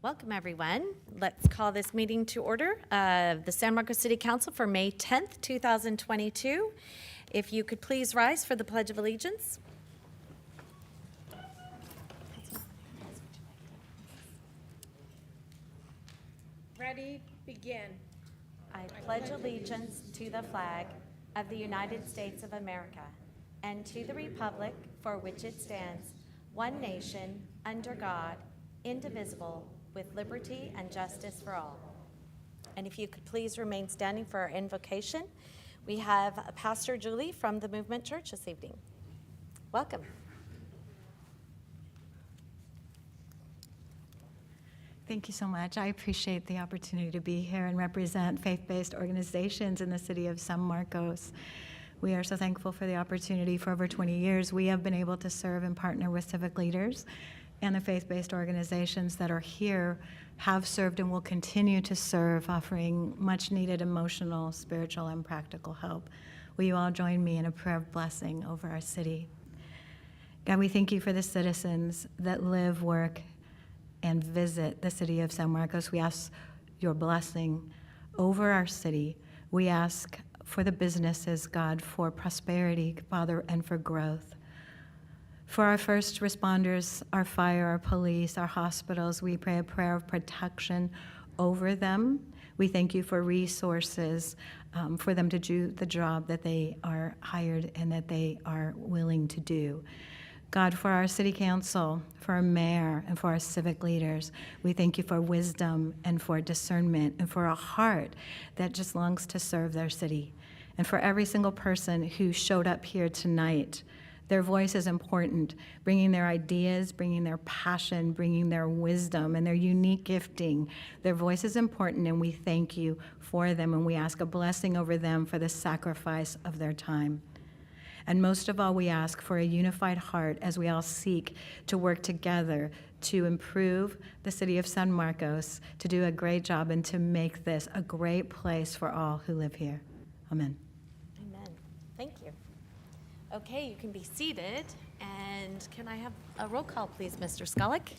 Welcome, everyone. Let's call this meeting to order of the San Marcos City Council for May 10th, 2022. If you could please rise for the Pledge of Allegiance. Ready, begin. I pledge allegiance to the flag of the United States of America and to the republic for which it stands, one nation, under God, indivisible, with liberty and justice for all. And if you could please remain standing for our invocation. We have Pastor Julie from the Movement Church this evening. Welcome. Thank you so much. I appreciate the opportunity to be here and represent faith-based organizations in the city of San Marcos. We are so thankful for the opportunity. For over 20 years, we have been able to serve and partner with civic leaders and the faith-based organizations that are here, have served and will continue to serve, offering much-needed emotional, spiritual, and practical help. Will you all join me in a prayer of blessing over our city? God, we thank you for the citizens that live, work, and visit the city of San Marcos. We ask your blessing over our city. We ask for the businesses, God, for prosperity, Father, and for growth. For our first responders, our fire, our police, our hospitals, we pray a prayer of protection over them. We thank you for resources for them to do the job that they are hired and that they are willing to do. God, for our city council, for our mayor, and for our civic leaders, we thank you for wisdom and for discernment and for a heart that just longs to serve their city. And for every single person who showed up here tonight, their voice is important, bringing their ideas, bringing their passion, bringing their wisdom and their unique gifting. Their voice is important, and we thank you for them, and we ask a blessing over them for the sacrifice of their time. And most of all, we ask for a unified heart as we all seek to work together to improve the city of San Marcos, to do a great job, and to make this a great place for all who live here. Amen. Amen. Thank you. Okay, you can be seated. And can I have a roll call, please, Mr. Skullick?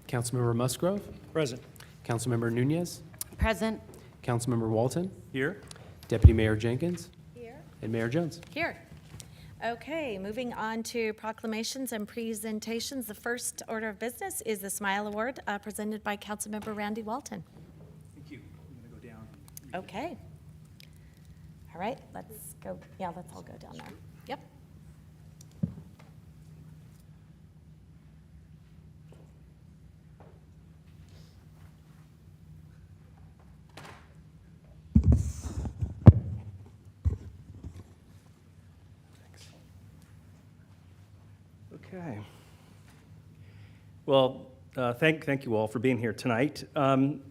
Councilmember Musgrove? Present. Councilmember Nunez? Present. Councilmember Walton? Here. Deputy Mayor Jenkins? Here. And Mayor Jones? Here. Okay, moving on to proclamations and presentations. The first order of business is the Smile Award presented by Councilmember Randy Walton. Thank you. I'm going to go down. Okay. All right, let's go. Yeah, let's all go down there. Yep. Okay. Well, thank you all for being here tonight.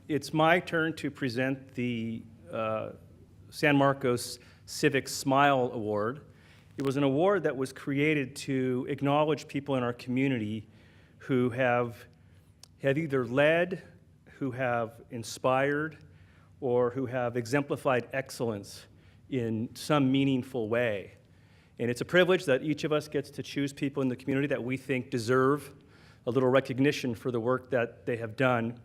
It's my turn to present the San Marcos Civic Smile Award. It was an award that was created to acknowledge people in our community who have either led, who have inspired, or who have exemplified excellence in some meaningful way. And it's a privilege that each of us gets to choose people in the community that we think deserve a little recognition for the work that they have done.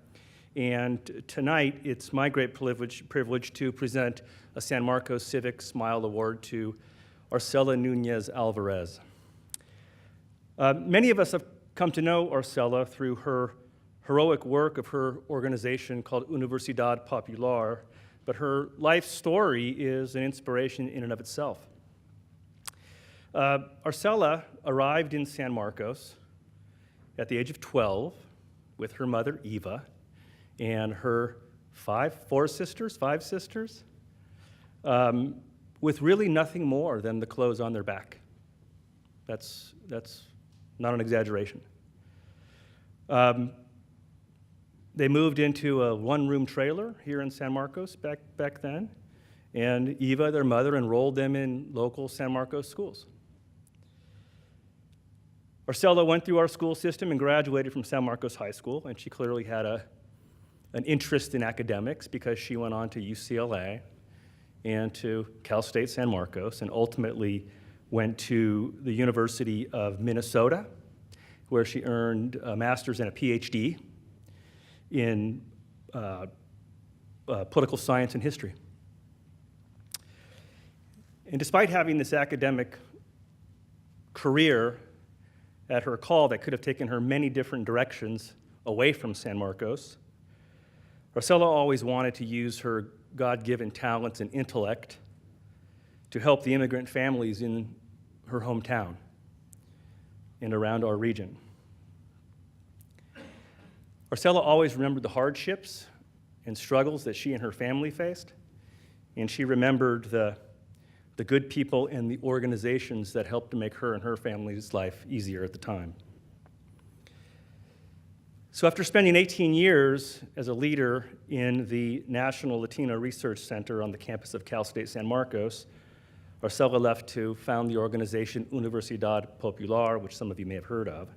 And tonight, it's my great privilege to present a San Marcos Civic Smile Award to Arcella Nunez Alvarez. Many of us have come to know Arcella through her heroic work of her organization called Universidad Popular, but her life story is an inspiration in and of itself. Arcella arrived in San Marcos at the age of 12 with her mother, Eva, and her five sisters, with really nothing more than the clothes on their back. That's not an exaggeration. They moved into a one-room trailer here in San Marcos back then, and Eva, their mother, enrolled them in local San Marcos schools. Arcella went through our school system and graduated from San Marcos High School, and she clearly had an interest in academics because she went on to UCLA and to Cal State San Marcos, and ultimately went to the University of Minnesota, where she earned a master's and a PhD. in political science and history. And despite having this academic career at her call that could have taken her many different directions away from San Marcos, Arcella always wanted to use her God-given talents and intellect to help the immigrant families in her hometown and around our region. Arcella always remembered the hardships and struggles that she and her family faced, and she remembered the good people and the organizations that helped to make her and her family's life easier at the time. So after spending 18 years as a leader in the National Latino Research Center on the campus of Cal State San Marcos, Arcella left to found the organization Universidad Popular, which some of you may have heard of.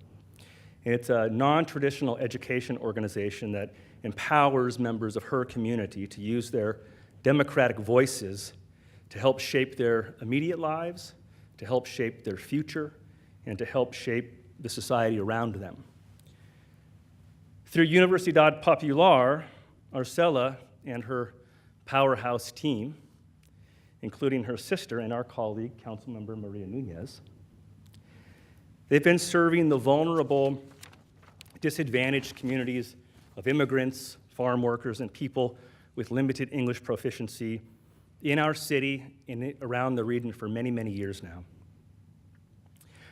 And it's a non-traditional education organization that empowers members of her community to use their democratic voices to help shape their immediate lives, to help shape their future, and to help shape the society around them. Through Universidad Popular, Arcella and her powerhouse team, including her sister and our colleague, Councilmember Maria Nunez, they've been serving the vulnerable, disadvantaged communities of immigrants, farm workers, and people with limited English proficiency in our city and around the region for many, many years now.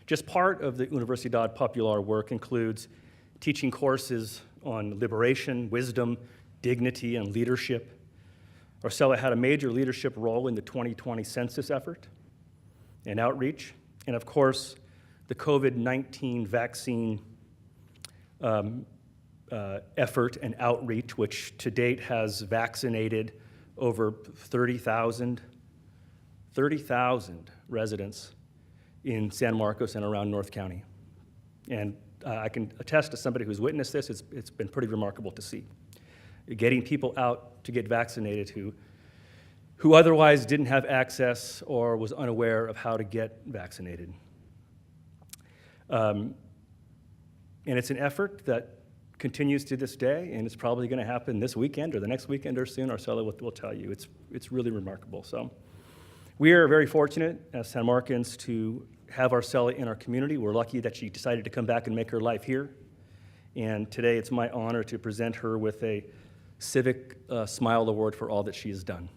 Just part of the Universidad Popular work includes teaching courses on liberation, wisdom, dignity, and leadership. Arcella had a major leadership role in the 2020 census effort and outreach, and of course, the COVID-19 vaccine effort and outreach, which to date has vaccinated over 30,000 residents in San Marcos and around North County. And I can attest to somebody who's witnessed this, it's been pretty remarkable to see. Getting people out to get vaccinated who otherwise didn't have access or was unaware of how to get vaccinated. And it's an effort that continues to this day, and it's probably going to happen this weekend or the next weekend or soon. Arcella will tell you. It's really remarkable. So we are very fortunate as San Marcans to have Arcella in our community. We're lucky that she decided to come back and make her life here. And today it's my honor to present her with a Civic Smile Award for all that she has done.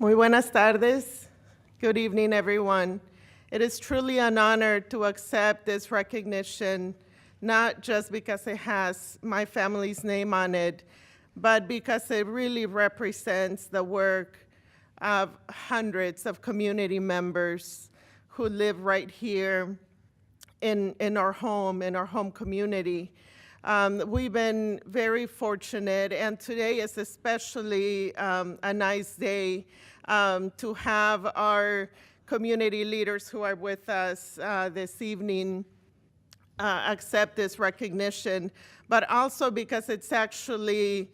Muy buenas tardes. Good evening, everyone. It is truly an honor to accept this recognition, not just because it has my family's name on it, but because it really represents the work of hundreds of community members who live right here in our home community. We've been very fortunate, and today is especially a nice day to have our community leaders who are with us this evening accept this recognition, but also because it's actually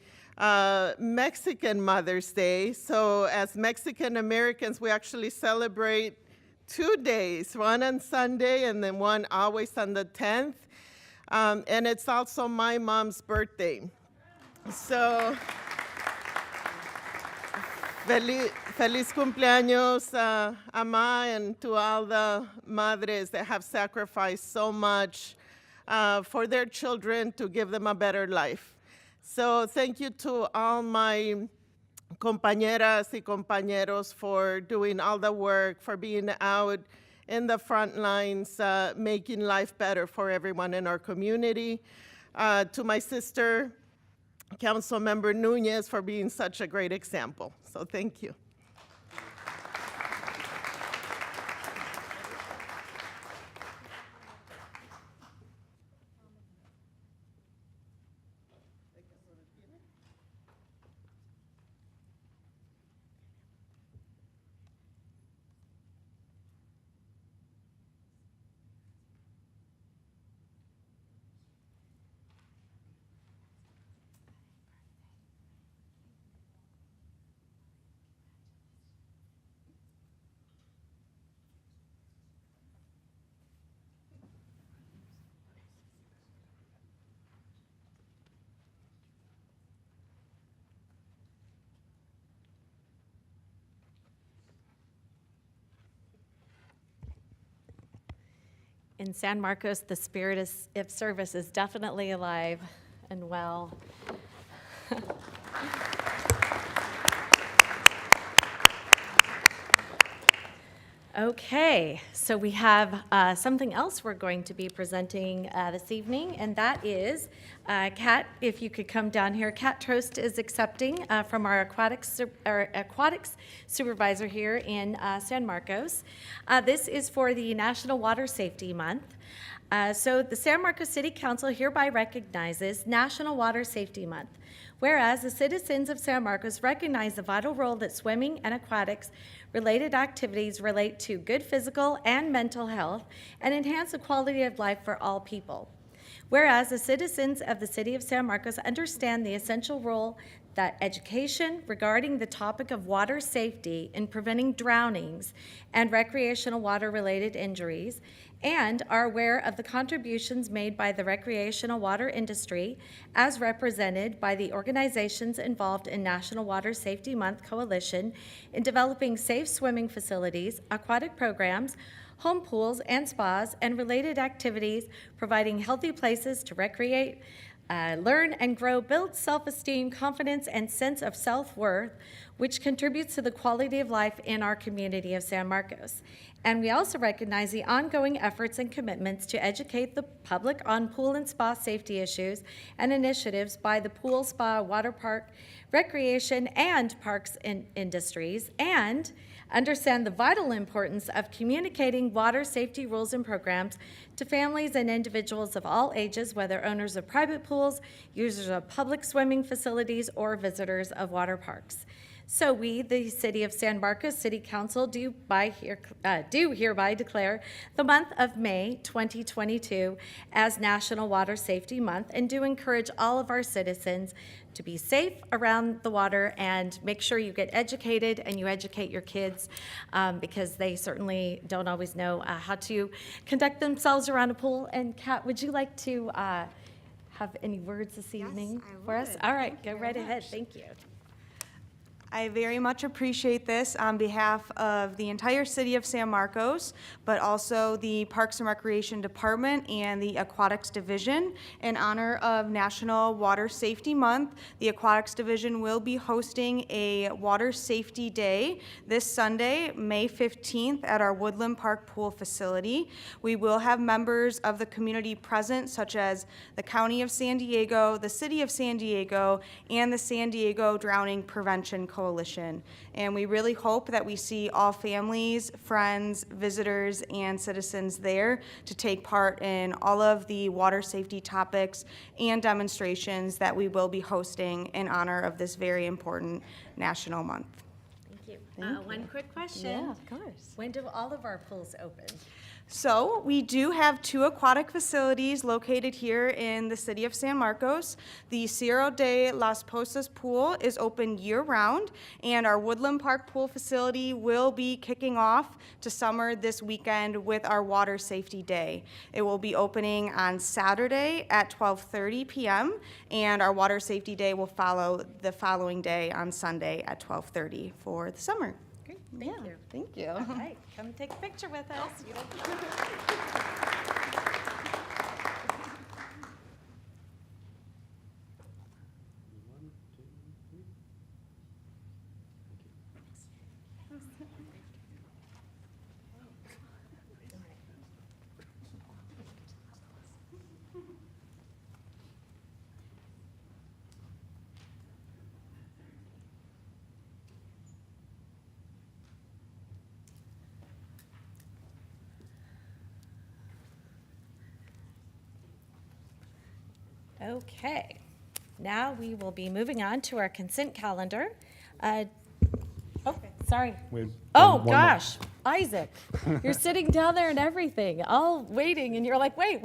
Mexican Mother's Day. So as Mexican Americans, we actually celebrate 2 days, one on Sunday and then one always on the 10th. And it's also my mom's birthday. So, feliz cumpleaños, Ama, and to all the madres that have sacrificed so much for their children to give them a better life. So thank you to all my compañeras y compañeros for doing all the work, for being out in the front lines, making life better for everyone in our community. To my sister, Councilmember Nunez, for being such a great example. So thank you. In San Marcos, the spirit of service is definitely alive and well. Okay, so we have something else we're going to be presenting this evening, and that is, Kat, if you could come down here. Kat Trost is accepting from our aquatics supervisor here in San Marcos. This is for the National Water Safety Month. So the San Marcos City Council hereby recognizes National Water Safety Month. Whereas the citizens of San Marcos recognize the vital role that swimming and aquatics-related activities relate to good physical and mental health and enhance the quality of life for all people. Whereas the citizens of the city of San Marcos understand the essential role that education regarding the topic of water safety in preventing drownings and recreational water-related injuries, and are aware of the contributions made by the recreational water industry as represented by the organizations involved in National Water Safety Month Coalition in developing safe swimming facilities, aquatic programs, home pools and spas, and related activities, providing healthy places to recreate, learn and grow, build self-esteem, confidence, and sense of self-worth, which contributes to the quality of life in our community of San Marcos. And we also recognize the ongoing efforts and commitments to educate the public on pool and spa safety issues and initiatives by the pool, spa, water park, recreation, and parks industries, and understand the vital importance of communicating water safety rules and programs to families and individuals of all ages, whether owners of private pools, users of public swimming facilities, or visitors of water parks. So we, the City of San Marcos City Council, do hereby declare the month of May 2022 as National Water Safety Month, and do encourage all of our citizens to be safe around the water and make sure you get educated and you educate your kids because they certainly don't always know how to conduct themselves around a pool. And Kat, would you like to have any words this evening for us? All right, go right ahead. Thank you. I very much appreciate this on behalf of the entire city of San Marcos, but also the Parks and Recreation Department and the Aquatics Division. In honor of National Water Safety Month, the Aquatics Division will be hosting a Water Safety Day this Sunday, May 15th, at our Woodland Park Pool facility. We will have members of the community present, such as the County of San Diego, the City of San Diego, and the San Diego Drowning Prevention Coalition. And we really hope that we see all families, friends, visitors, and citizens there to take part in all of the water safety topics and demonstrations that we will be hosting in honor of this very important national month. Thank you. One quick question. Yeah, of course. When do all of our pools open? So we do have 2 aquatic facilities located here in the city of San Marcos. The Cerro de las Posas pool is open year-round, and our Woodland Park pool facility will be kicking off to summer this weekend with our Water Safety Day. It will be opening on Saturday at 12:30 p.m., and our Water Safety Day will follow the following day on Sunday at 12:30 for the summer. Great, thank you. Thank you. All right, come take a picture with us. Okay, now we will be moving on to our consent calendar. Sorry. Oh, gosh, Isaac, you're sitting down there and everything, all waiting, and you're like, wait.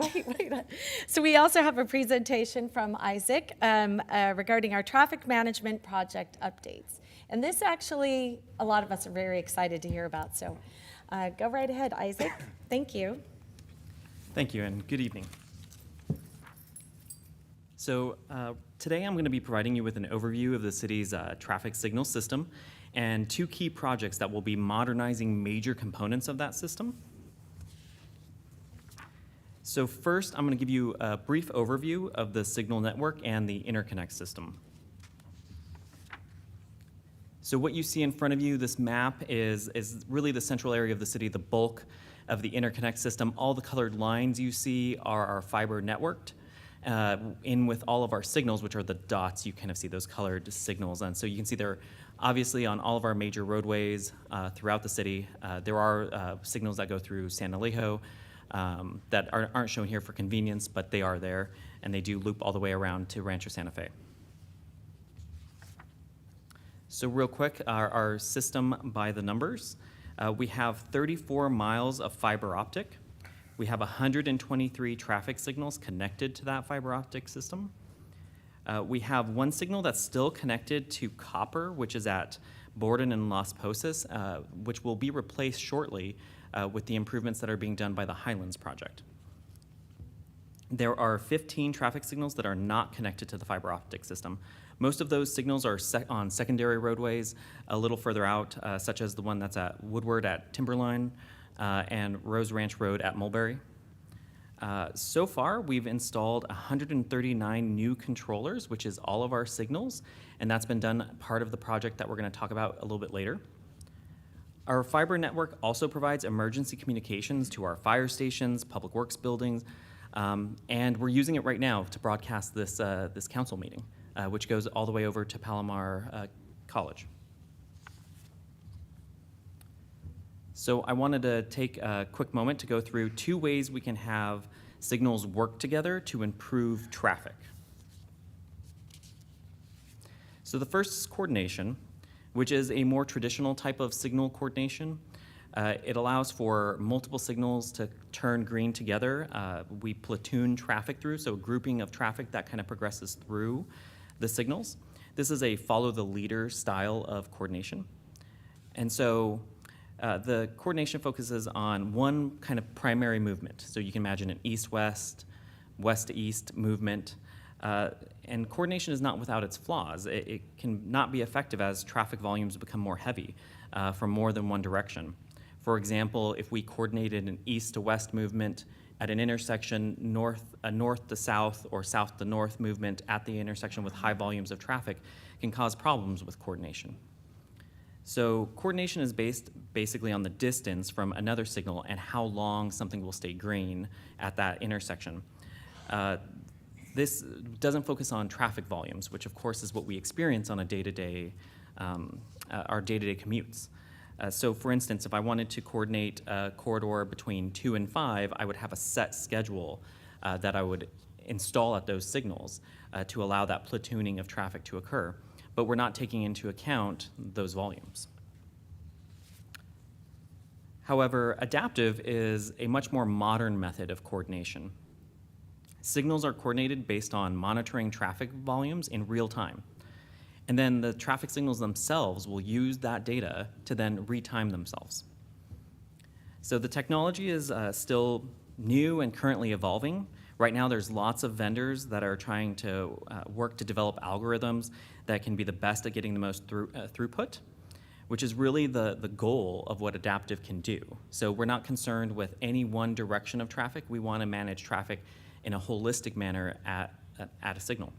So we also have a presentation from Isaac regarding our traffic management project updates. And this actually, a lot of us are very excited to hear about, so go right ahead, Isaac. Thank you. Thank you, and good evening. So today I'm going to be providing you with an overview of the city's traffic signal system and 2 key projects that will be modernizing major components of that system. So first, I'm going to give you a brief overview of the signal network and the interconnect system. So what you see in front of you, this map is really the central area of the city, the bulk of the interconnect system. All the colored lines you see are our fiber networked in with all of our signals, which are the dots. You kind of see those colored signals. And so you can see they're obviously on all of our major roadways throughout the city. There are signals that go through San Alejo that aren't shown here for convenience, but they are there, and they do loop all the way around to Rancho Santa Fe. So real quick, our system by the numbers. We have 34 miles of fiber optic. We have 123 traffic signals connected to that fiber optic system. We have one signal that's still connected to copper, which is at Borden and Las Posas, which will be replaced shortly with the improvements that are being done by the Highlands project. There are 15 traffic signals that are not connected to the fiber optic system. Most of those signals are on secondary roadways a little further out, such as the one that's at Woodward at Timberline and Rose Ranch Road at Mulberry. So far, we've installed 139 new controllers, which is all of our signals, and that's been done part of the project that we're going to talk about a little bit later. Our fiber network also provides emergency communications to our fire stations, public works buildings, and we're using it right now to broadcast this council meeting, which goes all the way over to Palomar College. So I wanted to take a quick moment to go through 2 ways we can have signals work together to improve traffic. So the first is coordination, which is a more traditional type of signal coordination. It allows for multiple signals to turn green together. We platoon traffic through, so a grouping of traffic that kind of progresses through the signals. This is a follow the leader style of coordination. And so the coordination focuses on one kind of primary movement. So you can imagine an east-west, west-to-east movement. And coordination is not without its flaws. It can not be effective as traffic volumes become more heavy from more than one direction. For example, if we coordinated an east to west movement at an intersection, north to south or south to north movement at the intersection with high volumes of traffic can cause problems with coordination. So coordination is based basically on the distance from another signal and how long something will stay green at that intersection. This doesn't focus on traffic volumes, which of course is what we experience on a day-to-day, our day-to-day commutes. So for instance, if I wanted to coordinate a corridor between 2 and 5, I would have a set schedule that I would install at those signals to allow that platooning of traffic to occur. But we're not taking into account those volumes. However, adaptive is a much more modern method of coordination. Signals are coordinated based on monitoring traffic volumes in real time. And then the traffic signals themselves will use that data to then retime themselves. So the technology is still new and currently evolving. Right now, there's lots of vendors that are trying to work to develop algorithms that can be the best at getting the most throughput, which is really the goal of what adaptive can do. So we're not concerned with any one direction of traffic. We want to manage traffic in a holistic manner at a signal.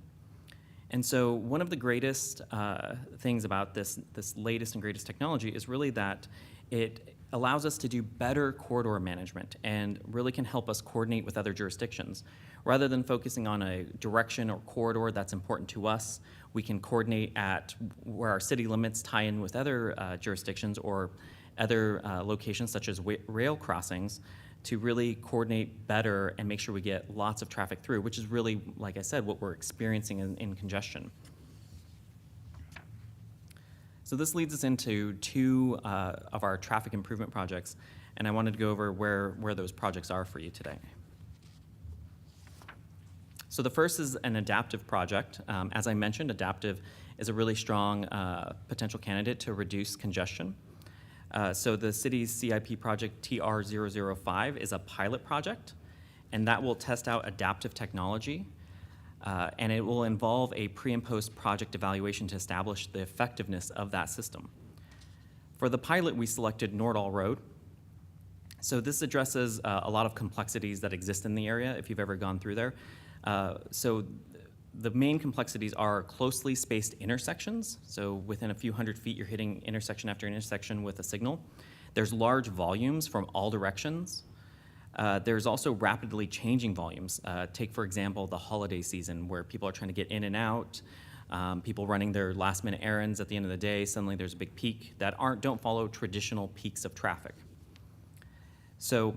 And so one of the greatest things about this latest and greatest technology is really that it allows us to do better corridor management and really can help us coordinate with other jurisdictions. Rather than focusing on a direction or corridor that's important to us, we can coordinate at where our city limits tie in with other jurisdictions or other locations such as rail crossings to really coordinate better and make sure we get lots of traffic through, which is really, like I said, what we're experiencing in congestion. So this leads us into 2 of our traffic improvement projects, and I wanted to go over where those projects are for you today. So the first is an adaptive project. As I mentioned, adaptive is a really strong potential candidate to reduce congestion. So the city's CIP project TR005 is a pilot project, and that will test out adaptive technology, and it will involve a pre- and post-project evaluation to establish the effectiveness of that system. For the pilot, we selected Nordall Road. So this addresses a lot of complexities that exist in the area if you've ever gone through there. So the main complexities are closely spaced intersections. So within a few hundred feet, you're hitting intersection after intersection with a signal. There's large volumes from all directions. There's also rapidly changing volumes. Take, for example, the holiday season where people are trying to get in and out, people running their last-minute errands at the end of the day. Suddenly there's a big peak that don't follow traditional peaks of traffic. So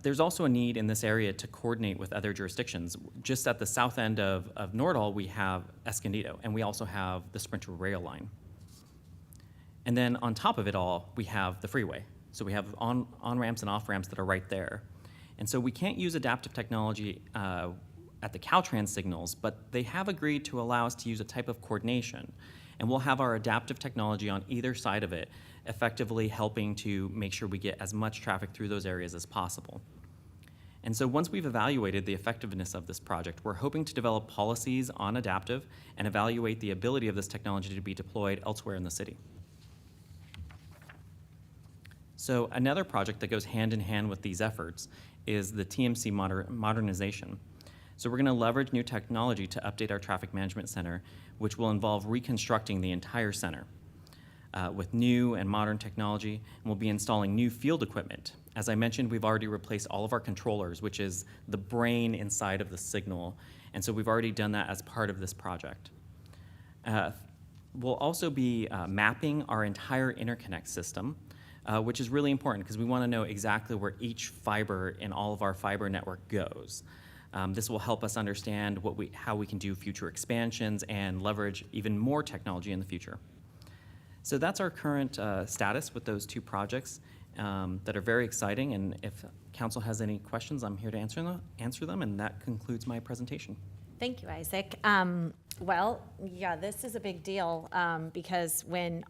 there's also a need in this area to coordinate with other jurisdictions. Just at the south end of Nordal, we have Escondido, and we also have the Sprinter rail line. And then on top of it all, we have the freeway. So we have on-ramps and off-ramps that are right there. And so we can't use adaptive technology at the Caltrans signals, but they have agreed to allow us to use a type of coordination. And we'll have our adaptive technology on either side of it, effectively helping to make sure we get as much traffic through those areas as possible. And so once we've evaluated the effectiveness of this project, we're hoping to develop policies on adaptive and evaluate the ability of this technology to be deployed elsewhere in the city. So another project that goes hand in hand with these efforts is the TMC modernization. So we're going to leverage new technology to update our traffic management center, which will involve reconstructing the entire center with new and modern technology, and we'll be installing new field equipment. As I mentioned, we've already replaced all of our controllers, which is the brain inside of the signal, and so we've already done that as part of this project. We'll also be mapping our entire interconnect system, which is really important because we want to know exactly where each fiber in all of our fiber network goes. This will help us understand how we can do future expansions and leverage even more technology in the future. So that's our current status with those two projects that are very exciting, and if council has any questions, I'm here to answer them, and that concludes my presentation. Thank you, Isaac. Well, yeah, this is a big deal because when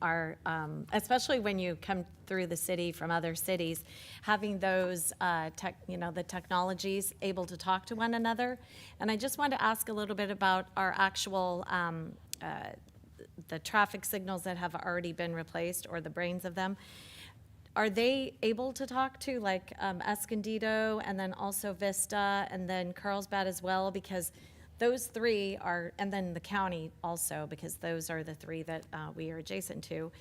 especially when you come through the city from other cities, having those, the technologies able to talk to one another. And I just want to ask a little bit about our actual, the traffic signals that have already been replaced, or the brains of them. Are they able to talk to like Escondido and then also Vista and then Carlsbad as well? Because those three are, and then the county also, because those are the three that we are adjacent to.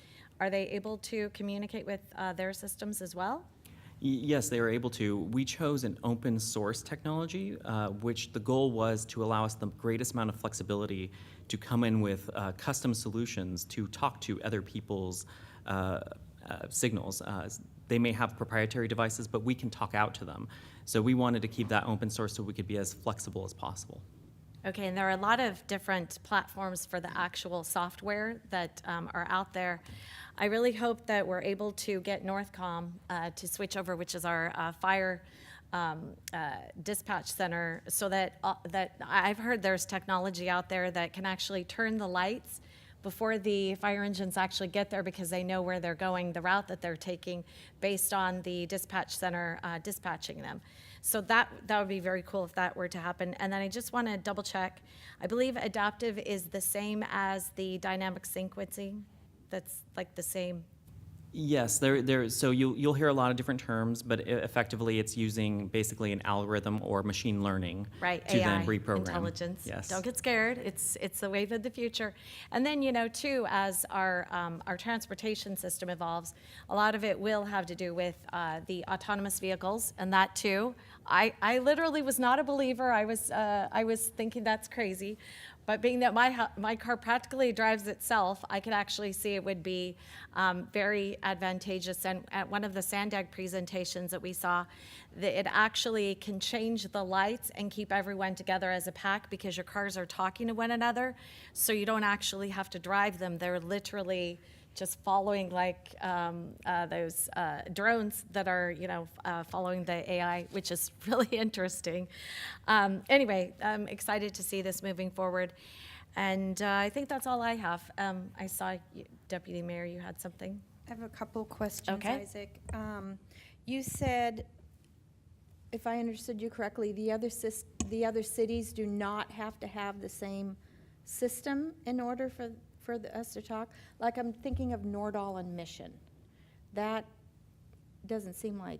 Are they able to communicate with their systems as well? Yes, they are able to. We chose an open source technology, which the goal was to allow us the greatest amount of flexibility to come in with custom solutions to talk to other people's signals. They may have proprietary devices, but we can talk out to them. So we wanted to keep that open source so we could be as flexible as possible. Okay, and there are a lot of different platforms for the actual software that are out there. I really hope that we're able to get Northcom to switch over, which is our fire dispatch center, so that I've heard there's technology out there that can actually turn the lights before the fire engines actually get there, because they know where they're going, the route that they're taking, based on the dispatch center dispatching them. So that would be very cool if that were to happen. And then I just want to double check. I believe adaptive is the same as the dynamic sequencing. That's like the same. Yes, so you'll hear a lot of different terms, but effectively it's using basically an algorithm or machine learning Right, to AI, then reprogram. intelligence. Yes. Don't get scared. It's the wave of the future. And then, too, as our transportation system evolves, a lot of it will have to do with the autonomous vehicles, and that too. I literally was not a believer. I was thinking that's crazy. But being that my car practically drives itself, I could actually see it would be very advantageous. And at one of the Sandag presentations that we saw, that it actually can change the lights and keep everyone together as a pack, because your cars are talking to one another, so you don't actually have to drive them. They're literally just following like those drones that are, following the AI, which is really interesting. Anyway, I'm excited to see this moving forward. And I think that's all I have. I saw, Deputy Mayor, you had something? I have a couple questions, Okay. Isaac. You said, if I understood you correctly, the other cities do not have to have the same system in order for us to talk. Like, I'm thinking of Nordal and Mission. That doesn't seem like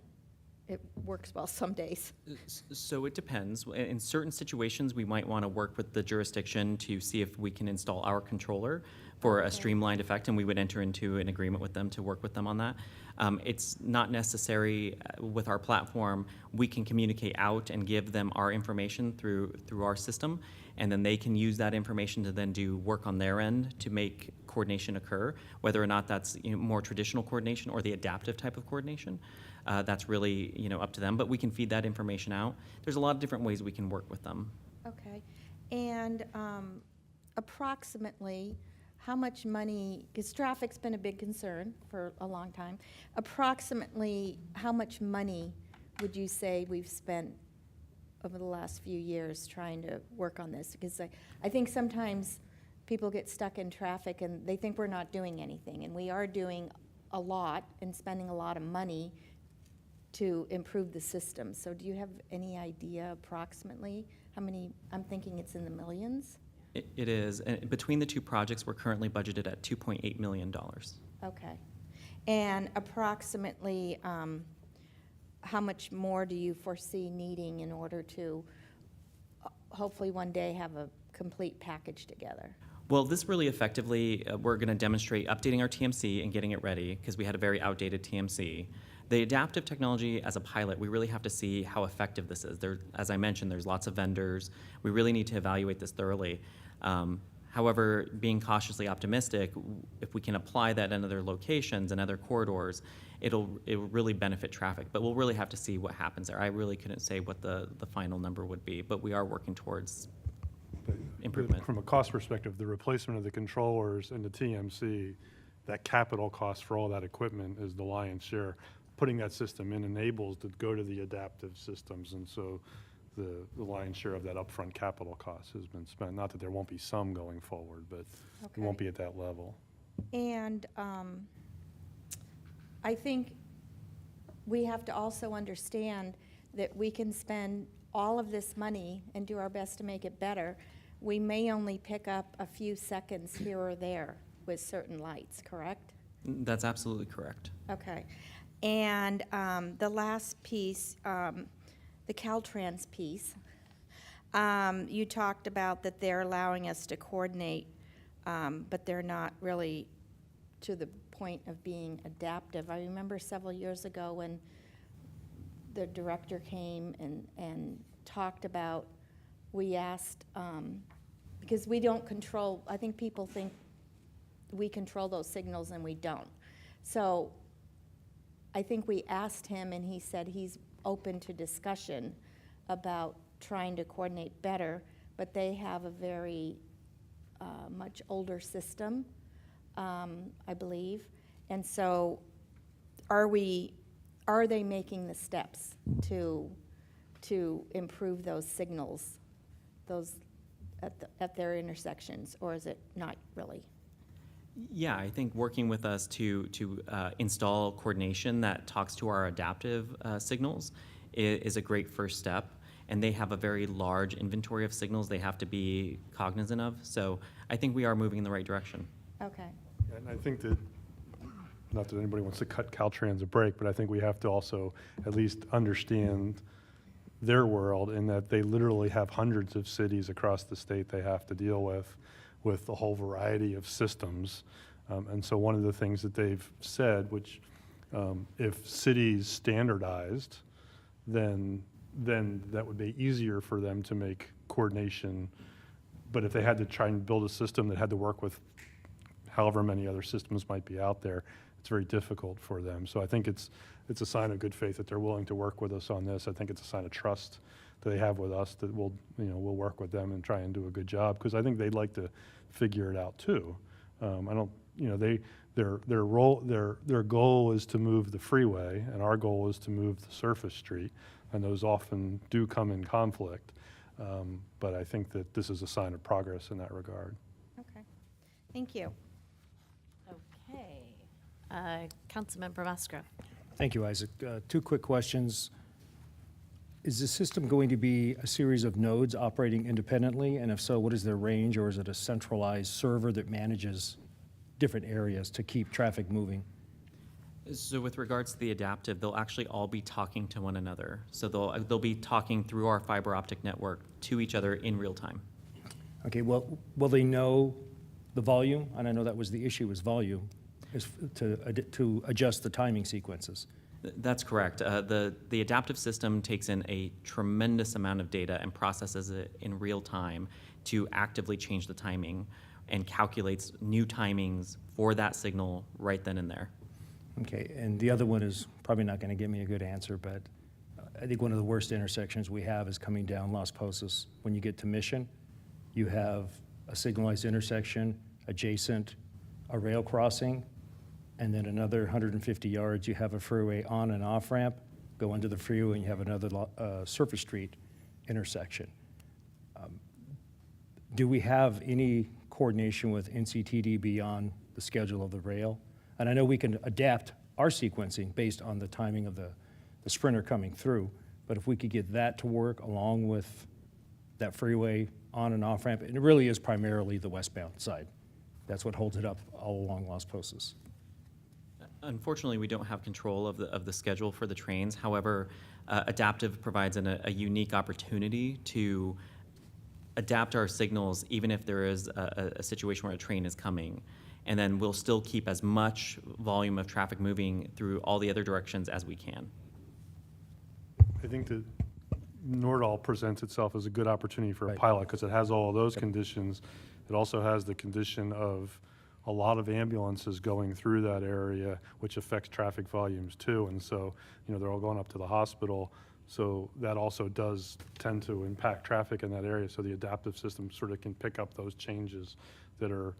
it works well some days. So it depends. In certain situations, we might want to work with the jurisdiction to see if we can install our controller for a streamlined effect, and we would enter into an agreement with them to work with them on that. It's not necessary with our platform. We can communicate out and give them our information through our system, and then they can use that information to then do work on their end to make coordination occur, whether or not that's more traditional coordination or the adaptive type of coordination. That's really up to them, but we can feed that information out. There's a lot of different ways we can work with them. Okay. And approximately, how much money, because traffic's been a big concern for a long time, approximately how much money would you say we've spent over the last few years trying to work on this? Because I think sometimes people get stuck in traffic and they think we're not doing anything, and we are doing a lot and spending a lot of money to improve the system. So do you have any idea approximately how many? I'm thinking it's in the millions. It is. And between the two projects, we're currently budgeted at $2.8 million. Okay. And approximately how much more do you foresee needing in order to hopefully one day have a complete package together? Well, this really effectively, we're going to demonstrate updating our TMC and getting it ready because we had a very outdated TMC. The adaptive technology as a pilot, we really have to see how effective this is. As I mentioned, there's lots of vendors. We really need to evaluate this thoroughly. However, being cautiously optimistic, if we can apply that in other locations and other corridors, it'll really benefit traffic. But we'll really have to see what happens there. I really couldn't say what the final number would be, but we are working towards improvement. From a cost perspective, the replacement of the controllers and the TMC, that capital cost for all that equipment is the lion's share. Putting that system in enables to go to the adaptive systems, and so the lion's share of that upfront capital cost has been spent. Not that there won't be some going forward, but it won't be at that level. And I think we have to also understand that we can spend all of this money and do our best to make it better. We may only pick up a few seconds here or there with certain lights, correct? That's absolutely correct. Okay. And the last piece, the Caltrans piece, you talked about that they're allowing us to coordinate, but they're not really to the point of being adaptive. I remember several years ago when the director came and talked about, we asked, because we don't control, I think people think we control those signals and we don't. So I think we asked him and he said he's open to discussion about trying to coordinate better, but they have a very much older system, I believe. And so are they making the steps to improve those signals, those at their intersections, or is it not really? Yeah, I think working with us to install coordination that talks to our adaptive signals is a great first step. And they have a very large inventory of signals they have to be cognizant of. So I think we are moving in the right direction. Okay. And I think that, not that anybody wants to cut Caltrans a break, but I think we have to also at least understand their world in that they literally have hundreds of cities across the state they have to deal with a whole variety of systems. And so one of the things that they've said, which if cities standardized, then that would be easier for them to make coordination. But if they had to try and build a system that had to work with however many other systems might be out there, it's very difficult for them. So I think it's a sign of good faith that they're willing to work with us on this. I think it's a sign of trust that they have with us that we'll work with them and try and do a good job, because I think they'd like to figure it out too. Their goal is to move the freeway, and our goal is to move the surface street, and those often do come in conflict. But I think that this is a sign of progress in that regard. Okay. Thank you. Okay. Councilmember Musgrove. Thank you, Isaac. Two quick questions. Is the system going to be a series of nodes operating independently? And if so, what is their range, or is it a centralized server that manages different areas to keep traffic moving? So with regards to the adaptive, they'll actually all be talking to one another. So they'll be talking through our fiber optic network to each other in real time. Okay, well, will they know the volume? And I know that was the issue, was volume, is to adjust the timing sequences. That's correct. The adaptive system takes in a tremendous amount of data and processes it in real time to actively change the timing and calculates new timings for that signal right then and there. Okay, and the other one is probably not going to give me a good answer, but I think one of the worst intersections we have is coming down Las Posas. When you get to Mission, you have a signalized intersection adjacent, a rail crossing, and then another 150 yards, you have a freeway on and off ramp, go into the freeway, and you have another surface street intersection. Do we have any coordination with NCTD beyond the schedule of the rail? And I know we can adapt our sequencing based on the timing of the sprinter coming through, but if we could get that to work along with that freeway on and off ramp, and it really is primarily the westbound side. That's what holds it up all along Las Posas. Unfortunately, we don't have control of the schedule for the trains. However, adaptive provides a unique opportunity to adapt our signals even if there is a situation where a train is coming. And then we'll still keep as much volume of traffic moving through all the other directions as we can. I think that Nordal presents itself as a good opportunity for a pilot because it has all of those conditions. It also has the condition of a lot of ambulances going through that area, which affects traffic volumes too. And so, they're all going up to the hospital. So that also does tend to impact traffic in that area. So the adaptive system sort of can pick up those changes that are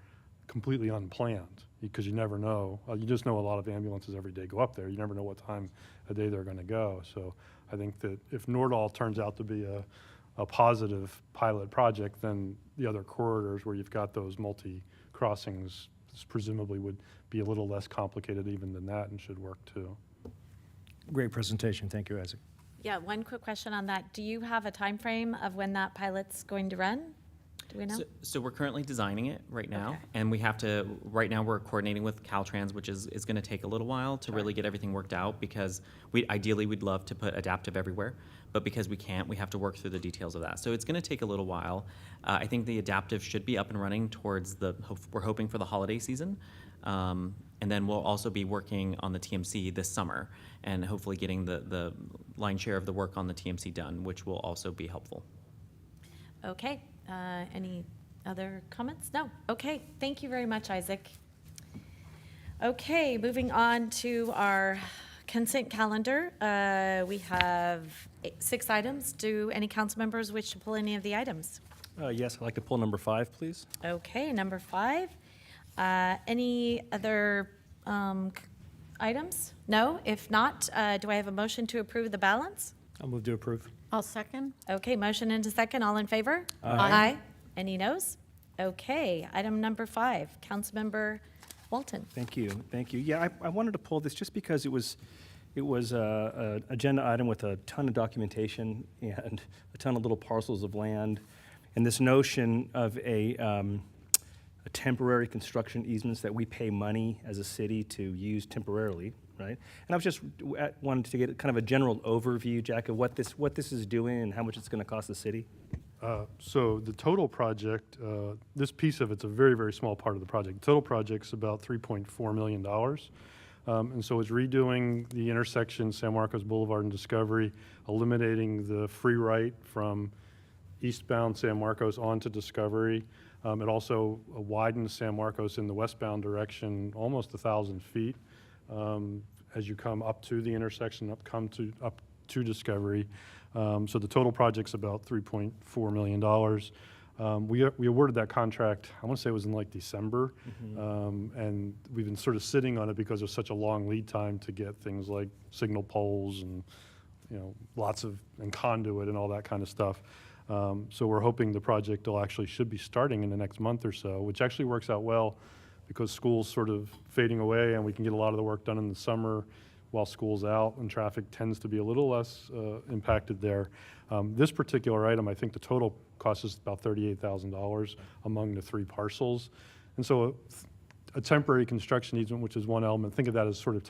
completely unplanned because you never know. You just know a lot of ambulances every day go up there. You never know what time of day they're going to go. So I think that if Nordal turns out to be a positive pilot project, then the other corridors where you've got those multi-crossings presumably would be a little less complicated even than that and should work too. Great presentation. Thank you, Isaac. Yeah, one quick question on that. Do you have a time frame of when that pilot's going to run? Do we know? So we're currently designing it right now, Okay. and we have to, right now we're coordinating with Caltrans, which is going to take a little while to really get everything worked out because ideally we'd love to put adaptive everywhere, but because we can't, we have to work through the details of that. So it's going to take a little while. I think the adaptive should be up and running towards we're hoping for the holiday season. And then we'll also be working on the TMC this summer and hopefully getting the lion's share of the work on the TMC done, which will also be helpful. Okay, any other comments? No, okay, thank you very much, Isaac. Okay, moving on to our consent calendar. We have 6 items. Do any council members wish to pull any of the items? Yes, I'd like to pull number 5, please. Okay, number 5. Any other items? No? If not, do I have a motion to approve the balance? I'll move to approve. I'll second. Okay, motion and a second. All in favor? Aye. Any noes? Okay, item number 5, Councilmember Walton. Thank you. Yeah, I wanted to pull this just because it was an agenda item with a ton of documentation and a ton of little parcels of land, and this notion of a temporary construction easements that we pay money as a city to use temporarily, right? And I was just wanted to get kind of a general overview, Jack, of what this is doing and how much it's going to cost the city. So the total project, this piece of it's a very, very small part of the project. The total project's about $3.4 million. And so it's redoing the intersection San Marcos Boulevard and Discovery, eliminating the free right from eastbound San Marcos onto Discovery. It also widens San Marcos in the westbound direction almost 1,000 feet as you come up to the intersection, up to Discovery. So the total project's about $3.4 million. We awarded that contract, I want to say it was in like December, and we've been sort of sitting on it because there's such a long lead time to get things like signal poles and and conduit and all that kind of stuff. So we're hoping the project should be starting in the next month or so, which actually works out well because school's sort of fading away and we can get a lot of the work done in the summer while school's out and traffic tends to be a little less impacted there. This particular item, I think the total cost is about $38,000 among the 3 parcels. And so a temporary construction easement, which is one element. Think of that as sort of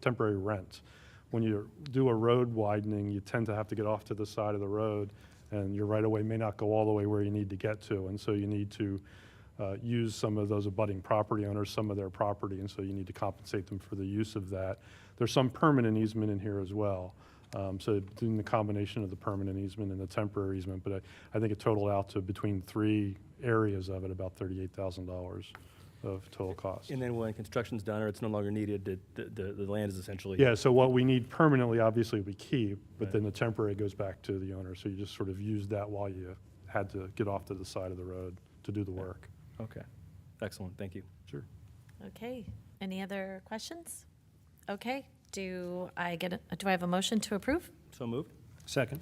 temporary rent. When you do a road widening, you tend to have to get off to the side of the road, and your right-of-way may not go all the way where you need to get to, and so you need to use some of those abutting property owners, some of their property, and so you need to compensate them for the use of that. There's some permanent easement in here as well. So doing the combination of the permanent easement and the temporary easement, but I think it totaled out to between 3 areas of it, about $38,000 of total cost. And then when construction's done or it's no longer needed, the land is essentially. Yeah, so what we need permanently, obviously, we keep, but then the temporary goes back to the owner. So you just sort of use that while you had to get off to the side of the road to do the work. Okay, excellent, thank you. Sure. Okay, any other questions? Okay, do I have a motion to approve? So moved? Second.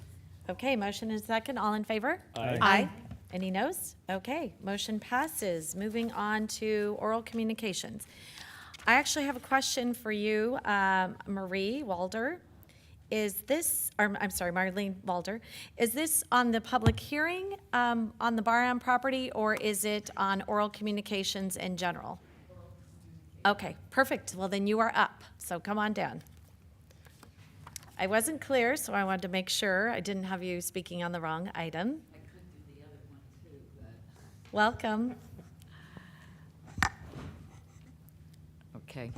Okay, motion is second, all in favor? Aye. Aye. Any noes? Okay, motion passes. Moving on to oral communications. I actually have a question for you, Marie Walder. Marlene Walder. Is this on the public hearing on the Barham property, or is it on oral communications in general? Okay, perfect. Well, then you are up, so come on down. I wasn't clear, so I wanted to make sure I didn't have you speaking on the wrong item. I could do the other one too, but... Welcome. Okay.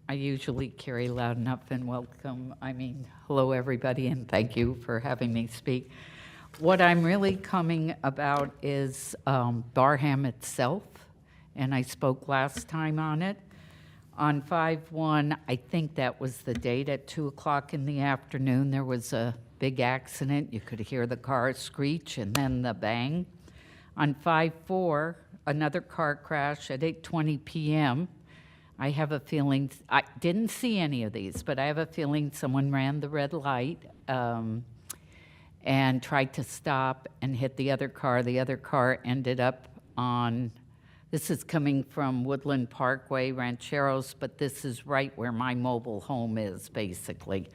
I usually carry loud enough and welcome. Hello, everybody, and thank you for having me speak. What I'm really coming about is Barham itself, and I spoke last time on it. On 5/1, I think that was the date at 2 o'clock in the afternoon, there was a big accident. You could hear the car screech and then the bang. On 5/4, another car crash at 8:20 p.m. I have a feeling, I didn't see any of these, but I have a feeling someone ran the red light and tried to stop and hit the other car. The other car ended up on, this is coming from Woodland Parkway, Rancheros, but this is right where my mobile home is, basically.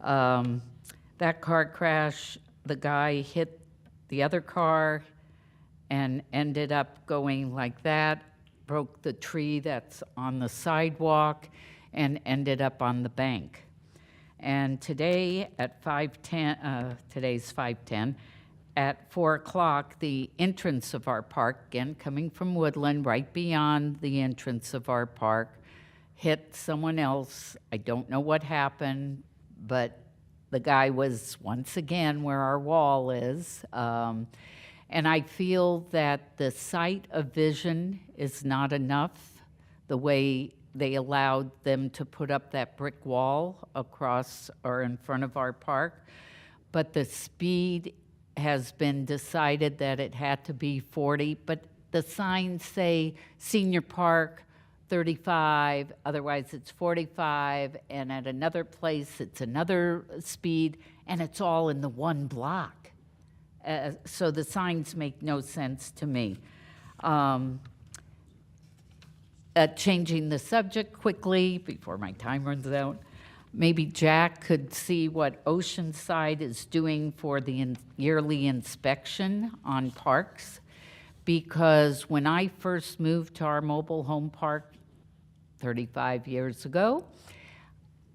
That car crash, the guy hit the other car and ended up going like that, broke the tree that's on the sidewalk, and ended up on the bank. And today at 5:10, today's 5:10, at 4 o'clock, the entrance of our park, again coming from Woodland, right beyond the entrance of our park, hit someone else. I don't know what happened, but the guy was once again where our wall is. And I feel that the sight of vision is not enough, the way they allowed them to put up that brick wall across or in front of our park. But the speed has been decided that it had to be 40, but the signs say senior park 35, otherwise it's 45, and at another place it's another speed, and it's all in the one block. So the signs make no sense to me. Changing the subject quickly before my time runs out, maybe Jack could see what Oceanside is doing for the yearly inspection on parks, because when I first moved to our mobile home park 35 years ago,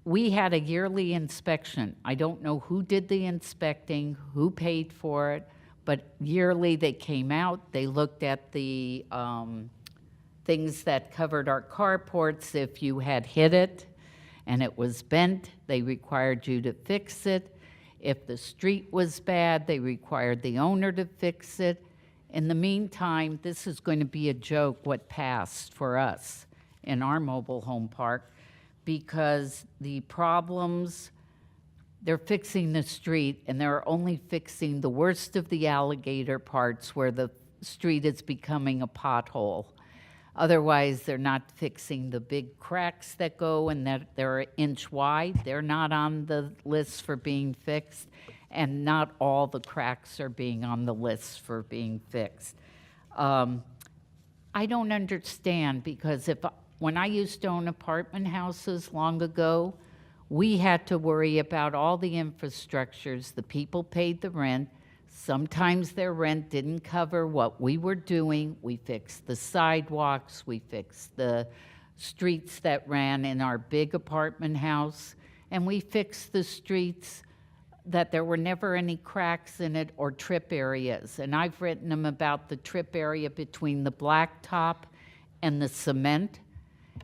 we had a yearly inspection. I don't know who did the inspecting, who paid for it, but yearly they came out, they looked at the things that covered our carports. If you had hit it and it was bent, they required you to fix it. If the street was bad, they required the owner to fix it. In the meantime, this is going to be a joke what passed for us in our mobile home park, because the problems, they're fixing the street and they're only fixing the worst of the alligator parts where the street is becoming a pothole. Otherwise, they're not fixing the big cracks that go and that they're an inch wide. They're not on the list for being fixed, and not all the cracks are being on the list for being fixed. I don't understand, because when I used to own apartment houses long ago, we had to worry about all the infrastructures. The people paid the rent. Sometimes their rent didn't cover what we were doing. We fixed the sidewalks, we fixed the streets that ran in our big apartment house, and we fixed the streets that there were never any cracks in it or trip areas. And I've written them about the trip area between the blacktop and the cement,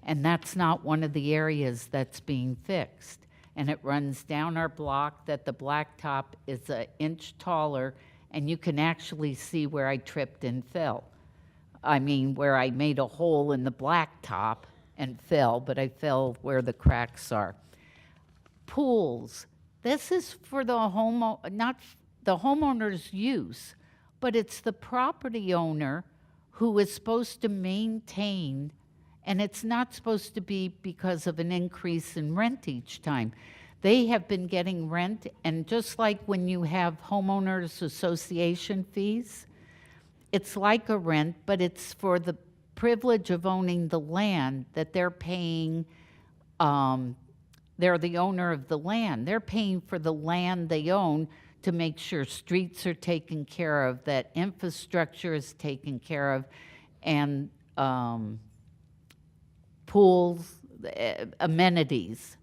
and that's not one of the areas that's being fixed. And it runs down our block that the blacktop is an inch taller, and you can actually see where I tripped and fell. I mean, where I made a hole in the blacktop and fell, but I fell where the cracks are. Pools. This is for the not the homeowner's use, but it's the property owner who is supposed to maintain, and it's not supposed to be because of an increase in rent each time. They have been getting rent, and just like when you have homeowners association fees, it's like a rent, but it's for the privilege of owning the land that they're paying. They're the owner of the land. They're paying for the land they own to make sure streets are taken care of, that infrastructure is taken care of, and pools, amenities.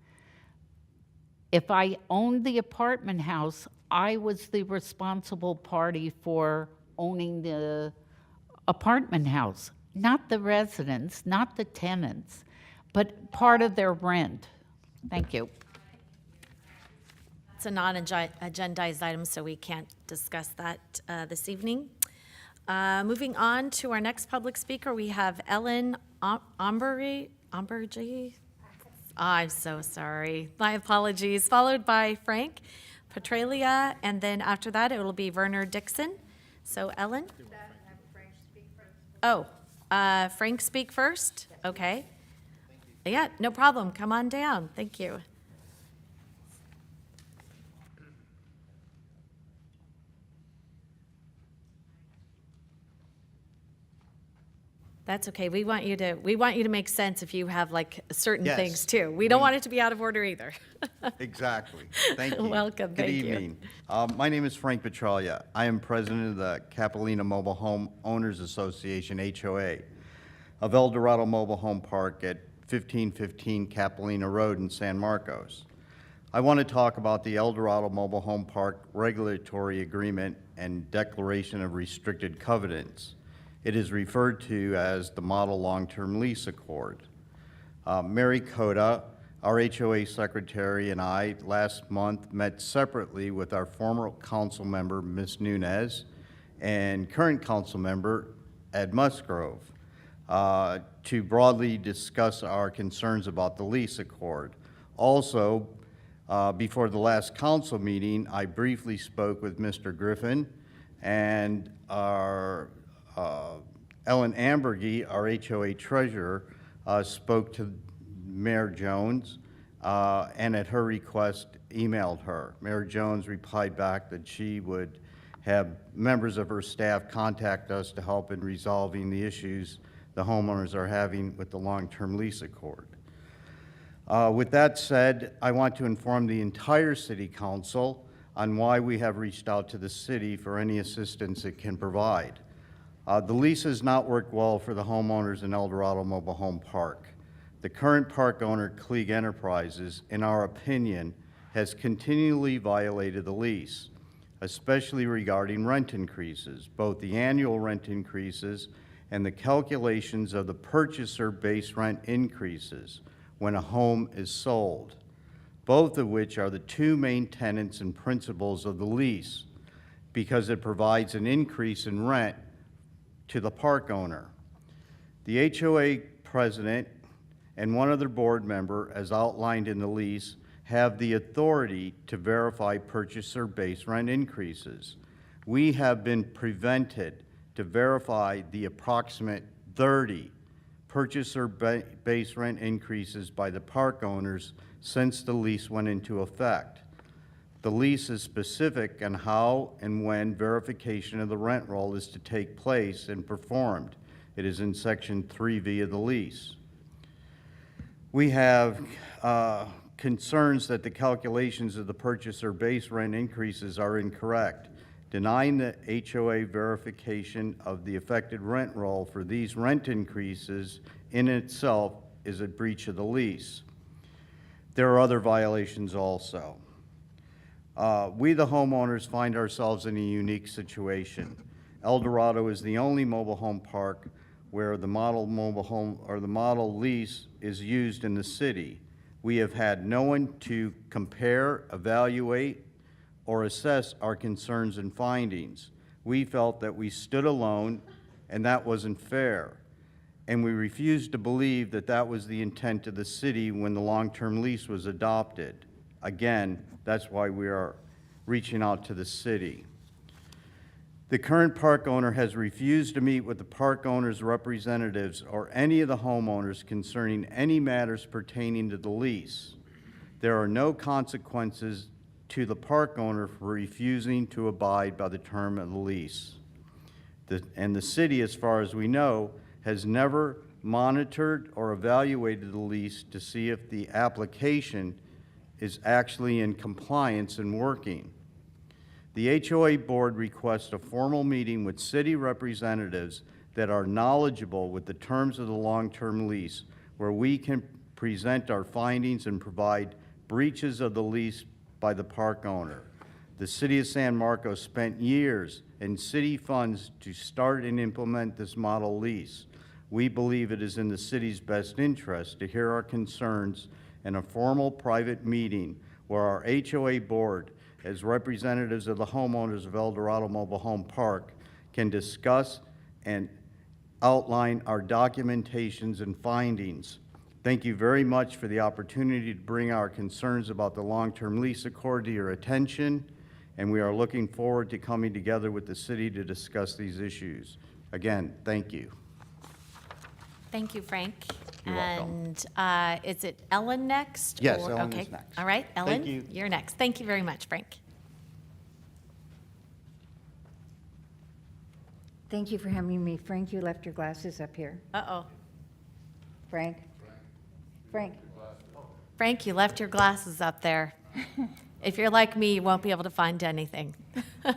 If I owned the apartment house, I was the responsible party for owning the apartment house, not the residents, not the tenants, but part of their rent. Thank you. It's a non-agendized item, so we can't discuss that this evening. Moving on to our next public speaker, we have Ellen Ambergy. I'm so sorry. My apologies. Followed by Frank Petralia, and then after that, it will be Werner Dixon. So Ellen? Oh, Frank speak first? Okay. Yeah, no problem. Come on down. Thank you. That's okay. We want you to make sense if you have like certain Yes. things too. We don't want it to be out of order either. Exactly. Thank you. Welcome. Good Thank you. evening. My name is Frank Petralia. I am president of the Capitolina Mobile Home Owners Association, HOA, of El Dorado Mobile Home Park at 1515 Capitolina Road in San Marcos. I want to talk about the El Dorado Mobile Home Park Regulatory Agreement and Declaration of Restricted Covenants. It is referred to as the Model Long-Term Lease Accord. Mary Coda, our HOA secretary, and I last month met separately with our former council member, Ms. Nunez, and current council member, Ed Musgrove, to broadly discuss our concerns about the lease accord. Also, before the last council meeting, I briefly spoke with Mr. Griffin and our Ellen Ambergy, our HOA treasurer, spoke to Mayor Jones and at her request emailed her. Mayor Jones replied back that she would have members of her staff contact us to help in resolving the issues the homeowners are having with the long-term lease accord. With that said, I want to inform the entire City Council on why we have reached out to the city for any assistance it can provide. The lease has not worked well for the homeowners in El Dorado Mobile Home Park. The current park owner, Klieg Enterprises, in our opinion, has continually violated the lease, especially regarding rent increases, both the annual rent increases and the calculations of the purchaser base rent increases when a home is sold, both of which are the two main tenets and principles of the lease because it provides an increase in rent to the park owner. The HOA president and one other board member, as outlined in the lease, have the authority to verify purchaser base rent increases. We have been prevented to verify the approximate 30 purchaser base rent increases by the park owners since the lease went into effect. The lease is specific on how and when verification of the rent roll is to take place and performed. It is in Section 3V of the lease. We have concerns that the calculations of the purchaser base rent increases are incorrect. Denying the HOA verification of the affected rent roll for these rent increases in itself is a breach of the lease. There are other violations also. We, the homeowners, find ourselves in a unique situation. El Dorado is the only mobile home park where the model mobile home or the model lease is used in the city. We have had no one to compare, evaluate, or assess our concerns and findings. We felt that we stood alone and that wasn't fair. And we refused to believe that that was the intent of the city when the long-term lease was adopted. Again, that's why we are reaching out to the city. The current park owner has refused to meet with the park owner's representatives or any of the homeowners concerning any matters pertaining to the lease. There are no consequences to the park owner for refusing to abide by the term of the lease. And the city, as far as we know, has never monitored or evaluated the lease to see if the application is actually in compliance and working. The HOA board requests a formal meeting with city representatives that are knowledgeable with the terms of the long-term lease, where we can present our findings and provide breaches of the lease by the park owner. The city of San Marcos spent years in city funds to start and implement this model lease. We believe it is in the city's best interest to hear our concerns in a formal private meeting where our HOA board, as representatives of the homeowners of El Dorado Mobile Home Park, can discuss and outline our documentations and findings. Thank you very much for the opportunity to bring our concerns about the long-term lease accord to your attention, and we are looking forward to coming together with the city to discuss these issues. Again, thank you. Thank you, Frank. You're welcome. And is it Ellen next? Yes, or- Ellen okay. is next. All right, Ellen, Thank you. you're next. Thank you very much, Frank. Thank you for having me. Frank, you left your glasses up here. Uh-oh. Frank? Frank? Frank, you left your glasses up there. If you're like me, you won't be able to find anything. Thank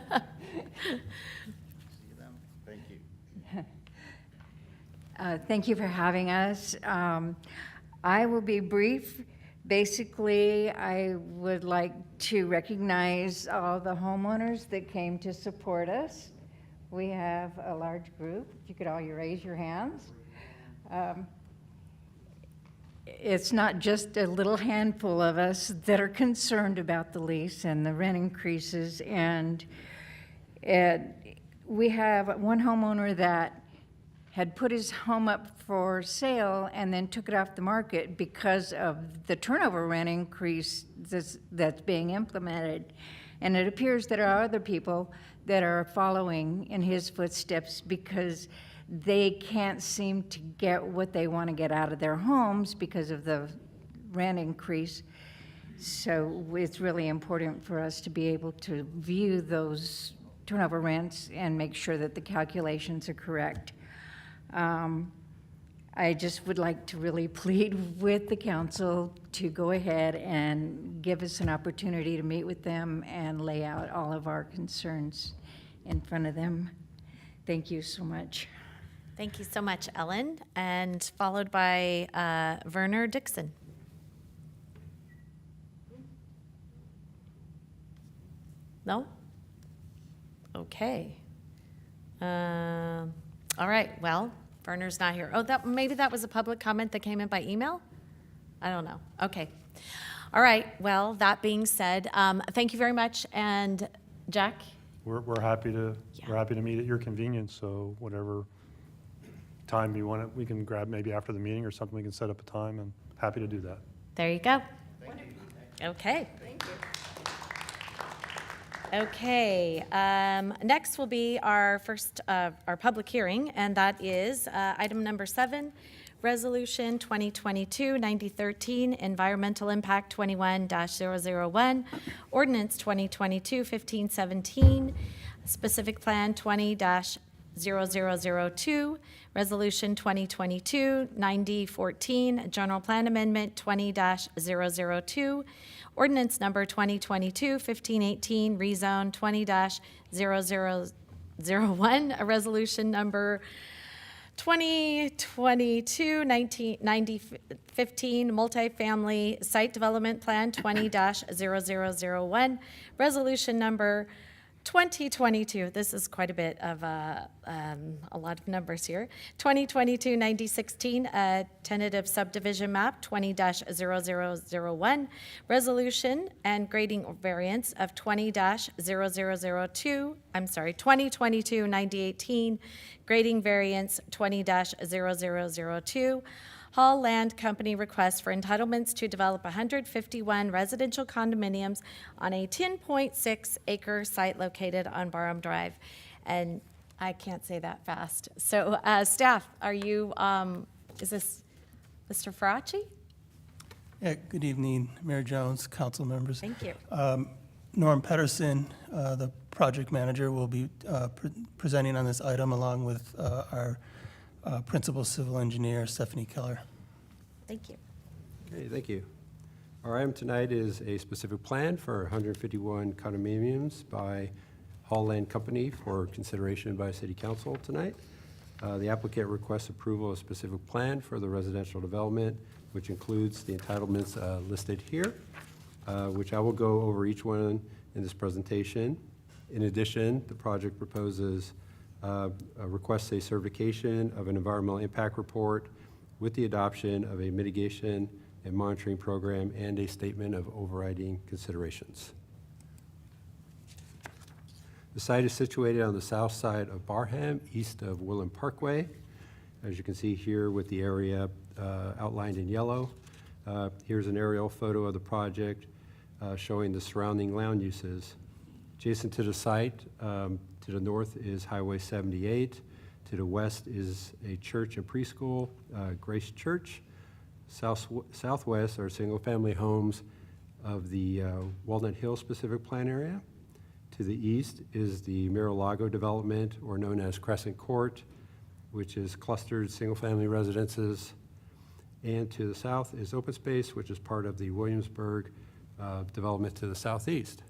you. Thank you for having us. I will be brief. Basically, I would like to recognize all the homeowners that came to support us. We have a large group. If you could all raise your hands. It's not just a little handful of us that are concerned about the lease and the rent increases. And we have one homeowner that had put his home up for sale and then took it off the market because of the turnover rent increase that's being implemented. And it appears that there are other people that are following in his footsteps because they can't seem to get what they want to get out of their homes because of the rent increase. So it's really important for us to be able to view those turnover rents and make sure that the calculations are correct. I just would like to really plead with the council to go ahead and give us an opportunity to meet with them and lay out all of our concerns in front of them. Thank you so much. Thank you so much, Ellen. And followed by Werner Dixon. No? Okay. All right, well, Werner's not here. Oh, maybe that was a public comment that came in by email? I don't know. Okay. All right, well, that being said, thank you very much. And Jack? We're happy to meet at your convenience, so whatever time you want it, we can grab maybe after the meeting or something, we can set up a time, and happy to do that. There you go. Thank you. Okay. Thank you. Okay, next will be our first, our public hearing, and that is item number 7, Resolution 2022-9013, Environmental Impact 21-001, Ordinance 2022-1517, Specific Plan 20-001, 20-0002, Resolution 2022-9014, General Plan Amendment 20-002, Ordinance Number 2022-1518, Rezone 20-0001, a Resolution Number 2022-15, Multifamily Site Development Plan 20-0001, Resolution Number 2022, this is quite a bit of a lot of numbers here. 2022-9016, tentative subdivision map 20-0001, resolution and grading variance of 20-0002. I'm sorry, 2022-9018, grading variance 20-0002. Hall Land Company request for entitlements to develop 151 residential condominiums on a 10.6 acre site located on Barham Drive. And I can't say that fast. So staff, are you, is this Mr. Faraci? Yeah, good evening, Mayor Jones, council members. Thank you. Norm Pedersen, the project manager, will be presenting on this item along with our principal civil engineer, Stephanie Keller. Thank you. Okay, thank you. Our item tonight is a specific plan for 151 condominiums by Hall Land Company for consideration by City Council tonight. The applicant requests approval of a specific plan for the residential development, which includes the entitlements listed here, which I will go over each one in this presentation. In addition, the project proposes requests a certification of an environmental impact report with the adoption of a mitigation and monitoring program and a statement of overriding considerations. The site is situated on the south side of Barham, east of Willem Parkway. As you can see here with the area outlined in yellow. Here's an aerial photo of the project showing the surrounding land uses. Adjacent to the site, to the north is Highway 78. To the west is a church and preschool, Grace Church. Southwest are single-family homes of the Walnut Hill specific plan area. To the east is the Mar-a-Lago development, or known as Crescent Court, which is clustered single-family residences. And to the south is open space, which is part of the Williamsburg development to the southeast.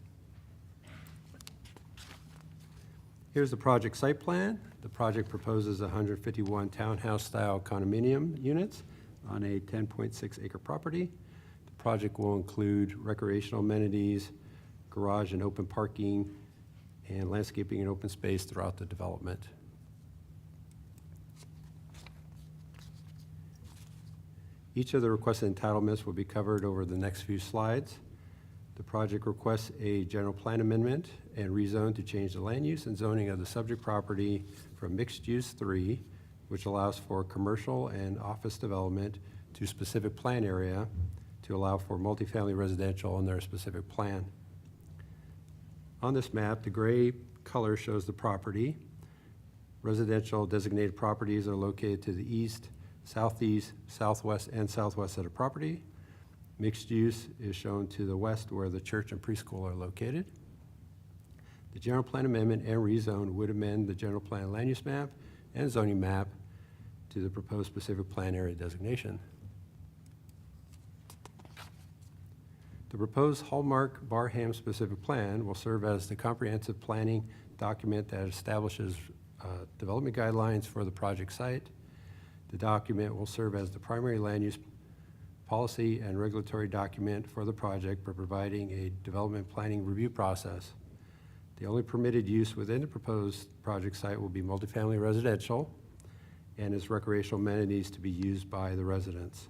Here's the project site plan. The project proposes 151 townhouse-style condominium units on a 10.6 acre property. The project will include recreational amenities, garage and open parking, and landscaping and open space throughout the development. Each of the requested entitlements will be covered over the next few slides. The project requests a general plan amendment and rezone to change the land use and zoning of the subject property from mixed use 3, which allows for commercial and office development, to specific plan area to allow for multifamily residential in their specific plan. On this map, the gray color shows the property. Residential designated properties are located to the east, southeast, southwest, and southwest of the property. Mixed use is shown to the west, where the church and preschool are located. The general plan amendment and rezone would amend the general plan land use map and zoning map to the proposed specific plan area designation. The proposed Hallmark Barham specific plan will serve as the comprehensive planning document that establishes development guidelines for the project site. The document will serve as the primary land use policy and regulatory document for the project by providing a development planning review process. The only permitted use within the proposed project site will be multifamily residential and its recreational amenities to be used by the residents.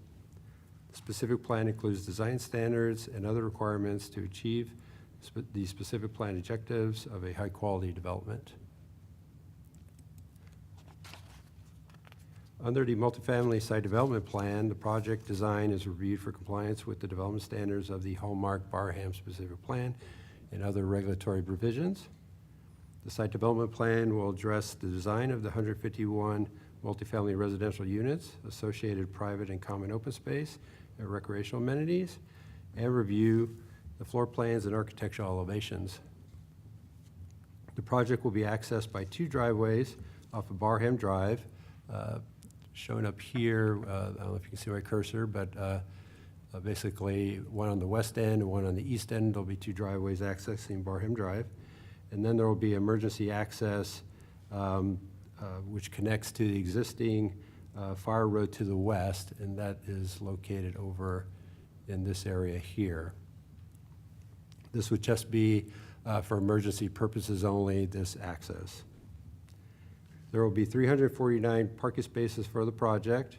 The specific plan includes design standards and other requirements to achieve the specific plan objectives of a high-quality development. Under the multifamily site development plan, the project design is reviewed for compliance with the development standards of the Hallmark Barham specific plan and other regulatory provisions. The site development plan will address the design of the 151 multifamily residential units, associated private and common open space, and recreational amenities, and review the floor plans and architectural elevations. The project will be accessed by 2 driveways off of Barham Drive. Shown up here, I don't know if you can see my cursor, but basically one on the west end and one on the east end. There'll be two driveways accessing Barham Drive. And then there will be emergency access, which connects to the existing fire road to the west, and that is located over in this area here. This would just be for emergency purposes only, this access. There will be 349 parking spaces for the project.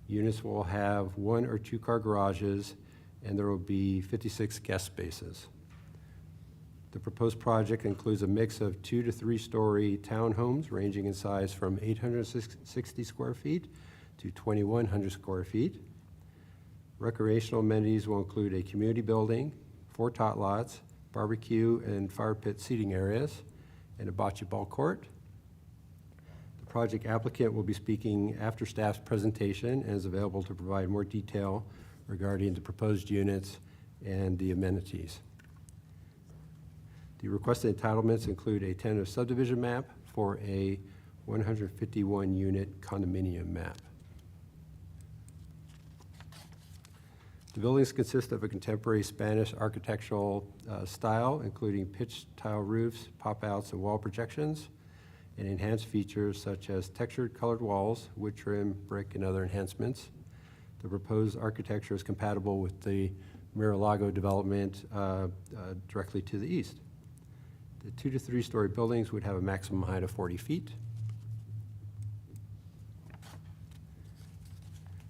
Units will have 1 or 2 car garages, and there will be 56 guest spaces. The proposed project includes a mix of 2 to 3 story townhomes ranging in size from 860 square feet to 2,100 square feet. Recreational amenities will include a community building, 4 tot lots, barbecue and fire pit seating areas, and a bocce ball court. The project applicant will be speaking after staff's presentation and is available to provide more detail regarding the proposed units and the amenities. The requested entitlements include a tentative subdivision map for a 151-unit condominium map. The buildings consist of a contemporary Spanish architectural style, including pitched tile roofs, pop-outs, and wall projections, and enhanced features such as textured colored walls, wood trim, brick, and other enhancements. The proposed architecture is compatible with the Mar-a-Lago development directly to the east. The 2 to 3 story buildings would have a maximum height of 40 feet.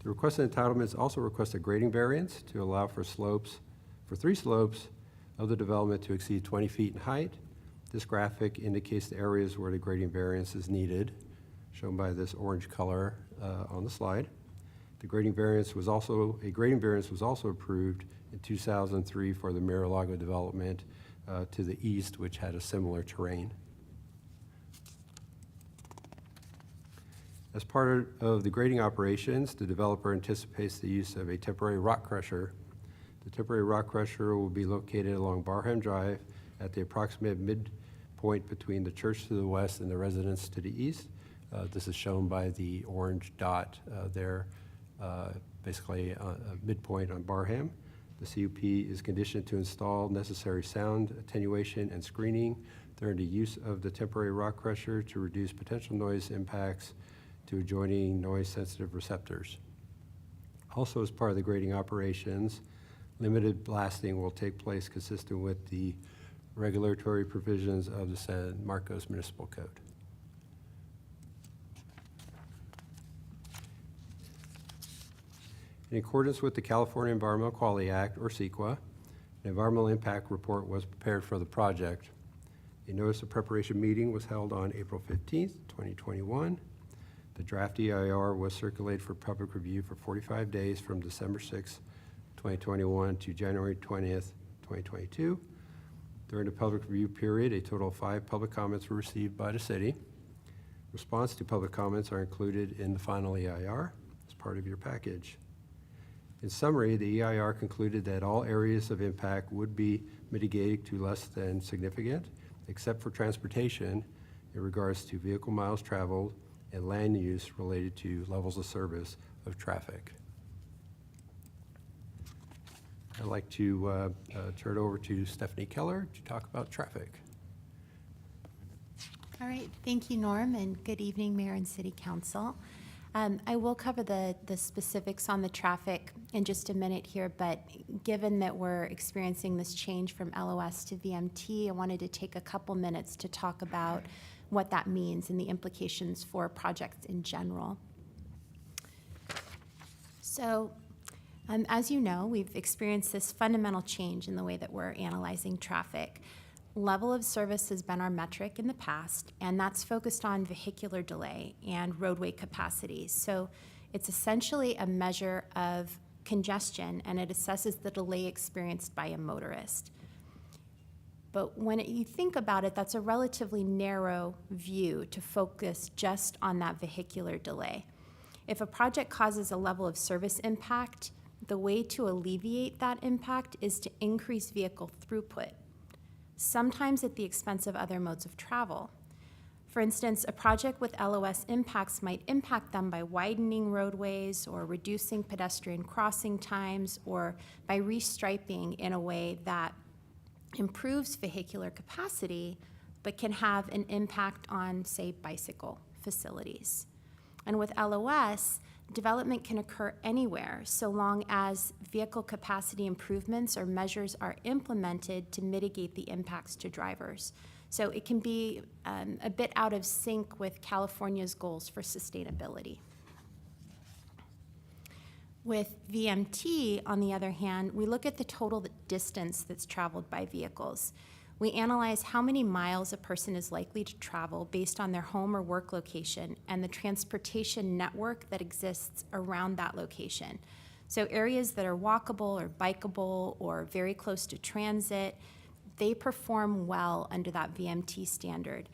The requested entitlements also request a grading variance to allow for 3 slopes of the development to exceed 20 feet in height. This graphic indicates the areas where the grading variance is needed, shown by this orange color on the slide. The grading variance was also approved in 2003 for the Mar-a-Lago development to the east, which had a similar terrain. As part of the grading operations, the developer anticipates the use of a temporary rock crusher. The temporary rock crusher will be located along Barham Drive at the approximate midpoint between the church to the west and the residence to the east. This is shown by the orange dot there, basically a midpoint on Barham. The CUP is conditioned to install necessary sound attenuation and screening during the use of the temporary rock crusher to reduce potential noise impacts to adjoining noise-sensitive receptors. Also, as part of the grading operations, limited blasting will take place consistent with the regulatory provisions of the San Marcos Municipal Code. In accordance with the California Environmental Quality Act, or CEQA, an environmental impact report was prepared for the project. A notice of preparation meeting was held on April 15th, 2021. The draft EIR was circulated for public review for 45 days from December 6th, 2021 to January 20th, 2022. During the public review period, a total of 5 public comments were received by the city. Response to public comments are included in the final EIR as part of your package. In summary, the EIR concluded that all areas of impact would be mitigated to less than significant, except for transportation in regards to vehicle miles traveled and land use related to levels of service of traffic. I'd like to turn it over to Stephanie Keller to talk about traffic. All right, thank you, Norm, and good evening, Mayor and City Council. I will cover the specifics on the traffic in just a minute here, but given that we're experiencing this change from LOS to VMT, I wanted to take a couple minutes to talk about what that means and the implications for projects in general. So, as you know, we've experienced this fundamental change in the way that we're analyzing traffic. Level of service has been our metric in the past, and that's focused on vehicular delay and roadway capacity. So it's essentially a measure of congestion, and it assesses the delay experienced by a motorist. But when you think about it, that's a relatively narrow view to focus just on that vehicular delay. If a project causes a level of service impact, the way to alleviate that impact is to increase vehicle throughput, sometimes at the expense of other modes of travel. For instance, a project with LOS impacts might impact them by widening roadways or reducing pedestrian crossing times or by restriping in a way that improves vehicular capacity but can have an impact on, say, bicycle facilities. And with LOS, development can occur anywhere so long as vehicle capacity improvements or measures are implemented to mitigate the impacts to drivers. So it can be a bit out of sync with California's goals for sustainability. With VMT, on the other hand, we look at the total distance that's traveled by vehicles. We analyze how many miles a person is likely to travel based on their home or work location and the transportation network that exists around that location. So areas that are walkable or bikeable or very close to transit, they perform well under that VMT standard.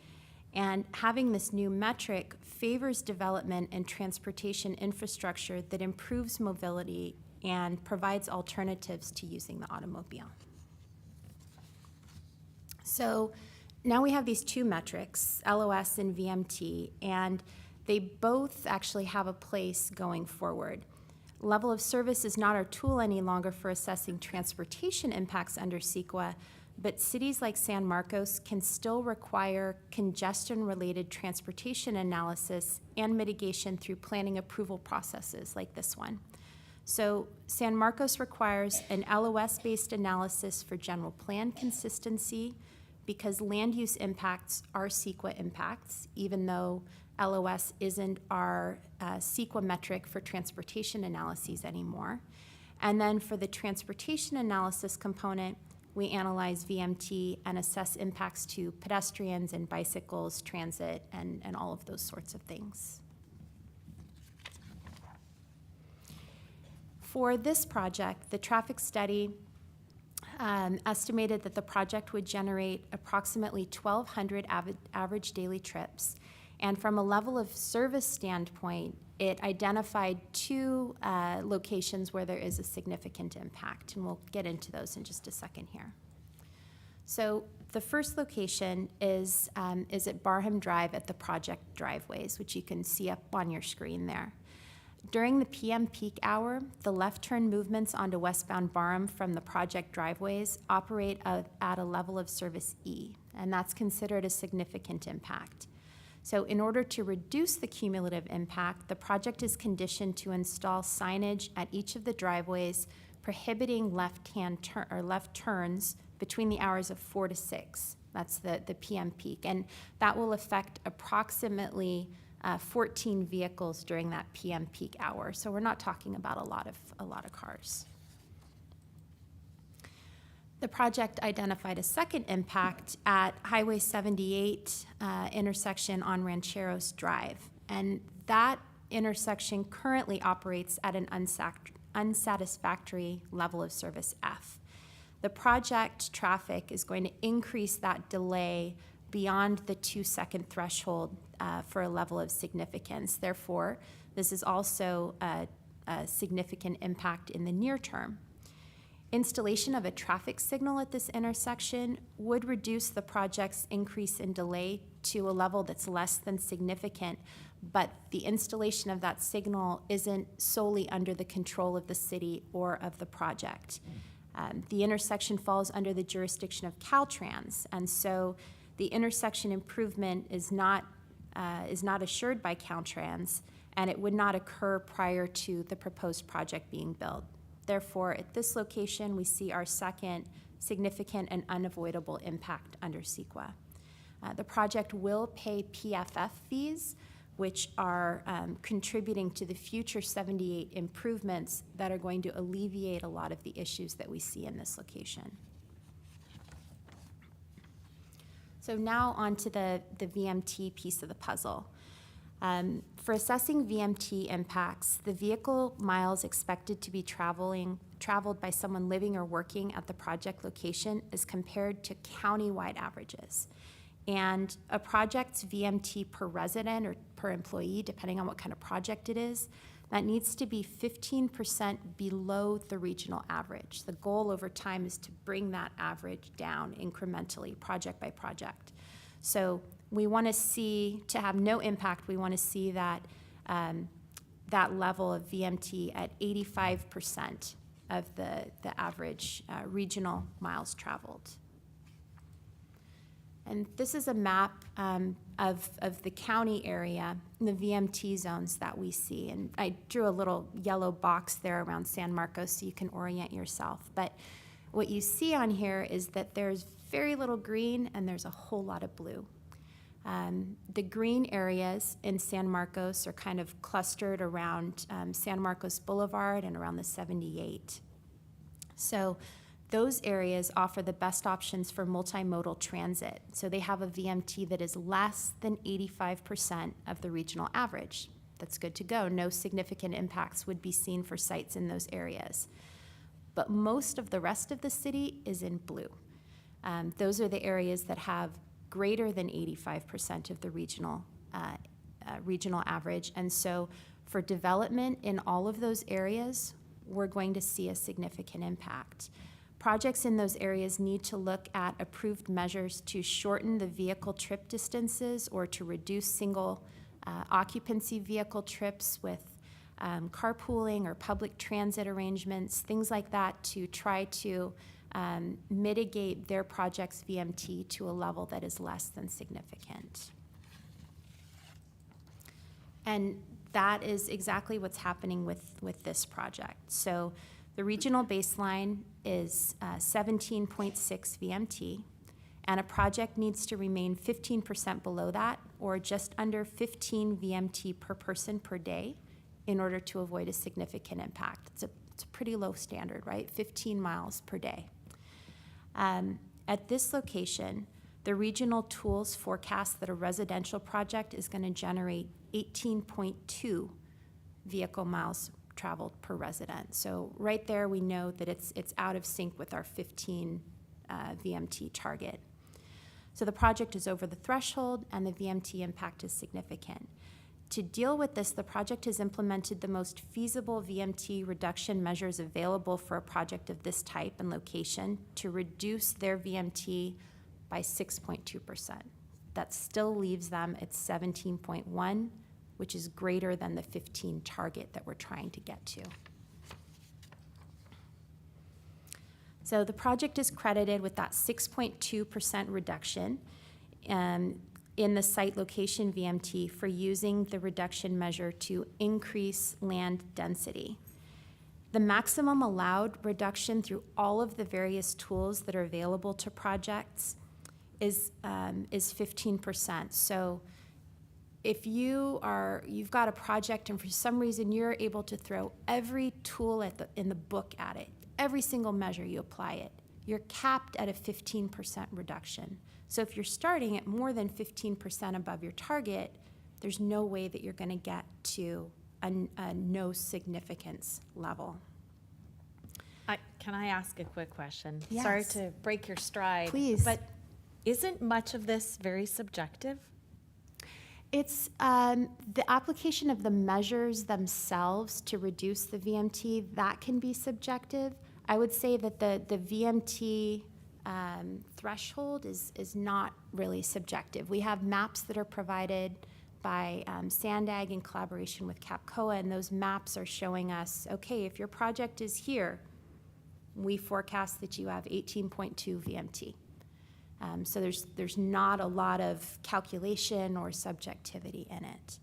And having this new metric favors development and transportation infrastructure that improves mobility and provides alternatives to using the automobile. So now we have these two metrics, LOS and VMT, and they both actually have a place going forward. Level of service is not our tool any longer for assessing transportation impacts under CEQA, but cities like San Marcos can still require congestion-related transportation analysis and mitigation through planning approval processes like this one. So San Marcos requires an LOS-based analysis for general plan consistency because land use impacts are CEQA impacts, even though LOS isn't our CEQA metric for transportation analyses anymore. And then for the transportation analysis component, we analyze VMT and assess impacts to pedestrians and bicycles, transit, and all of those sorts of things. For this project, the traffic study estimated that the project would generate approximately 1,200 average daily trips. And from a level of service standpoint, it identified two locations where there is a significant impact, and we'll get into those in just a second here. So the first location is at Barham Drive at the project driveways, which you can see up on your screen there. During the PM peak hour, the left turn movements onto westbound Barham from the project driveways operate at a level of service E, and that's considered a significant impact. So in order to reduce the cumulative impact, the project is conditioned to install signage at each of the driveways prohibiting left turns between the hours of 4 to 6. That's the PM peak, and that will affect approximately 14 vehicles during that PM peak hour. So we're not talking about a lot of cars. The project identified a second impact at Highway 78 intersection on Rancheros Drive, and that intersection currently operates at an unsatisfactory level of service F. The project traffic is going to increase that delay beyond the 2-second threshold for a level of significance. Therefore, this is also a significant impact in the near term. Installation of a traffic signal at this intersection would reduce the project's increase in delay to a level that's less than significant, but the installation of that signal isn't solely under the control of the city or of the project. The intersection falls under the jurisdiction of Caltrans, and so the intersection improvement is not assured by Caltrans, and it would not occur prior to the proposed project being built. Therefore, at this location, we see our second significant and unavoidable impact under CEQA. The project will pay PFF fees, which are contributing to the future 78 improvements that are going to alleviate a lot of the issues that we see in this location. So now on to the VMT piece of the puzzle. For assessing VMT impacts, the vehicle miles expected to be traveled by someone living or working at the project location is compared to county-wide averages. And a project's VMT per resident or per employee, depending on what kind of project it is, that needs to be 15% below the regional average. The goal over time is to bring that average down incrementally, project by project. So we want to see, to have no impact, we want to see that, that level of VMT at 85% of the average regional miles traveled. And this is a map of the county area, the VMT zones that we see. And I drew a little yellow box there around San Marcos so you can orient yourself. But what you see on here is that there's very little green and there's a whole lot of blue. The green areas in San Marcos are kind of clustered around San Marcos Boulevard and around the 78. So those areas offer the best options for multimodal transit. So they have a VMT that is less than 85% of the regional average. That's good to go. No significant impacts would be seen for sites in those areas. But most of the rest of the city is in blue. Those are the areas that have greater than 85% of the regional average. And so for development in all of those areas, we're going to see a significant impact. Projects in those areas need to look at approved measures to shorten the vehicle trip distances or to reduce single occupancy vehicle trips with carpooling or public transit arrangements, things like that, to try to mitigate their project's VMT to a level that is less than significant. And that is exactly what's happening with this project. So the regional baseline is 17.6 VMT, and a project needs to remain 15% below that, or just under 15 VMT per person per day, in order to avoid a significant impact. It's a pretty low standard, right? 15 miles per day. At this location, the regional tools forecast that a residential project is going to generate 18.2 vehicle miles traveled per resident. So right there, we know that it's out of sync with our 15 VMT target. So the project is over the threshold, and the VMT impact is significant. To deal with this, the project has implemented the most feasible VMT reduction measures available for a project of this type and location to reduce their VMT by 6.2%. That still leaves them at 17.1, which is greater than the 15 target that we're trying to get to. So the project is credited with that 6.2% reduction in the site location VMT for using the reduction measure to increase land density. The maximum allowed reduction through all of the various tools that are available to projects is 15%. So if you've got a project and for some reason you're able to throw every tool in the book at it, every single measure you apply it, you're capped at a 15% reduction. So if you're starting at more than 15% above your target, there's no way that you're going to get to a no significance level. Can I ask a quick question? Yes. Sorry to break your stride. Please. But isn't much of this very subjective? It's the application of the measures themselves to reduce the VMT, that can be subjective. I would say that the VMT threshold is not really subjective. We have maps that are provided by Sandag in collaboration with CAPCOA, and those maps are showing us, okay, if your project is here, we forecast that you have 18.2 VMT. So there's not a lot of calculation or subjectivity in it.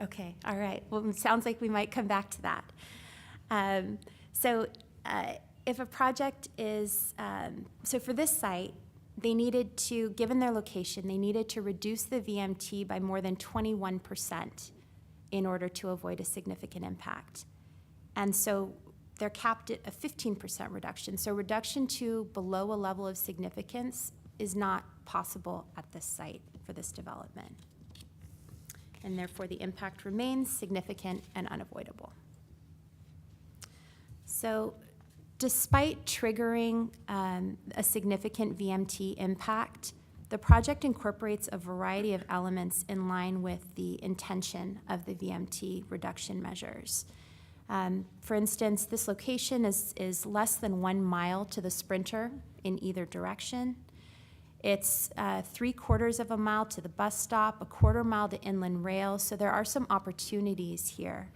Okay, all right. Well, it sounds like we might come back to that. If a project is, so for this site, they needed to, given their location, they needed to reduce the VMT by more than 21% in order to avoid a significant impact. And so they're capped at a 15% reduction. So reduction to below a level of significance is not possible at this site for this development. And therefore the impact remains significant and unavoidable. So despite triggering a significant VMT impact, the project incorporates a variety of elements in line with the intention of the VMT reduction measures. For instance, this location is less than 1 mile to the Sprinter in either direction. It's 3/4 of a mile to the bus stop, 1/4 mile to Inland Rail, so there are some opportunities here.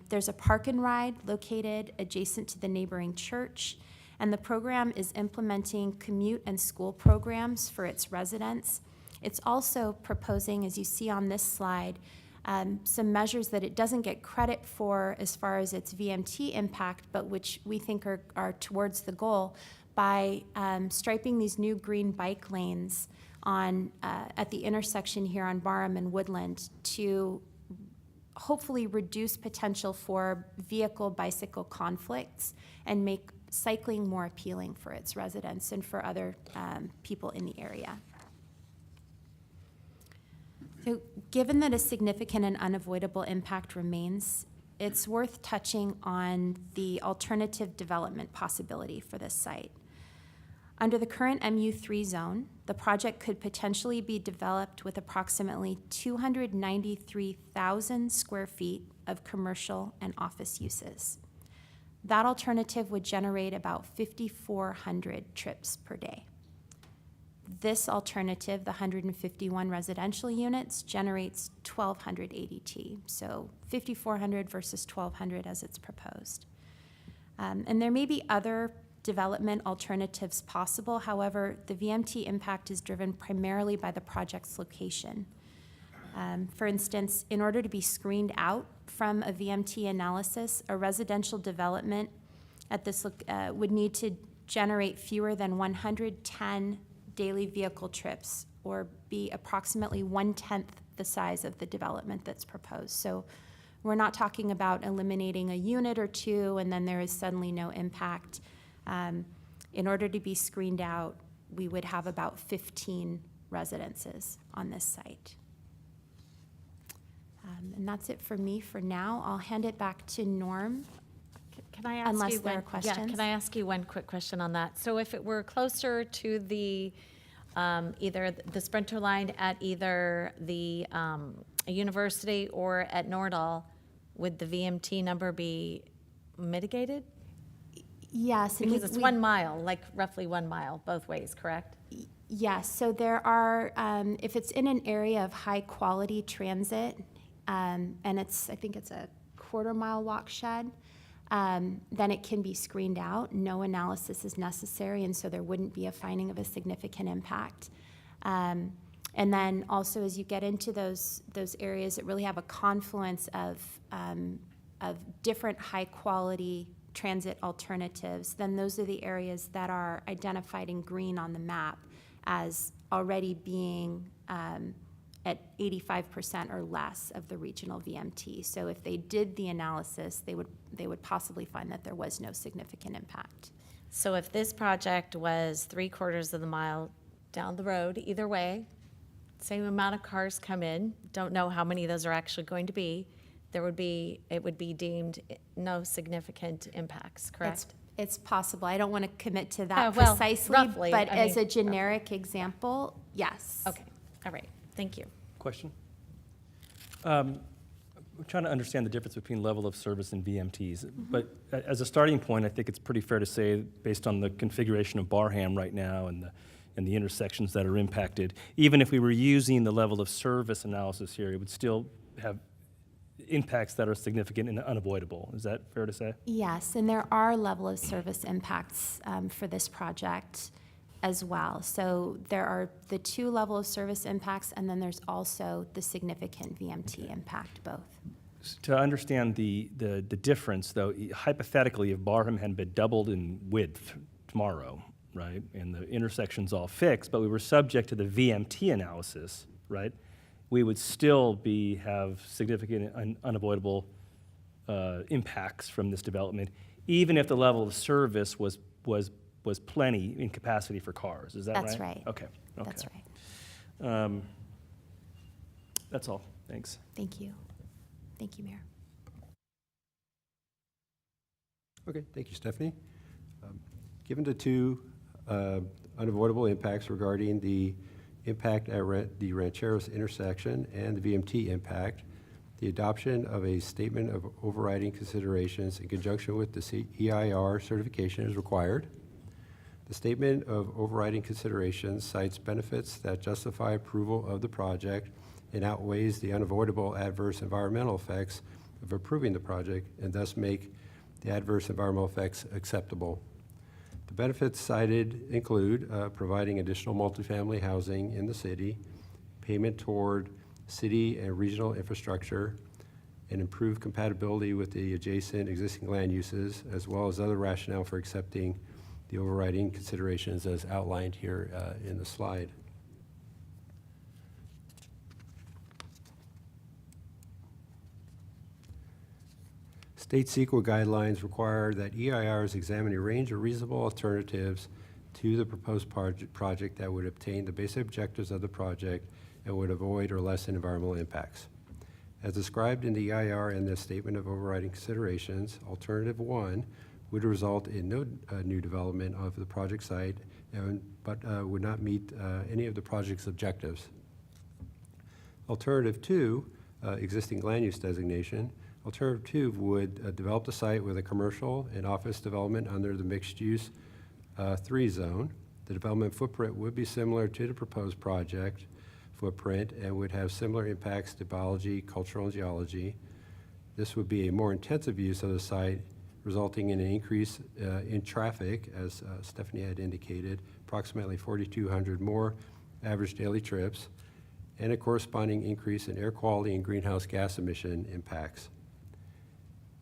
There's a park and ride located adjacent to the neighboring church, and the program is implementing commute and school programs for its residents. It's also proposing, as you see on this slide, some measures that it doesn't get credit for as far as its VMT impact, but which we think are towards the goal by striping these new green bike lanes at the intersection here on Barham and Woodland to hopefully reduce potential for vehicle-bicycle conflicts and make cycling more appealing for its residents and for other people in the area. So given that a significant and unavoidable impact remains, it's worth touching on the alternative development possibility for this site. Under the current MU3 zone, the project could potentially be developed with approximately 293,000 square feet of commercial and office uses. That alternative would generate about 5,400 trips per day. This alternative, the 151 residential units, generates 1,200 ADT, so 5,400 versus 1,200 as it's proposed. And there may be other development alternatives possible. However, the VMT impact is driven primarily by the project's location. For instance, in order to be screened out from a VMT analysis, a residential development at this would need to generate fewer than 110 daily vehicle trips, or be approximately 1/10 the size of the development that's proposed. So we're not talking about eliminating a unit or two and then there is suddenly no impact. In order to be screened out, we would have about 15 residences on this site. And that's it for me for now. I'll hand it back to Norm. Can I ask Unless you there one, are questions. Yeah, can I ask you one quick question on that? So if it were closer to the either the Sprinter line at either the university or at Nordal, would the VMT number be mitigated? Yes. and Because it's 1 mile, like roughly 1 mile both ways, correct? Yes, so there are, if it's in an area of high-quality transit, and I think it's a 1/4 mile walk shed, then it can be screened out. No analysis is necessary, and so there wouldn't be a finding of a significant impact. And then also, as you get into those areas that really have a confluence of different high-quality transit alternatives, then those are the areas that are identified in green on the map as already being at 85% or less of the regional VMT. So if they did the analysis, they would possibly find that there was no significant impact. So if this project was 3/4 of the mile down the road, either way, same amount of cars come in, don't know how many of those are actually going to be, it would be deemed no significant impacts, correct? It's possible. I don't want to commit to that Well, precisely, roughly, but I as mean, a generic example, yes. Okay, all right, thank you. Question? I'm trying to understand the difference between level of service and VMTs, but as a starting point, I think it's pretty fair to say, based on the configuration of Barham right now and the intersections that are impacted, even if we were using the level of service analysis here, it would still have impacts that are significant and unavoidable. Is that fair to say? Yes, and there are level of service impacts for this project as well. So there are the 2 level of service impacts, and then there's also the significant VMT impact, both. To understand the difference, though, hypothetically, if Barham had been doubled in width tomorrow, right, and the intersection's all fixed, but we were subject to the VMT analysis, right, we would still have significant and unavoidable impacts from this development, even if the level of service was plenty in capacity for cars. Is that right? That's right. Okay. That's right. That's all. Thanks. Thank you. Thank you, Mayor. Okay, thank you, Stephanie. Given the 2 unavoidable impacts regarding the impact at the Rancheros intersection and the VMT impact, The adoption of a statement of overriding considerations in conjunction with the EIR certification is required. The statement of overriding considerations cites benefits that justify approval of the project and outweighs the unavoidable adverse environmental effects of approving the project and thus make the adverse environmental effects acceptable. The benefits cited include providing additional multifamily housing in the city, payment toward city and regional infrastructure, and improved compatibility with the adjacent existing land uses, as well as other rationale for accepting the overriding considerations as outlined here in the slide. State CEQA guidelines require that EIRs examine a range of reasonable alternatives to the proposed project that would obtain the basic objectives of the project and would avoid or lessen environmental impacts. As described in the EIR and the Statement of Overriding Considerations, Alternative 1 would result in no new development of the project site, but would not meet any of the project's objectives. Alternative 2, existing land use designation, Alternative 2 would develop the site with a commercial and office development under the mixed-use 3 zone. The development footprint would be similar to the proposed project footprint and would have similar impacts to biology, cultural, and geology. This would be a more intensive use of the site, resulting in an increase in traffic, as Stephanie had indicated, approximately 4,200 more average daily trips, and a corresponding increase in air quality and greenhouse gas emission impacts.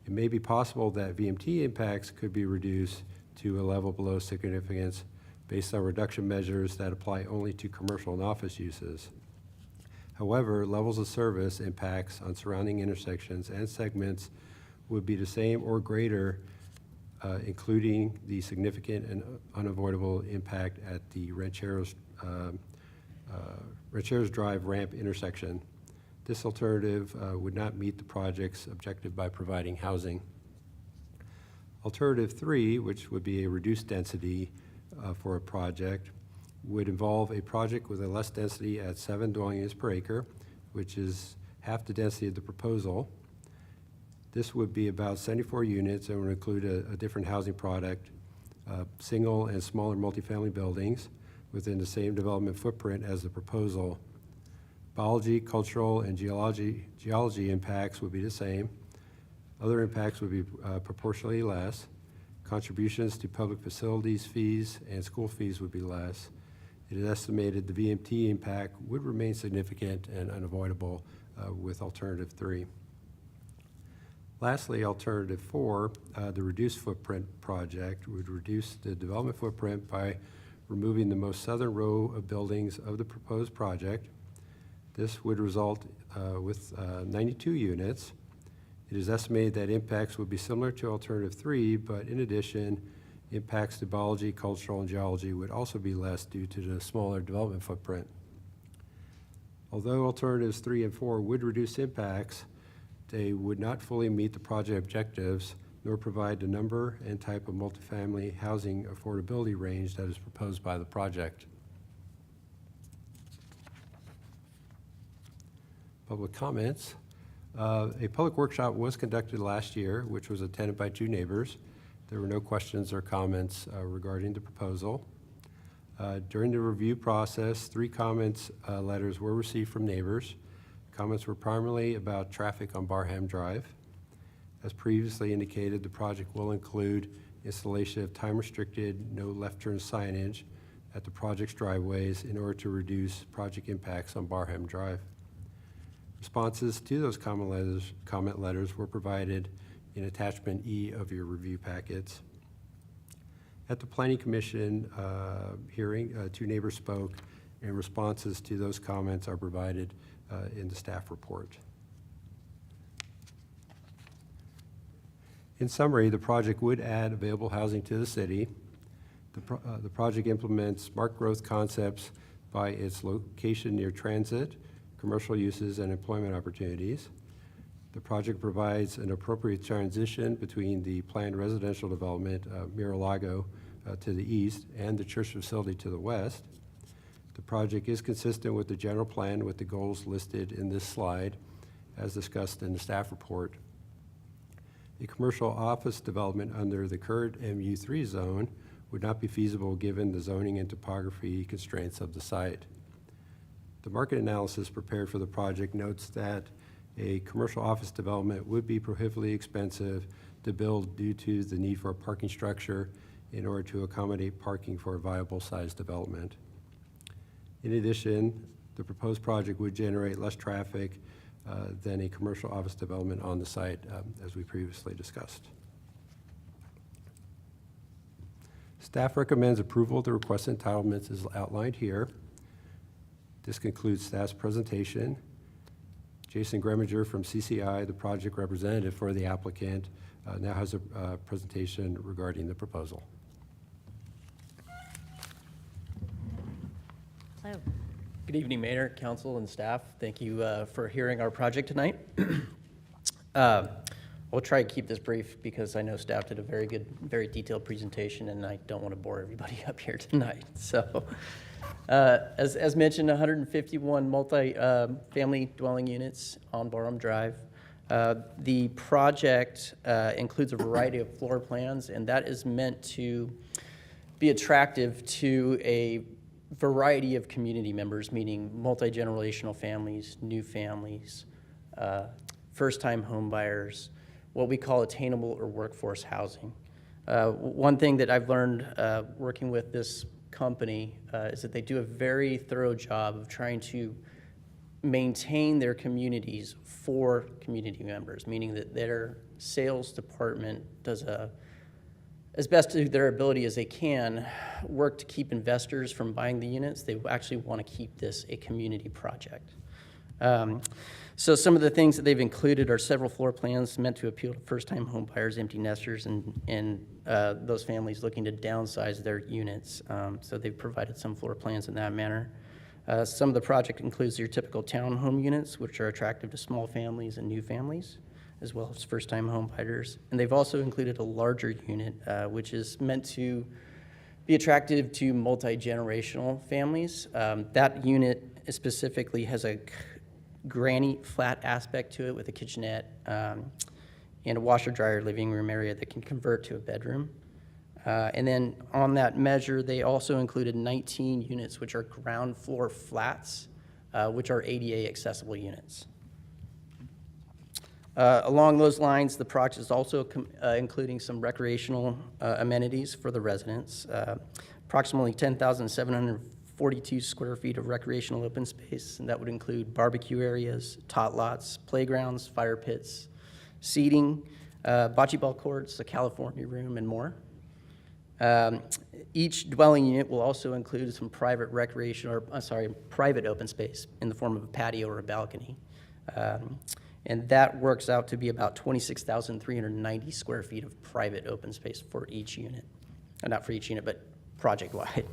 It may be possible that VMT impacts could be reduced to a level below significance based on reduction measures that apply only to commercial and office uses. However, levels of service impacts on surrounding intersections and segments would be the same or greater, including the significant and unavoidable impact at the Rancheros Drive ramp intersection. This alternative would not meet the project's objective by providing housing. Alternative 3, which would be a reduced density for a project, would involve a project with a less density at 7 dwelling units per acre, which is half the density of the proposal. This would be about 74 units and would include a different housing product, single and smaller multifamily buildings within the same development footprint as the proposal. Biology, cultural, and geology impacts would be the same. Other impacts would be proportionally less. Contributions to public facilities fees and school fees would be less. It is estimated the VMT impact would remain significant and unavoidable with Alternative 3. Lastly, Alternative 4, the reduced footprint project would reduce the development footprint by removing the most southern row of buildings of the proposed project. This would result with 92 units. It is estimated that impacts would be similar to Alternative 3, but in addition, impacts to biology, cultural, and geology would also be less due to the smaller development footprint. Although Alternatives 3 and 4 would reduce impacts, they would not fully meet the project objectives nor provide the number and type of multifamily housing affordability range that is proposed by the project. Public comments. A public workshop was conducted last year, which was attended by 2 neighbors. There were no questions or comments regarding the proposal. During the review process, 3 comments letters were received from neighbors. Comments were primarily about traffic on Barham Drive. As previously indicated, the project will include installation of time-restricted, no left turn signage at the project's driveways in order to reduce project impacts on Barham Drive. Responses to those comment letters were provided in attachment E of your review packets. At the Planning Commission hearing, 2 neighbors spoke, and responses to those comments are provided in the staff report. In summary, the project would add available housing to the city. The project implements smart growth concepts by its location near transit, commercial uses, and employment opportunities. The project provides an appropriate transition between the planned residential development of Mira-Lago to the east and the church facility to the west. The project is consistent with the general plan with the goals listed in this slide, as discussed in the staff report. A commercial office development under the current MU3 zone would not be feasible given the zoning and topography constraints of the site. The market analysis prepared for the project notes that a commercial office development would be prohibitively expensive to build due to the need for a parking structure in order to accommodate parking for a viable size development. In addition, the proposed project would generate less traffic than a commercial office development on the site, as we previously discussed. Staff recommends approval of the requested entitlements as outlined here. This concludes staff's presentation. Jason Greminger from CCI, the project representative for the applicant, now has a presentation regarding the proposal. Hello. Good evening, Mayor, Council, and staff. Thank you for hearing our project tonight. We'll try to keep this brief because I know staff did a very good, very detailed presentation, and I don't want to bore everybody up here tonight. So, as mentioned, 151 multi-family dwelling units on Barham Drive. The project includes a variety of floor plans, and that is meant to be attractive to a variety of community members, meaning multi-generational families, new families, first-time home buyers, what we call attainable or workforce housing. One thing that I've learned working with this company is that they do a very thorough job of trying to maintain their communities for community members, meaning that their sales department does as best to their ability as they can, work to keep investors from buying the units. They actually want to keep this a community project. So some of the things that they've included are several floor plans meant to appeal to first-time home buyers, empty nesters, and those families looking to downsize their units. So they've provided some floor plans in that manner. Some of the project includes your typical townhome units, which are attractive to small families and new families, as well as first-time home buyers. And they've also included a larger unit, which is meant to be attractive to multi-generational families. That unit specifically has a granny flat aspect to it with a kitchenette and a washer-dryer living room area that can convert to a bedroom. And then on that measure, they also included 19 units, which are ground floor flats, which are ADA accessible units. Along those lines, the project is also including some recreational amenities for the residents. Approximately 10,742 square feet of recreational open space, and that would include barbecue areas, tot lots, playgrounds, fire pits, seating, bocce ball courts, a California room, and more. Each dwelling unit will also include some private private open space in the form of a patio or a balcony. And that works out to be about 26,390 square feet of private open space for each unit. Not for each unit, but project-wide.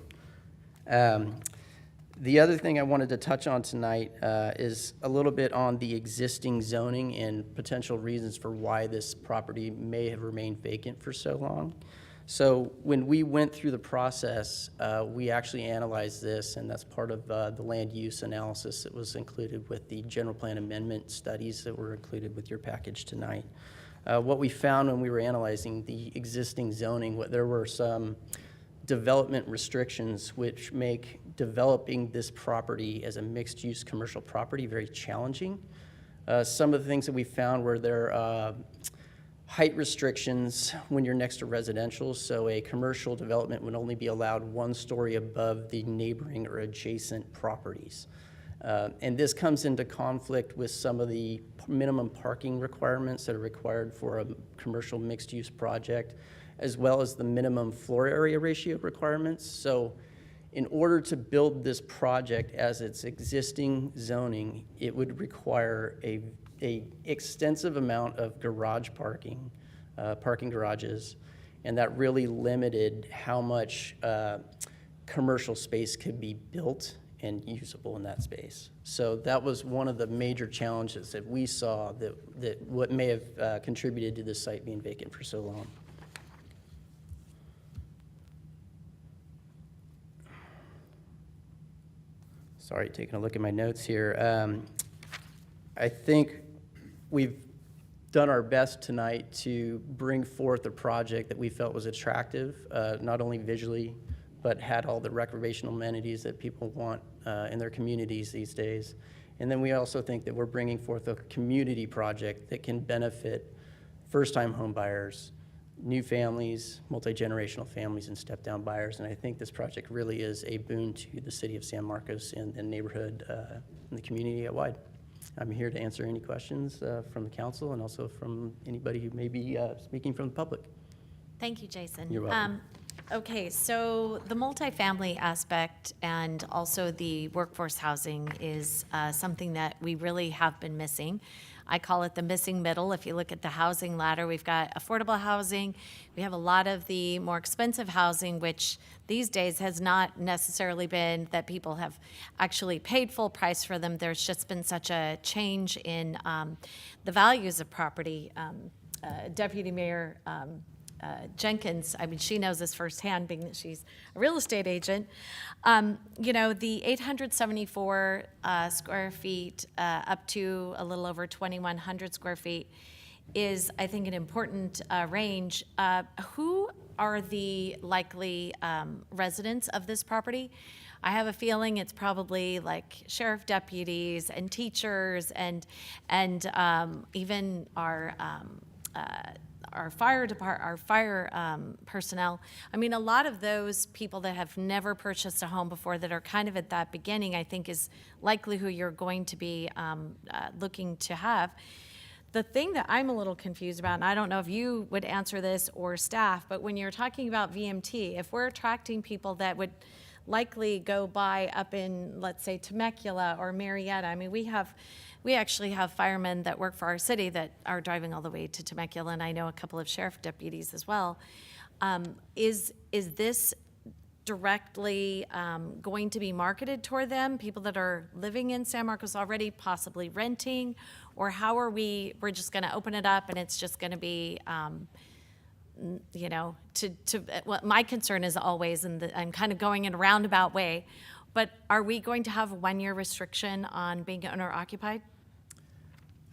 The other thing I wanted to touch on tonight is a little bit on the existing zoning and potential reasons for why this property may have remained vacant for so long. So when we went through the process, we actually analyzed this, and that's part of the land use analysis that was included with the general plan amendment studies that were included with your package tonight. What we found when we were analyzing the existing zoning, there were some development restrictions which make developing this property as a mixed-use commercial property very challenging. Some of the things that we found were there height restrictions when you're next to residential, so a commercial development would only be allowed 1 story above the neighboring or adjacent properties. And this comes into conflict with some of the minimum parking requirements that are required for a commercial mixed-use project, as well as the minimum floor area ratio requirements. So in order to build this project as its existing zoning, it would require a extensive amount of garage parking garages, and that really limited how much commercial space could be built and usable in that space. So that was one of the major challenges that we saw that what may have contributed to this site being vacant for so long. Sorry, taking a look at my notes here. I think we've done our best tonight to bring forth a project that we felt was attractive, not only visually, but had all the recreational amenities that people want in their communities these days. And then we also think that we're bringing forth a community project that can benefit first-time home buyers, new families, multi-generational families, and step-down buyers. And I think this project really is a boon to the city of San Marcos and the neighborhood and the community at wide. I'm here to answer any questions from the council and also from anybody who may be speaking from the public. Thank you, Jason. You're welcome. Okay, so the multifamily aspect and also the workforce housing is something that we really have been missing. I call it the missing middle. If you look at the housing ladder, we've got affordable housing. We have a lot of the more expensive housing, which these days has not necessarily been that people have actually paid full price for them. There's just been such a change in the values of property. Deputy Mayor Jenkins, I mean, she knows this firsthand, being that she's a real estate agent. You know, the 874 square feet up to a little over 2,100 square feet is, I think, an important range. Who are the likely residents of this property? I have a feeling it's probably like sheriff deputies and teachers and even our fire department, our fire personnel. I mean, a lot of those people that have never purchased a home before, that are kind of at that beginning, I think is likely who you're going to be looking to have. The thing that I'm a little confused about, and I don't know if you would answer this or staff, but when you're talking about VMT, if we're attracting people that would likely go buy up in, let's say, Temecula or Marietta, I mean, we actually have firemen that work for our city that are driving all the way to Temecula, and I know a couple of sheriff deputies as well. Is this directly going to be marketed toward them, people that are living in San Marcos already, possibly renting? Or how are we're just going to open it up and it's just going to be, you know, what my concern is always, and I'm kind of going in a roundabout way, but are we going to have a 1-year restriction on being owner occupied?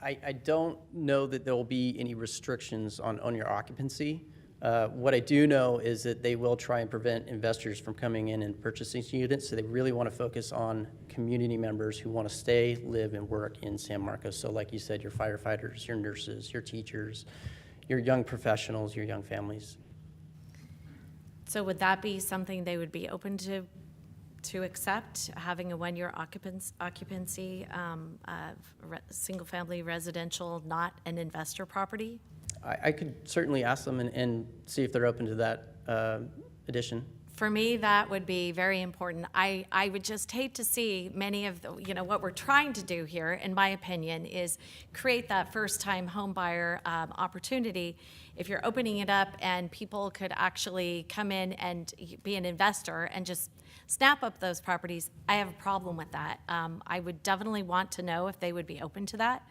I don't know that there will be any restrictions on owner occupancy. What I do know is that they will try and prevent investors from coming in and purchasing units, so they really want to focus on community members who want to stay, live, and work in San Marcos. So like you said, your firefighters, your nurses, your teachers, your young professionals, your young families. So would that be something they would be open to accept, having a 1-year occupancy, single-family residential, not an investor property? I could certainly ask them and see if they're open to that addition. For me, that would be very important. I would just hate to see many of the, you know, what we're trying to do here, in my opinion, is create that first-time home buyer opportunity. If you're opening it up and people could actually come in and be an investor and just snap up those properties, I have a problem with that. I would definitely want to know if they would be open to that.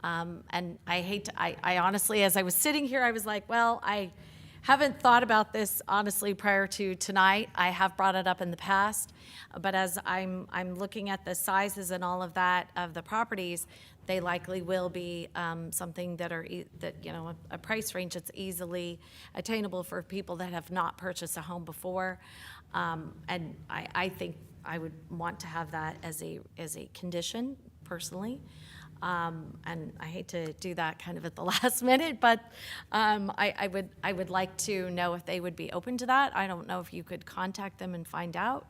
And I honestly, as I was sitting here, I was like, well, I haven't thought about this honestly prior to tonight. I have brought it up in the past, but as I'm looking at the sizes and all of that of the properties, they likely will be something that you know, a price range that's easily attainable for people that have not purchased a home before. And I think I would want to have that as a condition personally. And I hate to do that kind of at the last minute, but I would like to know if they would be open to that. I don't know if you could contact them and find out.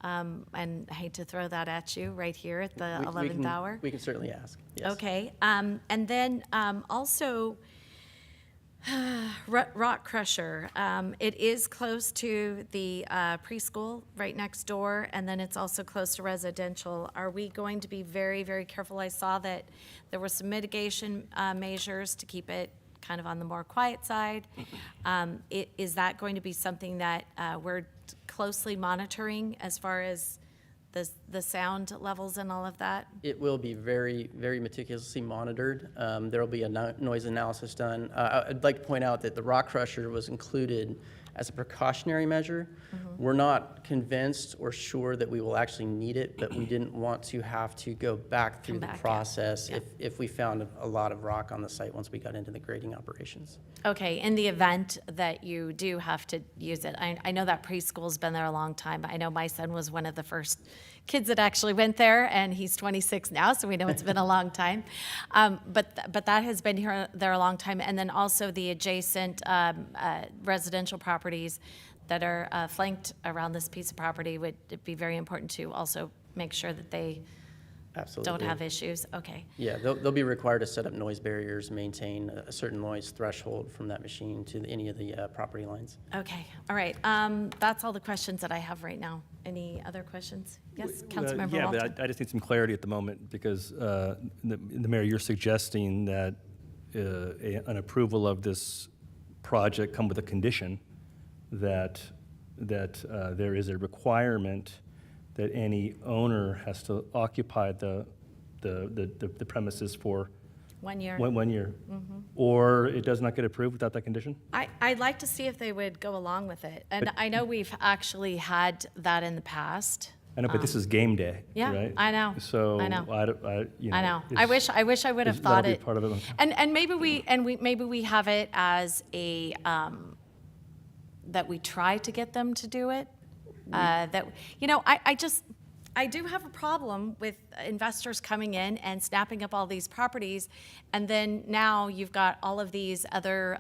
And I hate to throw that at you right here at the 11th hour. We can certainly ask, yes. Okay, and then also, Rock Crusher. It is close to the preschool right next door, and then it's also close to residential. Are we going to be very, very careful? I saw that there were some mitigation measures to keep it kind of on the more quiet side. Is that going to be something that we're closely monitoring as far as the sound levels and all of that? It will be very, very meticulously monitored. There will be a noise analysis done. I'd like to point out that the Rock Crusher was included as a precautionary measure. We're not convinced or sure that we will actually need it, but we didn't want to have to go back through Come the back, yeah. process Yeah. if we found a lot of rock on the site once we got into the grading operations. Okay, in the event that you do have to use it, I know that preschool's been there a long time. I know my son was one of the first kids that actually went there, and he's 26 now, so we know it's been a long time. But that has been there a long time. And then also the adjacent residential properties that are flanked around this piece of property would be very important to also make sure that they Absolutely. don't have issues. Okay. Yeah, they'll be required to set up noise barriers, maintain a certain noise threshold from that machine to any of the property lines. Okay, all right. That's all the questions that I have right now. Any other questions? Yes, Councilmember Yeah, Walton. but I just need some clarity at the moment because the Mayor, you're suggesting that an approval of this project come with a condition that there is a requirement that any owner has to occupy the premises for 1 year. one year, or it does not get approved without that condition? I'd like to see if they would go along with it. And I know we've actually had that in the past. I know, but this is game day, Yeah, right? I know. So I know. you know, I know. it's- I wish I would have that'll thought be it. part of it. And maybe we have it as a that we try to get them to do it. That I do have a problem with investors coming in and snapping up all these properties, and then now you've got all of these other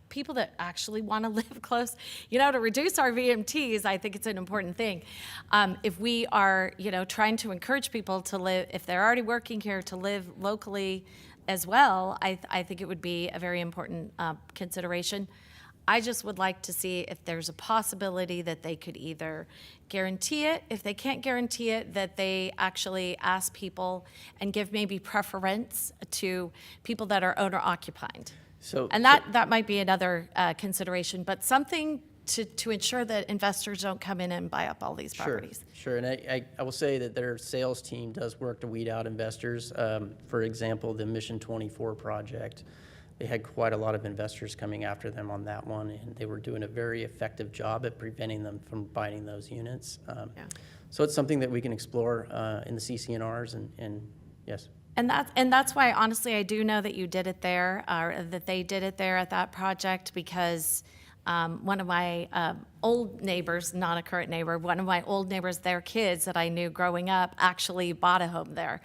people that actually want to live close. To reduce our VMTs, I think it's an important thing. If we are, trying to encourage people to live, if they're already working here, to live locally as well, I think it would be a very important consideration. I just would like to see if there's a possibility that they could either guarantee it. If they can't guarantee it, that they actually ask people and give maybe preference to people that are owner occupied. And that might be another consideration, but something to ensure that investors don't come in and buy up all these properties. Sure, and I will say that their sales team does work to weed out investors. For example, the Mission 24 project, they had quite a lot of investors coming after them on that one, and they were doing a very effective job at preventing them from buying those units. So it's something that we can explore in the CCNRs, and yes. And that's why, honestly, I do know that you did it there, or that they did it there at that project, because one of my old neighbors, not a current neighbor, one of my old neighbors, their kids that I knew growing up actually bought a home there.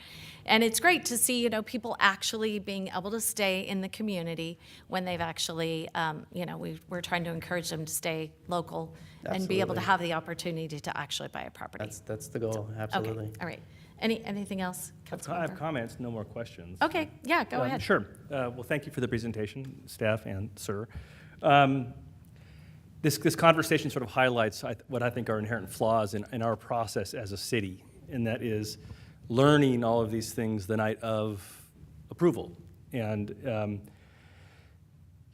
And it's great to see, people actually being able to stay in the community when they've actually, we're trying to encourage them to stay local and be able to Absolutely. have the opportunity to actually buy a property. That's the goal, absolutely. Okay, all right. Anything else? I have comments, no more questions. Okay, yeah, go ahead. Sure. Well, thank you for the presentation, staff and sir. This conversation sort of highlights what I think are inherent flaws in our process as a city, and that is learning all of these things the night of approval. And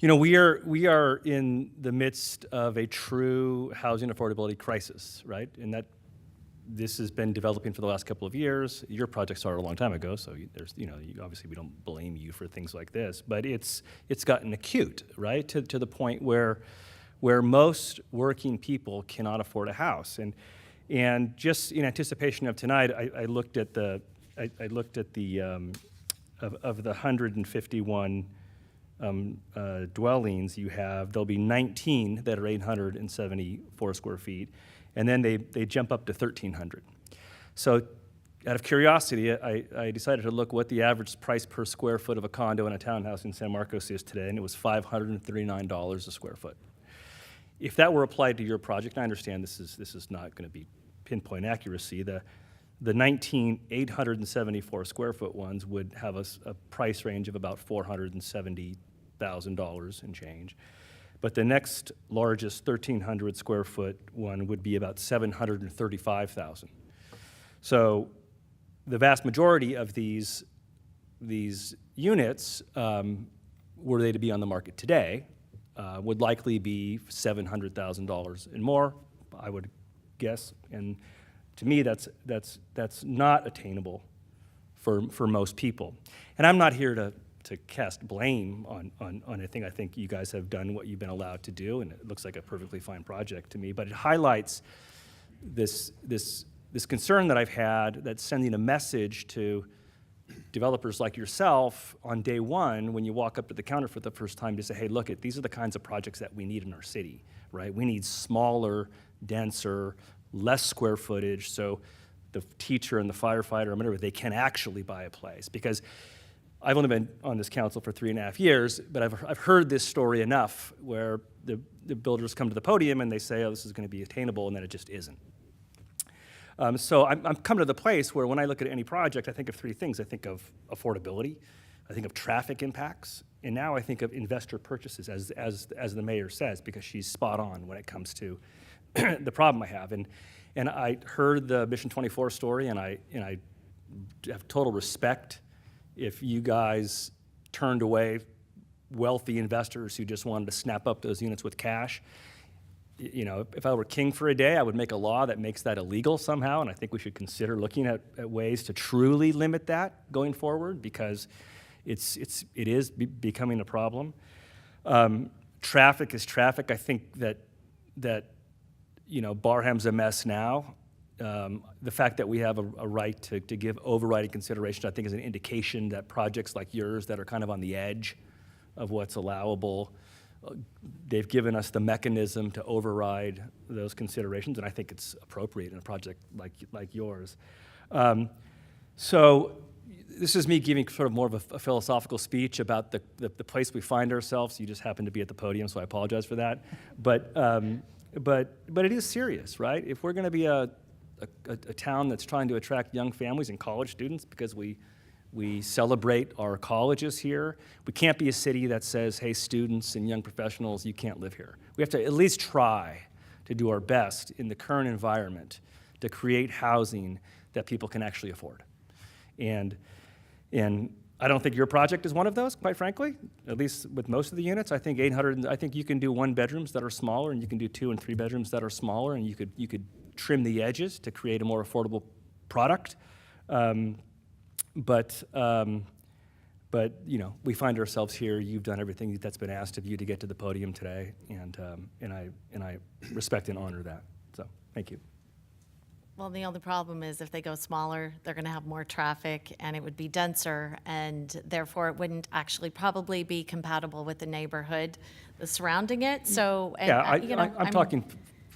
we are in the midst of a true housing affordability crisis, right? And that this has been developing for the last couple of years. Your project started a long time ago, so there's, obviously we don't blame you for things like this, but it's gotten acute, right? To the point where most working people cannot afford a house. And just in anticipation of tonight, I looked at the of the 151 dwellings you have, there'll be 19 that are 874 square feet, and then they jump up to 1,300. So out of curiosity, I decided to look what the average price per square foot of a condo in a townhouse in San Marcos is today, and it was $539 a square foot. If that were applied to your project, I understand this is not going to be pinpoint accuracy. The 19 874 square foot ones would have a price range of about $470,000 and change. But the next largest 1,300 square foot one would be about $735,000. So the vast majority of these units, were they to be on the market today, would likely be $700,000 and more, I would guess. And to me, that's not attainable for most people. And I'm not here to to cast blame on anything. I think you guys have done what you've been allowed to do, and it looks like a perfectly fine project to me. But it highlights this concern that I've had, that's sending a message to developers like yourself on day one when you walk up to the counter for the first time to say, hey, look, these are the kinds of projects that we need in our city, right? We need smaller, denser, less square footage, so the teacher and the firefighter or whatever, they can actually buy a place. Because I've only been on this council for 3.5 years, but I've heard this story enough where the builders come to the podium and they say, oh, this is going to be attainable, and then it just isn't. So I'm coming to the place where when I look at any project, I think of three things. I think of affordability, I think of traffic impacts, and now I think of investor purchases, as the mayor says, because she's spot on when it comes to the problem I have. And I heard the Mission 24 story, and I have total respect if you guys turned away wealthy investors who just wanted to snap up those units with cash. You know, if I were king for a day, I would make a law that makes that illegal somehow, and I think we should consider looking at ways to truly limit that going forward, because it is becoming a problem. Traffic is traffic. I think that you know, Barham's a mess now. The fact that we have a right to give overriding consideration, I think, is an indication that projects like yours that are kind of on the edge of what's allowable, they've given us the mechanism to override those considerations, and I think it's appropriate in a project like yours. So this is me giving sort of more of a philosophical speech about the place we find ourselves. You just happen to be at the podium, so I apologize for that. But it is serious, right? If we're going to be a town that's trying to attract young families and college students because we celebrate our colleges here, we can't be a city that says, hey, students and young professionals, you can't live here. We have to at least try to do our best in the current environment to create housing that people can actually afford. And I don't think your project is one of those, quite frankly, at least with most of the units. I think I think you can do 1 bedrooms that are smaller, and you can do 2 and 3 bedrooms that are smaller, and you could trim the edges to create a more affordable product. But you know, we find ourselves here. You've done everything that's been asked of you to get to the podium today, and I respect and honor that. So thank you. Well, the only problem is if they go smaller, they're going to have more traffic and it would be denser, and therefore it wouldn't actually probably be compatible with the neighborhood surrounding it. So, and, yeah, you know, I'm talking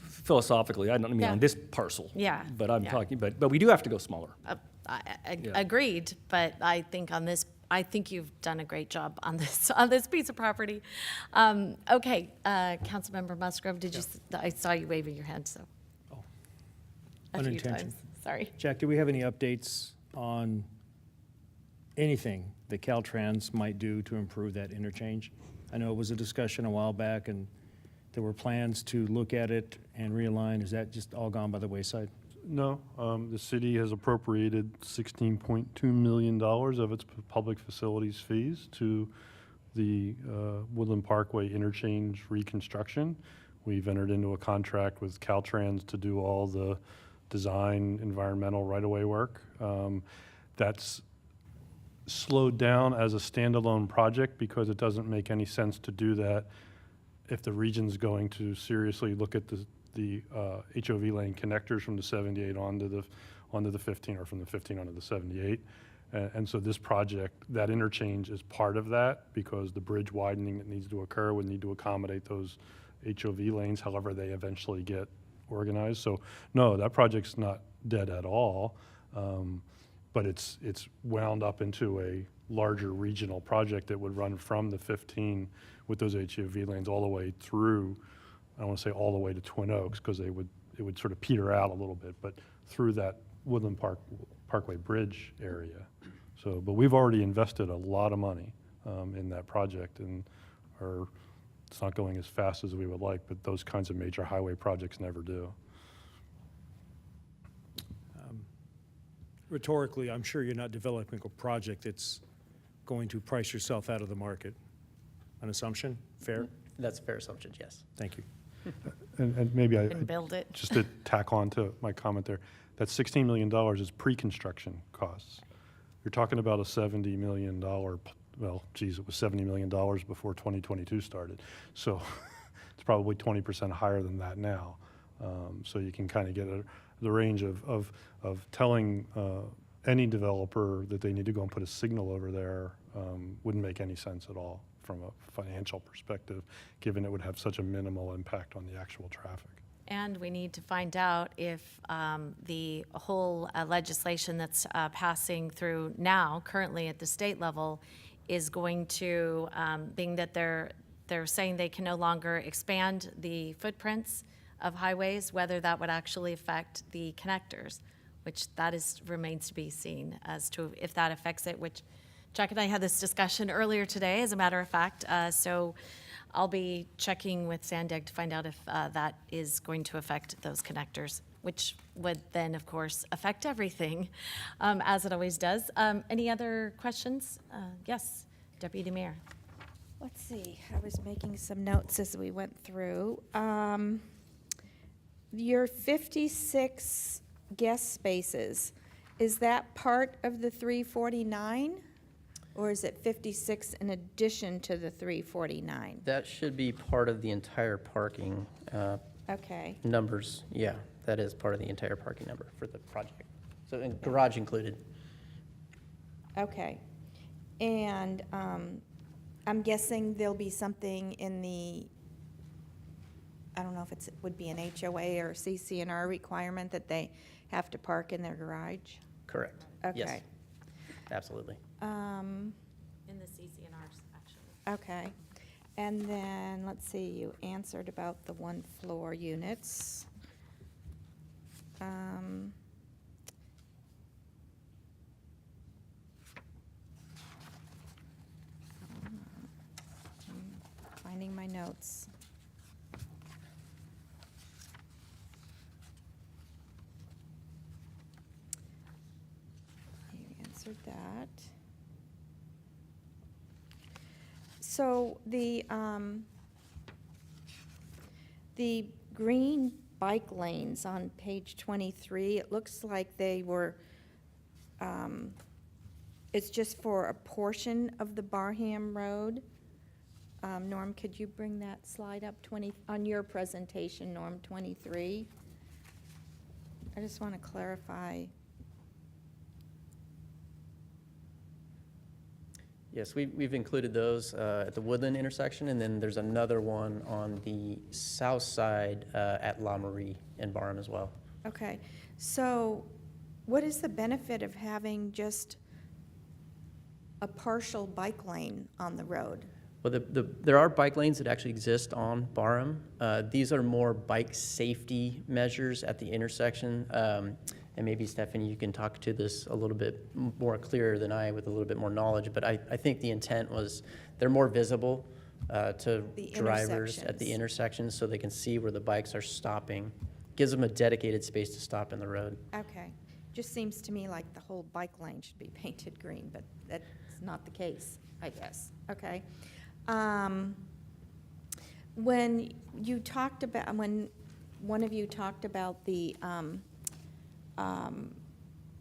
philosophically. I don't mean on this parcel. Yeah. But I'm talking, but we do have to go smaller. Agreed, but I think on this, I think you've done a great job on this piece of property. Okay, Councilmember Musgrove, I saw you waving your hand, so. A few times. Sorry. Jack, do we have any updates on anything that Caltrans might do to improve that interchange? I know it was a discussion a while back, and there were plans to look at it and realign. Is that just all gone by the wayside? No, the city has appropriated $16.2 million of its public facilities fees to the Woodland Parkway interchange reconstruction. We've entered into a contract with Caltrans to do all the design, environmental right-of-way work. That's slowed down as a standalone project because it doesn't make any sense to do that if the region's going to seriously look at the HOV lane connectors from the 78 onto the 15, or from the 15 onto the 78. And so this project, that interchange is part of that, because the bridge widening that needs to occur would need to accommodate those HOV lanes, however they eventually get organized. So no, that project's not dead at all, but it's wound up into a larger regional project that would run from the 15 with those HOV lanes all the way through. I don't want to say all the way to Twin Oaks, because it would sort of peter out a little bit, but through that Woodland Parkway Bridge area. So, but we've already invested a lot of money in that project, and it's not going as fast as we would like, but those kinds of major highway projects never do. Rhetorically, I'm sure you're not developing a project that's going to price yourself out of the market. An assumption? Fair? That's a fair assumption, yes. Thank you. And maybe I build it. just to tack on to my comment there, that $16 million is pre-construction costs. You're talking about a $70 million well, geez, it was $70 million before 2022 started. So it's probably 20% higher than that now. So you can kind of get the range of telling any developer that they need to go and put a signal over there wouldn't make any sense at all from a financial perspective, given it would have such a minimal impact on the actual traffic. And we need to find out if the whole legislation that's passing through now, currently at the state level, is going to, being that they're saying they can no longer expand the footprints of highways, whether that would actually affect the connectors, which that remains to be seen as to if that affects it, which Jack and I had this discussion earlier today, as a matter of fact. So I'll be checking with Sandig to find out if that is going to affect those connectors, which would then, of course, affect everything, as it always does. Any other questions? Yes, Deputy Mayor. Let's see, I was making some notes as we went through. Your 56 guest spaces, is that part of the 349? Or is it 56 in addition to the 349? That should be part of the entire parking Okay. numbers. Yeah, that is part of the entire parking number for the project. So and garage included. Okay. And I'm guessing there'll be something in the, I don't know if it would be an HOA or CC&R requirement that they have to park in their garage? Correct. Okay. Yes, absolutely. In the CC&Rs, actually. Okay. And then, let's see, you answered about the one-floor units. I'm finding my notes. You answered that. So the green bike lanes on page 23, it looks like they were, it's just for a portion of the Barham Road. Norm, could you bring that slide up on your presentation, Norm 23? I just want to clarify. Yes, we've included those at the Woodland intersection, and then there's another one on the south side at La Marie in Barham as well. Okay, so what is the benefit of having just a partial bike lane on the road? Well, there are bike lanes that actually exist on Barham. These are more bike safety measures at the intersection. And maybe, Stephanie, you can talk to this a little bit more clearer than I with a little bit more knowledge. But I think the intent was they're more visible to drivers at the intersections so they can see where the bikes are stopping. Gives them a dedicated space to stop in the road. Okay, just seems to me like the whole bike lane should be painted green, but that's not the case, I guess. Okay. When you talked about, when one of you talked about the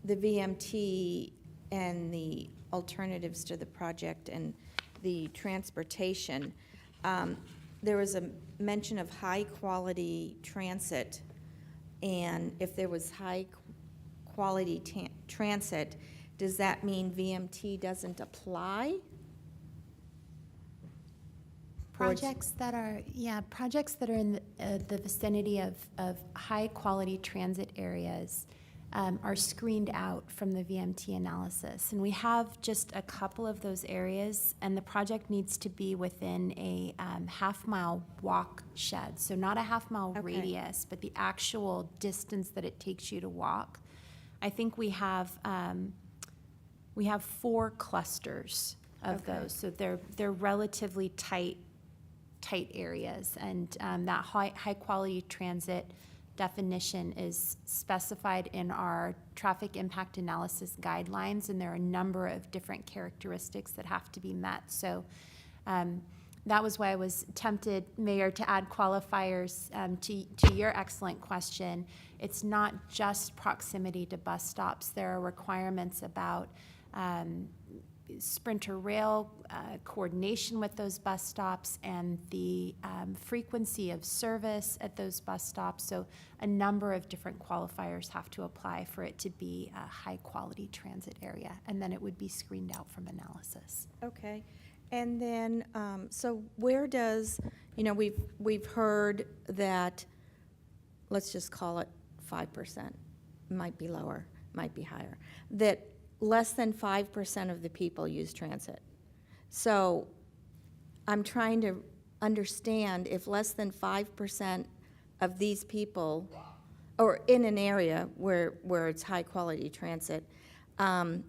VMT and the alternatives to the project and the transportation, there was a mention of high-quality transit, and if there was high-quality transit, does that mean VMT doesn't apply? Projects that are in the vicinity of high-quality transit areas are screened out from the VMT analysis. And we have just a couple of those areas, and the project needs to be within a half-mile walk shed. So not a half-mile radius, but the actual distance that it takes you to walk. I think we have 4 clusters of those. So they're relatively tight areas, and that high quality transit definition is specified in our traffic impact analysis guidelines, and there are a number of different characteristics that have to be met. So that was why I was tempted, Mayor, to add qualifiers to your excellent question. It's not just proximity to bus stops. There are requirements about Sprinter Rail coordination with those bus stops and the frequency of service at those bus stops. So a number of different qualifiers have to apply for it to be a high-quality transit area, and then it would be screened out from analysis. Okay. And then, so where does, we've heard that, let's just call it 5%, might be lower, might be higher, that less than 5% of the people use transit. So I'm trying to understand if less than 5% of these people, or in an area where it's high-quality transit,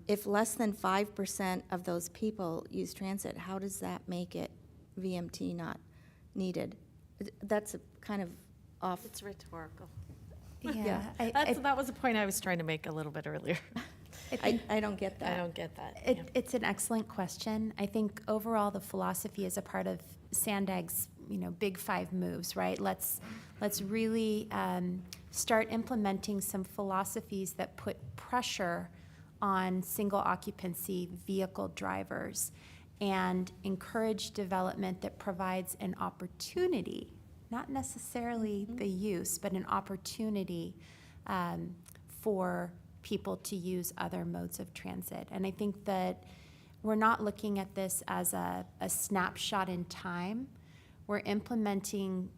if less than 5% of those people use transit, how does that make it VMT not needed? That's a kind of off. It's rhetorical. Yeah, That was a point I was trying to make a little bit earlier. I don't get that. I don't get that. It's an excellent question. I think overall the philosophy is a part of Sandag's, big 5 moves, right? Let's really start implementing some philosophies that put pressure on single occupancy vehicle drivers and encourage development that provides an opportunity, not necessarily the use, but an opportunity for people to use other modes of transit. And I think that we're not looking at this as a snapshot in time. We're implementing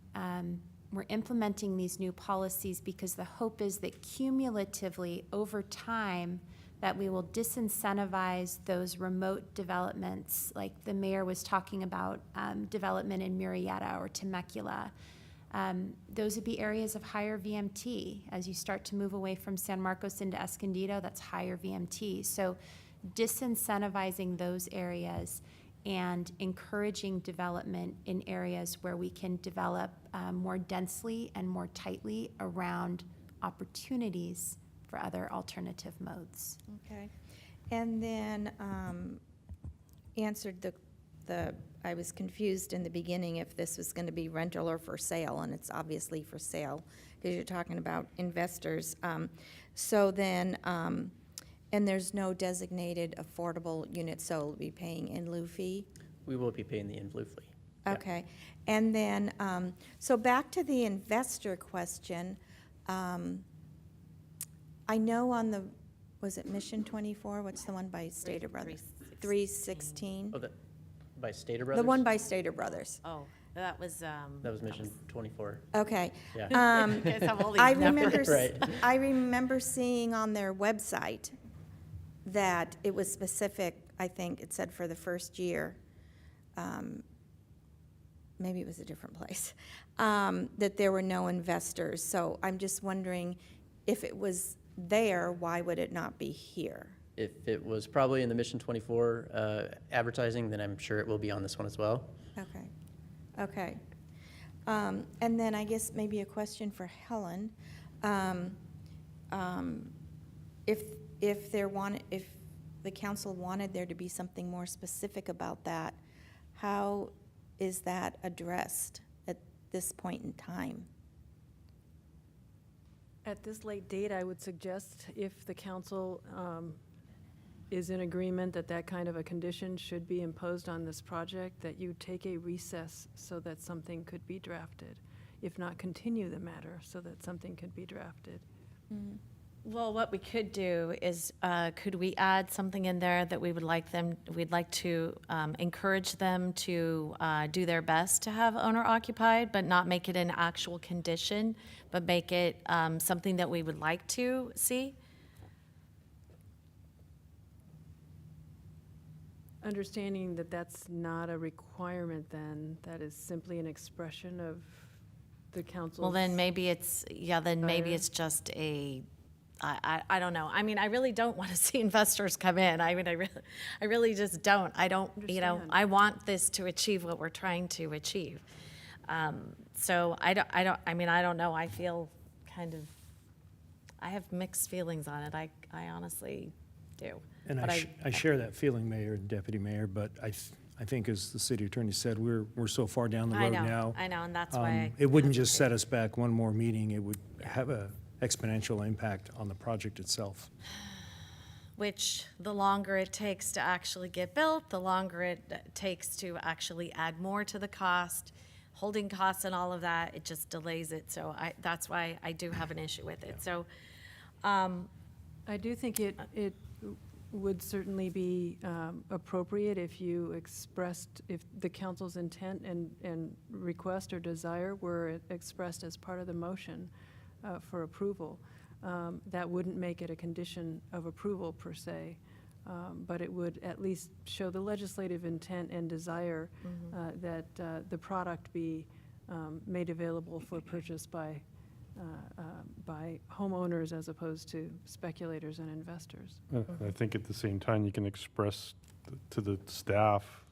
these new policies because the hope is that cumulatively over time that we will disincentivize those remote developments, like the mayor was talking about development in Murrieta or Temecula. Those would be areas of higher VMT. As you start to move away from San Marcos into Escondido, that's higher VMT. So disincentivizing those areas and encouraging development in areas where we can develop more densely and more tightly around opportunities for other alternative modes. Okay. And then answered I was confused in the beginning if this was going to be rental or for sale, and it's obviously for sale because you're talking about investors. So then, and there's no designated affordable unit, so we'll be paying in lieu fee? We will be paying the in lieu fee. Yeah. Okay. And then, so back to the investor question. I know on the, was it Mission 24? What's the one by Stater Brothers? 316. Oh, by Stater Brothers? The one by Stater Brothers. Oh, that was. That was Mission 24. Okay. Yeah. You guys have all these I numbers. remember, Right. I remember seeing on their website that it was specific, I think it said for the first year, maybe it was a different place, that there were no investors. So I'm just wondering if it was there, why would it not be here? If it was probably in the Mission 24 advertising, then I'm sure it will be on this one as well. Okay, okay. And then I guess maybe a question for Helen. If the council wanted there to be something more specific about that, how is that addressed at this point in time? At this late date, I would suggest if the council is in agreement that that kind of a condition should be imposed on this project, that you take a recess so that something could be drafted. If not, continue the matter so that something could be drafted. Mm-hmm. Well, what we could do is, could we add something in there that we'd like to encourage them to do their best to have owner occupied, but not make it an actual condition, but make it something that we would like to see? Understanding that that's not a requirement then, that is simply an expression of the council's. Well, then maybe it's, maybe it's just a, I don't know. I mean, I really don't want to see investors come in. I mean, I really just don't. I don't, I want this to achieve what we're trying to achieve. So I don't know. I feel kind of, I have mixed feelings on it. I honestly do. And I share that feeling, Mayor and Deputy Mayor, but I think, as the city attorney said, we're so far down the road now. I know, and that's why it wouldn't just set us back one more meeting. It would have a exponential impact on the project itself. which the longer it takes to actually get built, the longer it takes to actually add more to the cost, holding costs and all of that, it just delays it. So that's why I do have an issue with it. So I do think it would certainly be appropriate if you expressed, if the council's intent and request or desire were expressed as part of the motion for approval. That wouldn't make it a condition of approval per se, but it would at least show the legislative intent and desire that the product be made available for purchase by homeowners as opposed to speculators and investors. I think at the same time, you can express to the staff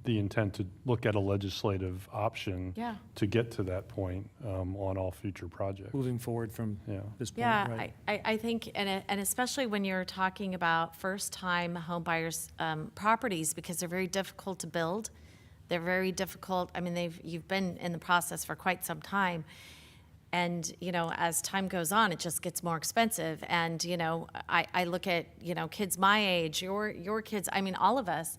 the intent to look at a legislative option to get to that point on all future projects. Moving forward from this point, Yeah, right? I think, and especially when you're talking about first-time home buyers' properties, because they're very difficult to build. They're very difficult. I mean, you've been in the process for quite some time. And, you know, as time goes on, it just gets more expensive. And, you know, I look at, you know, kids my age, your kids, I mean, all of us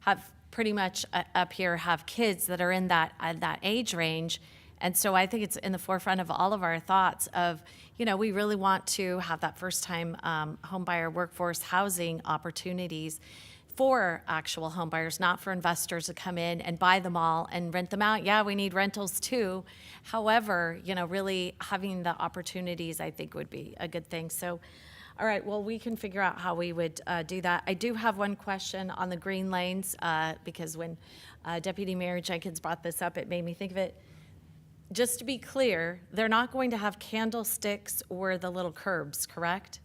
have pretty much up here have kids that are in that age range. And so I think it's in the forefront of all of our thoughts of, you know, we really want to have that first-time home buyer workforce housing opportunities for actual home buyers, not for investors to come in and buy them all and rent them out. Yeah, we need rentals too. However, you know, really having the opportunities, I think, would be a good thing. So, all right, well, we can figure out how we would do that. I do have one question on the green lanes, because when Deputy Mayor Jenkins brought this up, it made me think of it. Just to be clear, they're not going to have candlesticks or the little curbs, correct?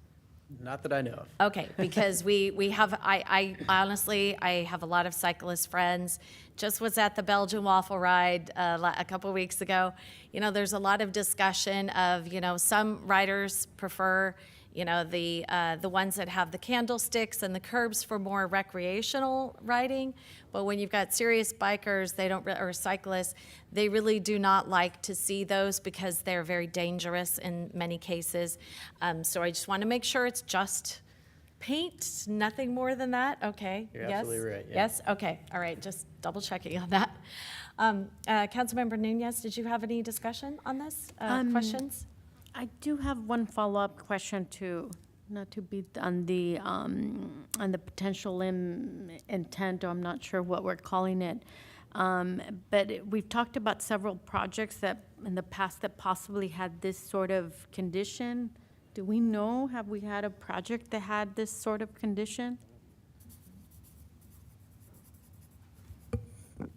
Not that I know of. Okay, because we have, I honestly, I have a lot of cyclist friends. Just was at the Belgian waffle ride a couple weeks ago. You know, there's a lot of discussion of, you know, some riders prefer, you know, the ones that have the candlesticks and the curbs for more recreational riding. But when you've got serious bikers, they don't, or cyclists, they really do not like to see those because they're very dangerous in many cases. So I just want to make sure it's just paint, nothing more than that. Okay. You're yes? absolutely right. Yeah. Yes. Okay. All right. Just double checking on that. Councilmember Nunez, did you have any discussion on this? Questions? I do have one follow-up question to, not to beat on the potential intent, or I'm not sure what we're calling it. But we've talked about several projects that in the past that possibly had this sort of condition. Do we know, have we had a project that had this sort of condition?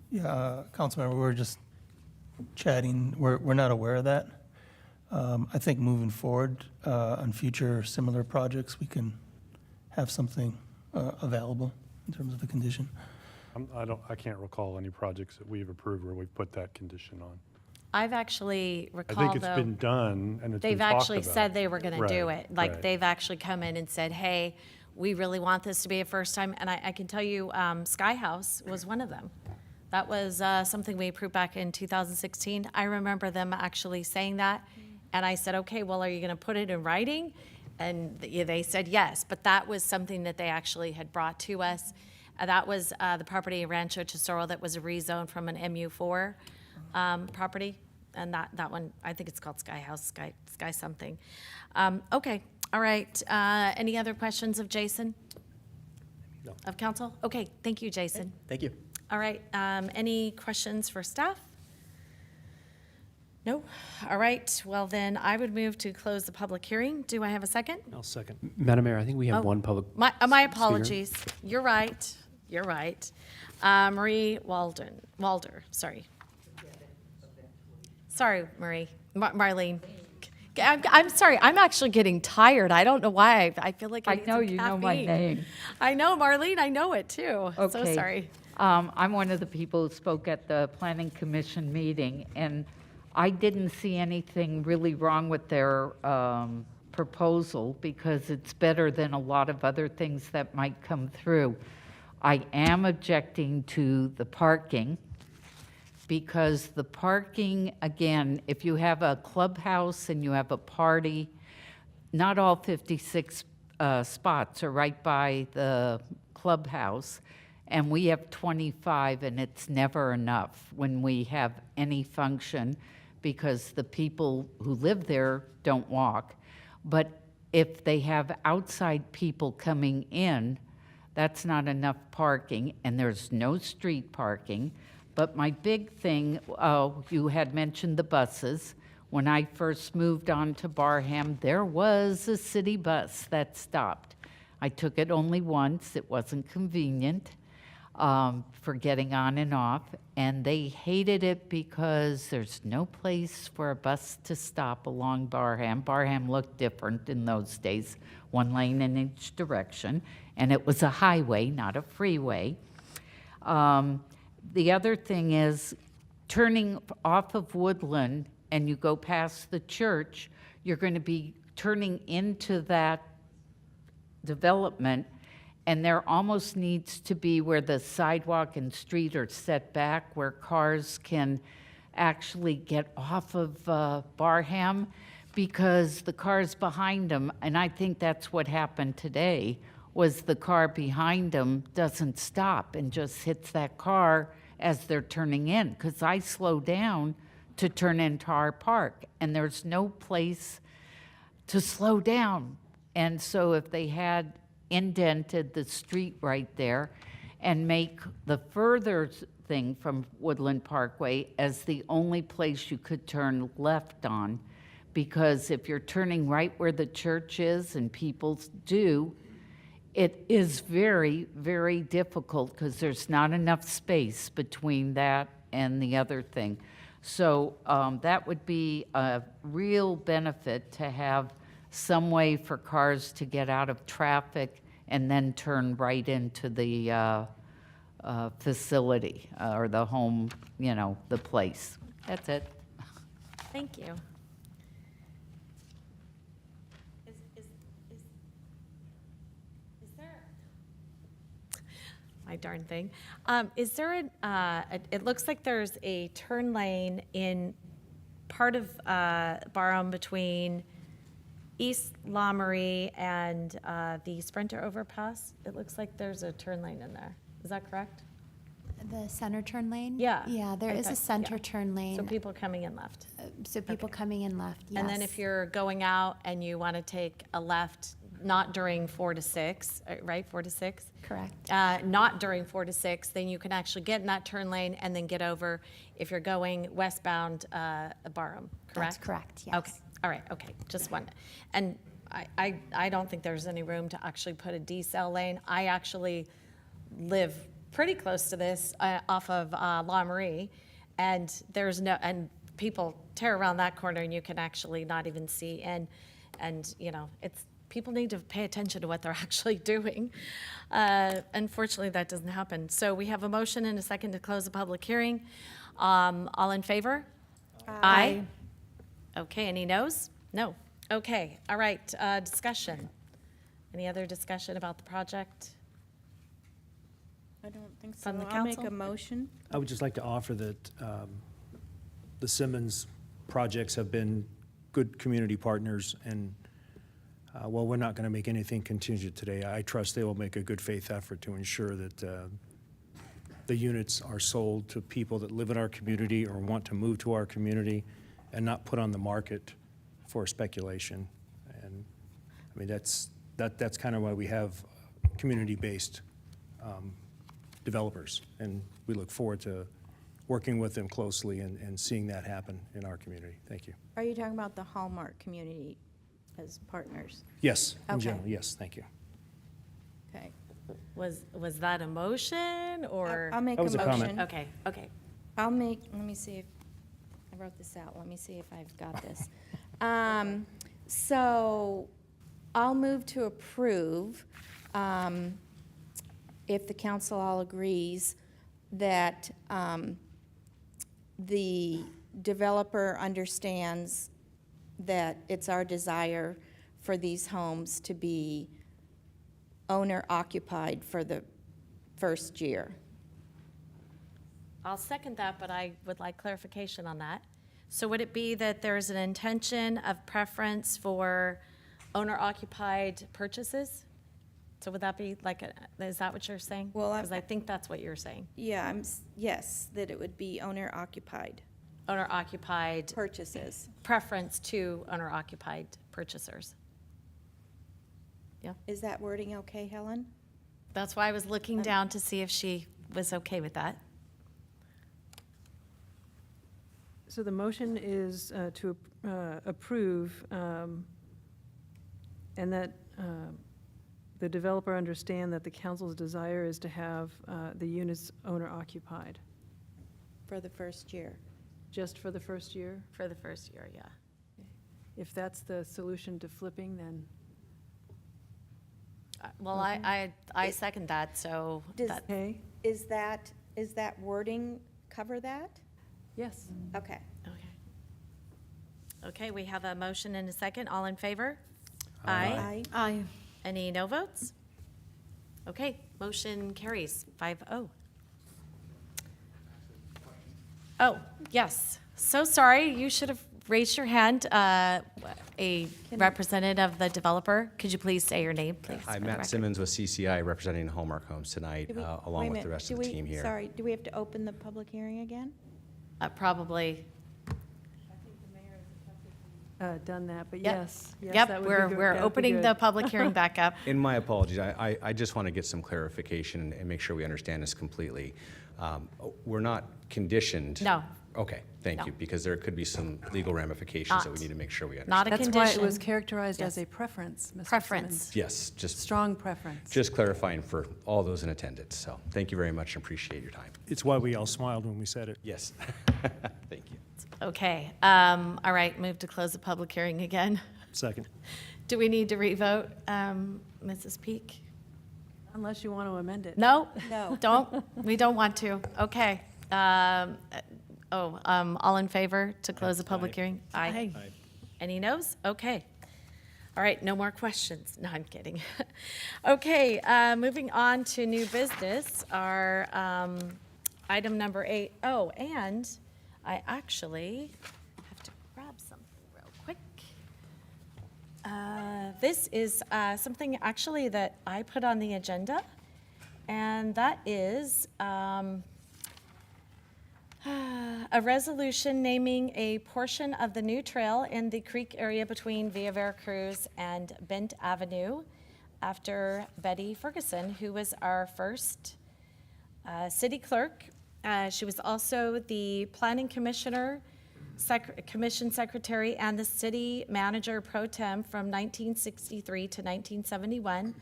Yeah, Councilmember, we're just chatting. We're not aware of that. I think moving forward on future similar projects, we can have something available in terms of the condition. I can't recall any projects that we've approved where we've put that condition on. I've actually I recalled, think it's though, been done and it's been they've talked actually about. said they were going to do Right, it. Like, right. they've actually come in and said, hey, we really want this to be a first time. And I can tell you, Sky House was one of them. That was something we approved back in 2016. I remember them actually saying that. And I said, okay, well, are you going to put it in writing? And they said yes. But that was something that they actually had brought to us. That was the property in Rancho Tesoro that was a rezone from an MU4 property. And that one, I think it's called Sky House, Sky something. Okay, all right. Any other questions of Jason? No. Of council? Okay, thank you, Jason. Thank you. All right, any questions for staff? No? All right, well then, I would move to close the public hearing. Do I have a second? I'll second. Madam Mayor, I think we have one public. My speaker. apologies. You're right. You're right. Marie Walder, sorry. Sorry, Marie. Marlene. I'm sorry. I'm actually getting tired. I don't know why. I feel like I need know some you know my caffeine. name. I know, Marlene. I know it too. So Okay. sorry. I'm one of the people who spoke at the Planning Commission meeting, and I didn't see anything really wrong with their proposal because it's better than a lot of other things that might come through. I am objecting to the parking because the parking, again, if you have a clubhouse and you have a party, not all 56 spots are right by the clubhouse, and we have 25, and it's never enough when we have any function because the people who live there don't walk. But if they have outside people coming in, that's not enough parking, and there's no street parking. But my big thing, you had mentioned the buses. When I first moved on to Barham, there was a city bus that stopped. I took it only once. It wasn't convenient for getting on and off, and they hated it because there's no place for a bus to stop along Barham. Barham looked different in those days, one lane in each direction, and it was a highway, not a freeway. The other thing is turning off of Woodland and you go past the church, you're going to be turning into that development, and there almost needs to be where the sidewalk and street are set back, where cars can actually get off of Barham, because the cars behind them, and I think that's what happened today, was the car behind them doesn't stop and just hits that car as they're turning in, because I slow down to turn into our park, and there's no place to slow down. And so if they had indented the street right there and make the further thing from Woodland Parkway as the only place you could turn left on, because if you're turning right where the church is, and people do, it is very, very difficult because there's not enough space between that and the other thing. So that would be a real benefit, to have some way for cars to get out of traffic and then turn right into the facility or the home, you know, the place. That's it. Thank you. Is there, my darn thing, is there it looks like there's a turn lane in part of Barham between East Lamourie and the Sprinter overpass. It looks like there's a turn lane in there. Is that correct? The center turn lane? Yeah. Yeah, there is a center turn lane. So people coming in left. So people coming in left, yes. And then if you're going out and you want to take a left, not during 4 to 6, right? 4 to 6? Correct. Not during 4 to 6, then you can actually get in that turn lane and then get over if you're going westbound Barham, correct? That's correct, yes. Okay, all right, okay, just one. And I don't think there's any room to actually put a decel lane. I actually live pretty close to this off of La Marie, and there's no, and people tear around that corner and you can actually not even see. And you know, it's, people need to pay attention to what they're actually doing. Unfortunately, that doesn't happen. So we have a motion and a second to close the public hearing. All in favor? Aye. Okay, any noes? No. Okay, all right, discussion. Any other discussion about the project? I don't think so. From the I'll make council? a motion. I would just like to offer that the Simmons projects have been good community partners, and while we're not going to make anything contingent today, I trust they will make a good faith effort to ensure that the units are sold to people that live in our community or want to move to our community, and not put on the market for speculation. And I mean, that's kind of why we have community-based developers, and we look forward to working with them closely and seeing that happen in our community. Thank you. Are you talking about the Hallmark community as partners? Yes, in Okay. general, yes, thank you. Okay. Was that a motion or? I'll make That a was a motion. comment. Okay, okay. I'll make, let me see if, I wrote this out, let me see if I've got this. So I'll move to approve, if the council all agrees that the developer understands that it's our desire for these homes to be owner occupied for the first year. I'll second that, but I would like clarification on that. So would it be that there's an intention of preference for owner-occupied purchases? So would that be like, is that what you're saying? Well, Because I think that's what you're saying. Yeah, yes, that it would be owner-occupied Owner-occupied purchases. preference to owner-occupied purchasers. Yeah, Is that wording okay, Helen? that's why I was looking down to see if she was okay with that. So the motion is to approve, and that the developer understand that the council's desire is to have the units owner-occupied. For the first year. Just for the first year? For the first year, yeah. If that's the solution to flipping, then Well, I second that, so Does, that, okay. is that wording cover that? Yes. Okay. okay, we have a motion and a second. All in favor? Aye. Aye. Any no votes? Okay, motion carries 5-0. Oh, yes. So sorry, you should have raised your hand. A representative of the developer, could you please say your name, please? Hi, for the Matt record? Simmons with CCI, representing Hallmark Homes tonight, along with the rest of the team here. Sorry, do we have to open the public hearing again? Probably. Done that, but Yep. yes. Yes, Yep, that would be we're good. we're That would be opening good. the public hearing back up. And my apologies, I just want to get some clarification and make sure we understand this completely. We're not conditioned. No. Okay, thank No. you, because there could be some legal ramifications that we Not. need to make sure we understand. Not a That's condition. why it was characterized as Yes. a preference, Mr. Preference. Simmons. Yes, just Strong preference. just clarifying for all those in attendance. So thank you very much and appreciate your time. It's why we all smiled when we said it. Yes, thank you. Okay, all right, move to close the public hearing again. Second. Do we need to revote, Mrs. Peak? Unless you want to amend it. No? No. We don't want to. Okay. All in favor to close the public hearing? Aye. Aye. Any noes? Okay. All right, no more questions. No, I'm kidding. Okay, moving on to new business, our item number 8. Oh, and I actually have to grab something real quick. This is something actually that I put on the agenda, and that is a resolution naming a portion of the new trail in the creek area between Via Veracruz and Bent Avenue after Betty Ferguson, who was our first city clerk. She was also the planning commissioner, commission secretary, and the city manager pro tem from 1963 to 1971.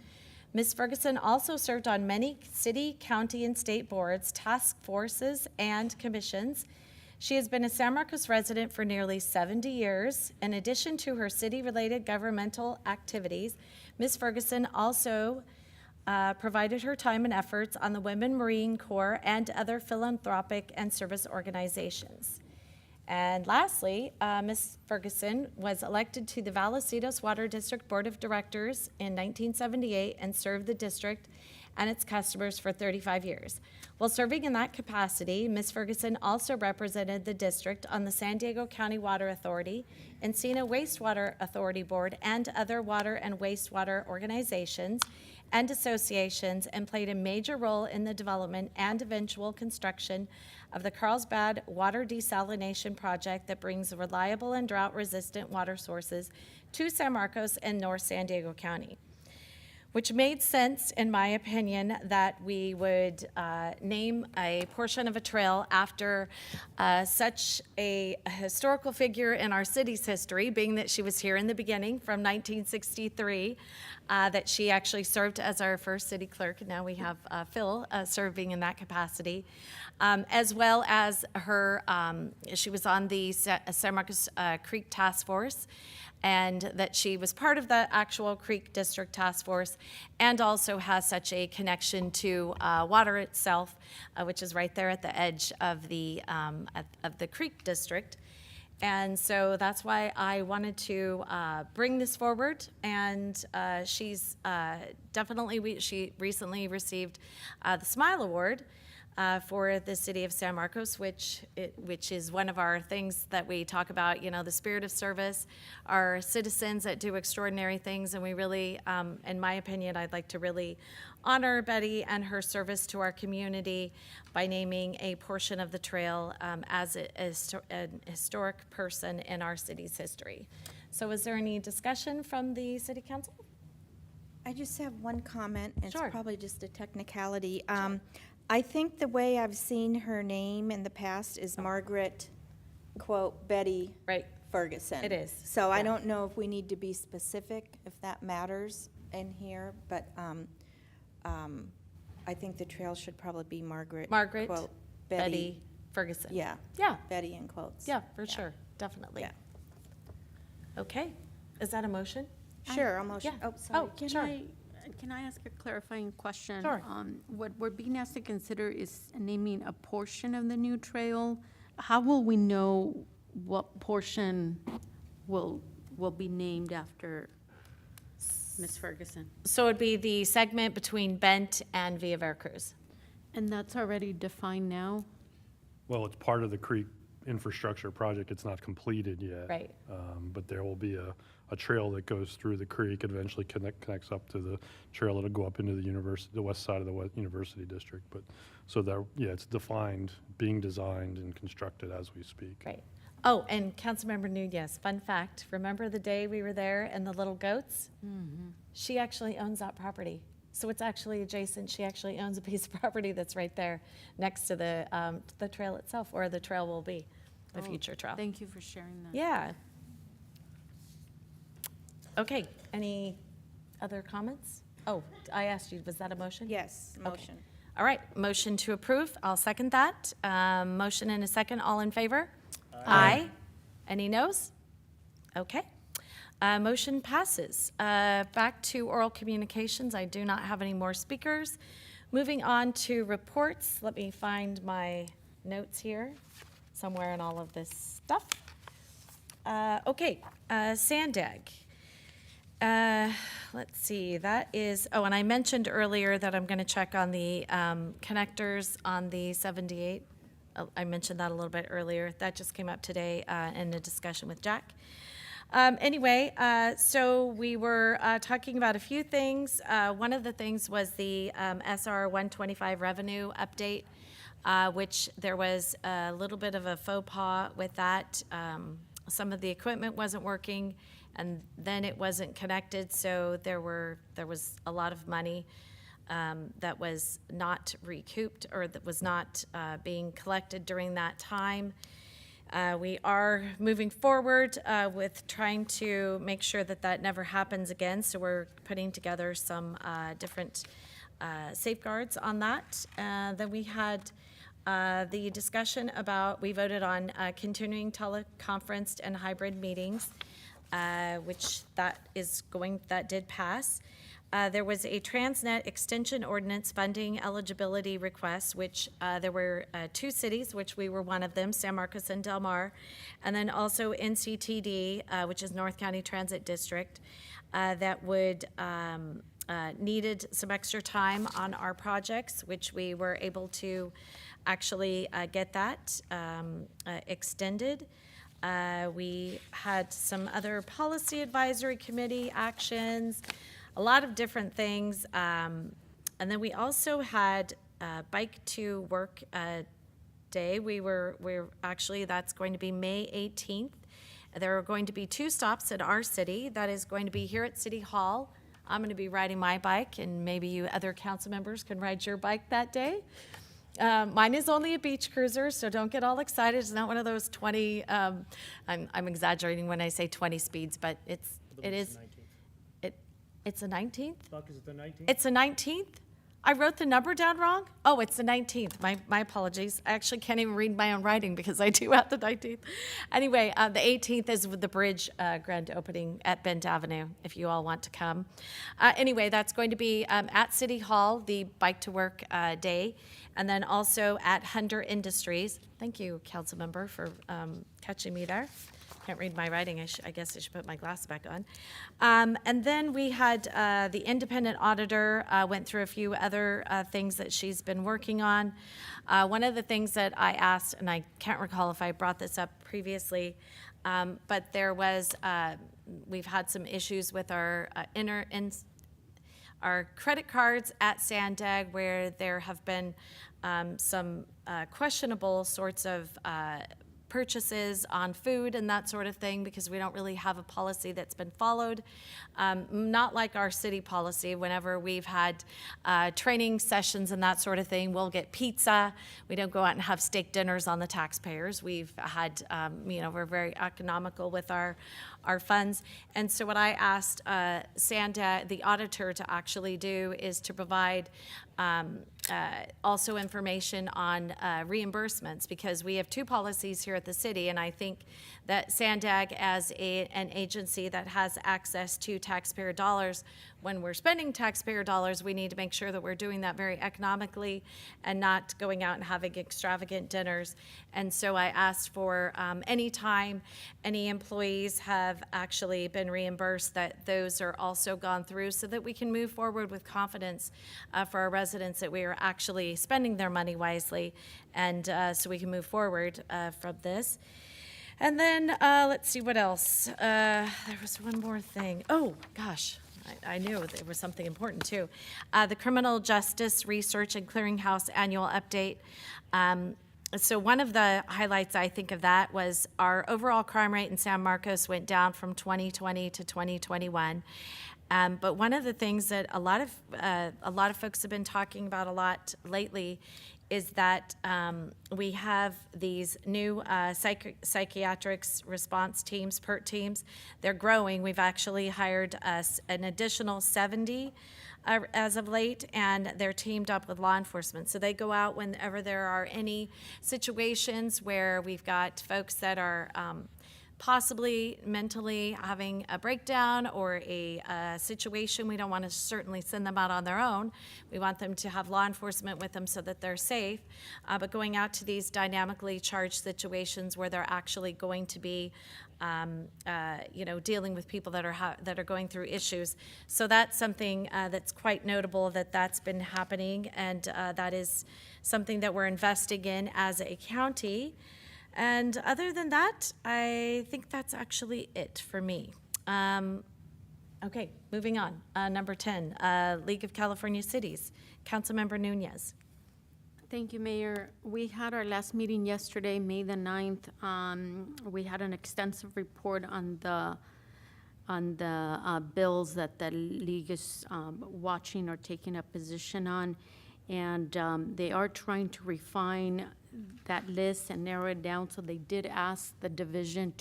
Ms. Ferguson also served on many city, county, and state boards, task forces, and commissions. She has been a San Marcos resident for nearly 70 years. In addition to her city-related governmental activities, Ms. Ferguson also provided her time and efforts on the Women Marine Corps and other philanthropic and service organizations. And lastly, Ms. Ferguson was elected to the Vallecillos Water District Board of Directors in 1978 and served the district and its customers for 35 years. While serving in that capacity, Ms. Ferguson also represented the district on the San Diego County Water Authority, Encino Wastewater Authority Board, and other water and wastewater organizations and associations, and played a major role in the development and eventual construction of the Carlsbad Water Desalination Project that brings reliable and drought-resistant water sources to San Marcos and North San Diego County, which made sense, in my opinion, that we would name a portion of a trail after such a historical figure in our city's history, being that she was here in the beginning from 1963, that she actually served as our first city clerk. And now we have Phil serving in that capacity, as well as her, she was on the San Marcos Creek Task Force, and that she was part of the actual Creek District Task Force, and also has such a connection to water itself, which is right there at the edge of the Creek District. And so that's why I wanted to bring this forward. And she's definitely, she recently received the Smile Award for the city of San Marcos, which is one of our things that we talk about, the spirit of service, our citizens that do extraordinary things, and we really, in my opinion, I'd like to really honor Betty and her service to our community by naming a portion of the trail as an historic person in our city's history. So is there any discussion from the city council? I just have one comment, and Sure. it's probably just a technicality. I think the way I've seen her name in the past is Margaret, quote, Betty Ferguson. It is. So I don't know if we need to be specific, if that matters in here, but I think the trail should probably be Margaret, quote, Betty Ferguson. Yeah. Yeah. Betty in quotes. Yeah, for sure, definitely. Yeah. Okay, is that a motion? Sure, I'll motion. Yeah. Oh, sorry. Sure. Can I ask a clarifying question? Sure. What we're being asked to consider is naming a portion of the new trail. How will we know what portion will be named after Ms. Ferguson? So it'd be the segment between Bent and Via Veracruz. And that's already defined now? Well, it's part of the creek infrastructure project. It's not completed yet. Right. But there will be a trail that goes through the creek, eventually connects up to the trail that'll go up into the west side of the university district. But so that, yeah, it's defined, being designed and constructed as we speak. Right. Oh, and Councilmember Nunez, fun fact, remember the day we were there and the little goats? Mm-hmm. She actually owns that property. So it's actually adjacent. She actually owns a piece of property that's right there next to the trail itself, or the trail will be, the future trail. Thank you for sharing that. Yeah. Okay, any other comments? Oh, I asked you, was that a motion? Yes, motion. All right, motion to approve. I'll second that. Motion and a second. All in favor? Aye. Any noes? Okay. Motion passes. Back to oral communications. I do not have any more speakers. Moving on to reports. Let me find my notes here somewhere in all of this stuff. Okay, Sandag. Let's see, that is, oh, and I mentioned earlier that I'm going to check on the connectors on the 78. I mentioned that a little bit earlier. That just came up today in a discussion with Jack. Anyway, so we were talking about a few things. One of the things was the SR 125 revenue update, which there was a little bit of a faux pas with that. Some of the equipment wasn't working, and then it wasn't connected, so there was a lot of money that was not recouped, or that was not being collected during that time. We are moving forward with trying to make sure that that never happens again, so we're putting together some different safeguards on that. Then we had the discussion about, we voted on continuing teleconferenced and hybrid meetings, which that did pass. There was a Transnet extension ordinance funding eligibility request, which there were 2 cities, which we were one of them, San Marcos and Del Mar, and then also NCTD, which is North County Transit District, that would needed some extra time on our projects, which we were able to actually get that extended. We had some other policy advisory committee actions, a lot of different things. And then we also had Bike to Work Day. We're actually, that's going to be May 18th. There are going to be 2 stops at our city. That is going to be here at City Hall. I'm going to be riding my bike, and maybe you other council members can ride your bike that day. Mine is only a beach cruiser, so don't get all excited. It's not one of those 20, I'm exaggerating when I say 20 speeds, but it is. It's a 19th? Buck, is it the 19th? It's a 19th? I wrote the number down wrong? Oh, it's the 19th. My apologies. I actually can't even read my own writing because I do have the 19th. Anyway, the 18th is with the bridge grand opening at Bent Avenue, if you all want to come. Anyway, that's going to be at City Hall, the Bike to Work Day, and then also at Hunter Industries. Thank you, Council Member, for catching me there. Can't read my writing. I guess I should put my glasses back on. And then we had the independent auditor went through a few other things that she's been working on. One of the things that I asked, and I can't recall if I brought this up previously, but there was, we've had some issues with our our credit cards at Sandag, where there have been some questionable sorts of purchases on food and that sort of thing, because we don't really have a policy that's been followed. Not like our city policy. Whenever we've had training sessions and that sort of thing, we'll get pizza. We don't go out and have steak dinners on the taxpayers. We've had, we're very economical with our funds. And so what I asked Sandag, the auditor, to actually do is to provide also information on reimbursements, because we have two policies here at the city, and I think that Sandag, as an agency that has access to taxpayer dollars, when we're spending taxpayer dollars, we need to make sure that we're doing that very economically and not going out and having extravagant dinners. And so I asked for any time any employees have actually been reimbursed, that those are also gone through, so that we can move forward with confidence for our residents that we are actually spending their money wisely, and so we can move forward from this. And then let's see what else. There was one more thing. Oh, gosh. I knew there was something important too. The Criminal Justice Research and Clearinghouse Annual Update. So one of the highlights, I think, of that was our overall crime rate in San Marcos went down from 2020 to 2021. But one of the things that a lot of folks have been talking about a lot lately is that we have these new psychiatrics response teams, PERT teams. They're growing. We've actually hired an additional 70 as of late, and they're teamed up with law enforcement. So they go out whenever there are any situations where we've got folks that are possibly mentally having a breakdown or a situation. We don't want to certainly send them out on their own. We want them to have law enforcement with them so that they're safe. But going out to these dynamically charged situations where they're actually going to be dealing with people that are going through issues. So that's something that's quite notable, that's been happening, and that is something that we're investing in as a county. And other than that, I think that's actually it for me. Okay, moving on. Number 10, League of California Cities. Councilmember Nunez. Thank you, Mayor. We had our last meeting yesterday, May the 9th. We had an extensive report on the bills that the league is watching or taking a position on, and they are trying to refine that list and narrow it down. So they did ask the division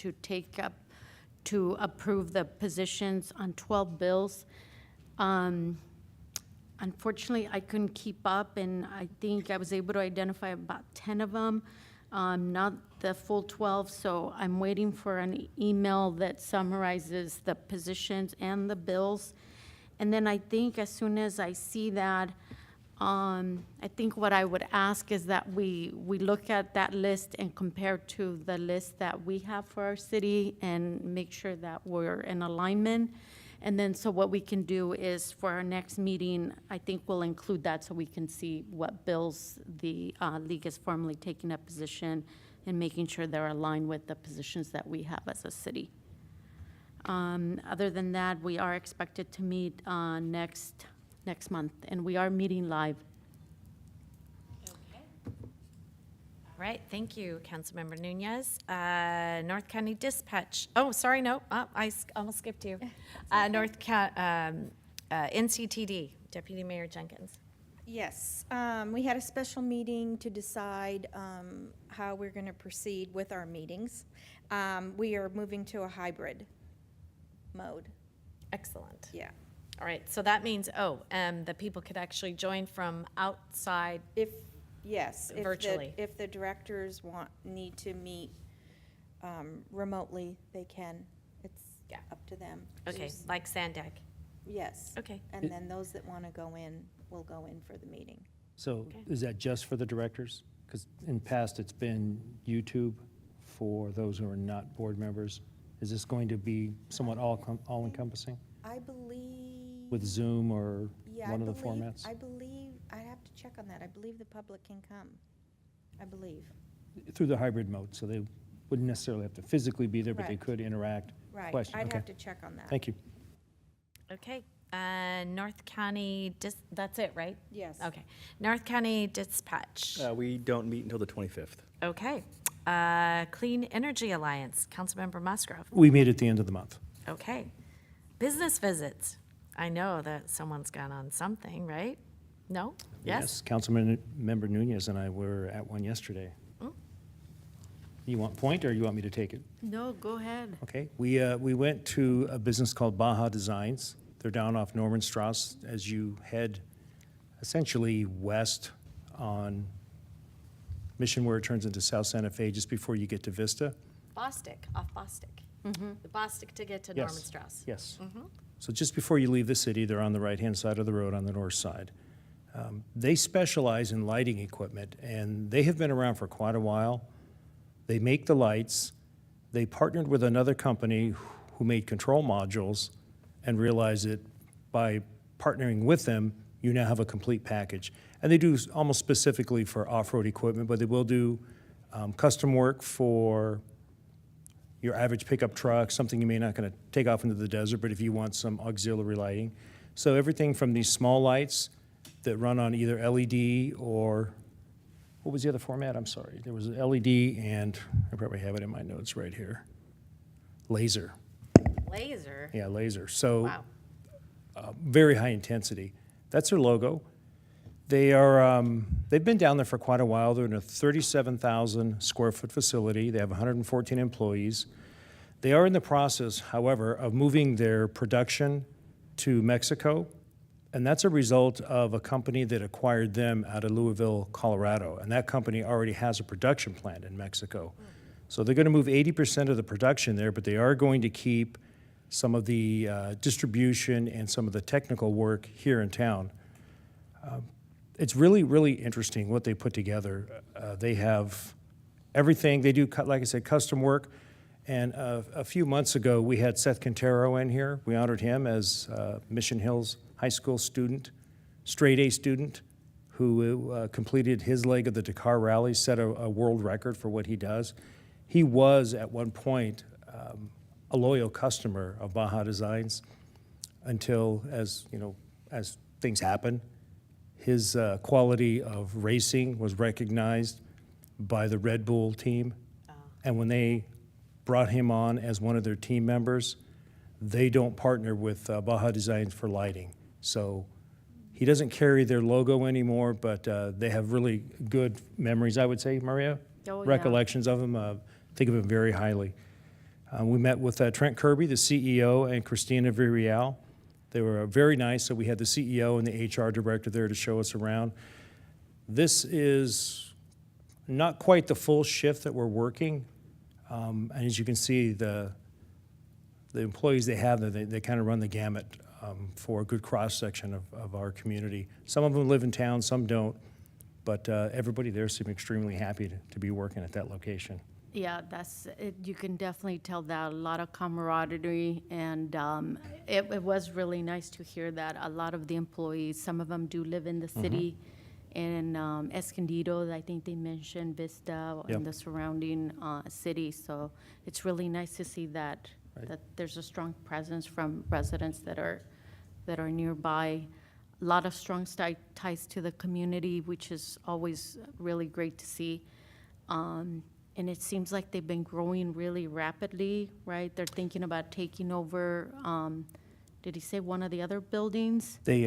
to approve the positions on 12 bills. Unfortunately, I couldn't keep up, and I think I was able to identify about 10 of them, not the full 12, so I'm waiting for an email that summarizes the positions and the bills. And then I think as soon as I see that, I think what I would ask is that we look at that list and compare to the list that we have for our city and make sure that we're in alignment. And then so what we can do is for our next meeting, I think we'll include that so we can see what bills the league is formally taking a position and making sure they're aligned with the positions that we have as a city. Other than that, we are expected to meet next month, and we are meeting live. All right, thank you, Councilmember Nunez. North County Dispatch. Oh, sorry, no, I almost skipped you. NCTD, Deputy Mayor Jenkins. Yes, we had a special meeting to decide how we're going to proceed with our meetings. We are moving to a hybrid mode. Excellent. Yeah. All right, so that means, that people could actually join from outside. Yes, virtually. If the directors need to meet remotely, they can. It's up to them. Okay, like Sandag. Yes. Okay. And then those that want to go in will go in for the meeting. So is that just for the directors? Because in past, it's been YouTube for those who are not board members. Is this going to be somewhat all-encompassing I believe. with Zoom or Yeah, one I of the believe- formats? I believe, I have to check on that. I believe the public can come. I believe. Through the hybrid mode, so they wouldn't necessarily have to physically be there, but they Correct. could interact. Right. Question, I'd okay. have to check on that. Thank you. Okay, North County, that's it, right? Yes. Okay, North County Dispatch. We don't meet until the 25th. Okay, Clean Energy Alliance, Councilmember Musgrove. We meet at the end of the month. Okay, business visits. I know that someone's gone on something, right? No? Yes? Councilmember Nunez and I were at one yesterday. Mm. You want point, or you want me to take it? No, go ahead. Okay, we went to a business called Baja Designs. They're down off Normanstrasse as you head essentially west on Mission, where it turns into South Santa Fe just before you get to Vista. Bostic, off Bostic. The Bostic to get to Yes. Normanstrasse. Yes. Mhm. So just before you leave the city, they're on the right-hand side of the road on the north side. They specialize in lighting equipment, and they have been around for quite a while. They make the lights. They partnered with another company who made control modules and realized that by partnering with them, you now have a complete package. And they do almost specifically for off-road equipment, but they will do custom work for your average pickup truck, something you may not going to take off into the desert, but if you want some auxiliary lighting. So everything from these small lights that run on either LED or, what was the other format? I'm sorry. There was LED and, I probably have it in my notes right here, laser. Laser. Yeah, laser. So Wow. very high intensity. That's their logo. They are, they've been down there for quite a while. They're in a 37,000 square foot facility. They have 114 employees. They are in the process, however, of moving their production to Mexico, and that's a result of a company that acquired them out of Louisville, Colorado, and that company already has a production plant in Mexico. So they're going to move 80% of the production there, but they are going to keep some of the distribution and some of the technical work here in town. It's really, really interesting what they put together. They have everything. They do, like I said, custom work. And a few months ago, we had Seth Quintero in here. We honored him as Mission Hills High School student, straight A student, who completed his leg of the Dakar Rally, set a world record for what he does. He was, at one point, a loyal customer of Baja Designs until, as you know, as things happen, his quality of racing was recognized by the Red Bull team. And when they brought him on as one of their team members, they don't partner with Baja Designs for lighting. So he doesn't carry their logo anymore, but they have really good memories, I would say, Maria? Oh, yeah. Recollections of him. Think of him very highly. We met with Trent Kirby, the CEO, and Christina Villarreal. They were very nice, so we had the CEO and the HR director there to show us around. This is not quite the full shift that we're working. And as you can see, the employees they have there, they kind of run the gamut for a good cross-section of our community. Some of them live in town, some don't, but everybody there seems extremely happy to be working at that location. Yeah, that's it. You can definitely tell that a lot of camaraderie, and it was really nice to hear that a lot of the employees, some of them do live in the city, in Escondido. I think they mentioned Vista and the surrounding cities. So it's really nice to see that that there's a strong presence from residents that are nearby. A lot of strong ties to the community, which is always really great to see. And it seems like they've been growing really rapidly, right? They're thinking about taking over, did he say one of the other buildings? They,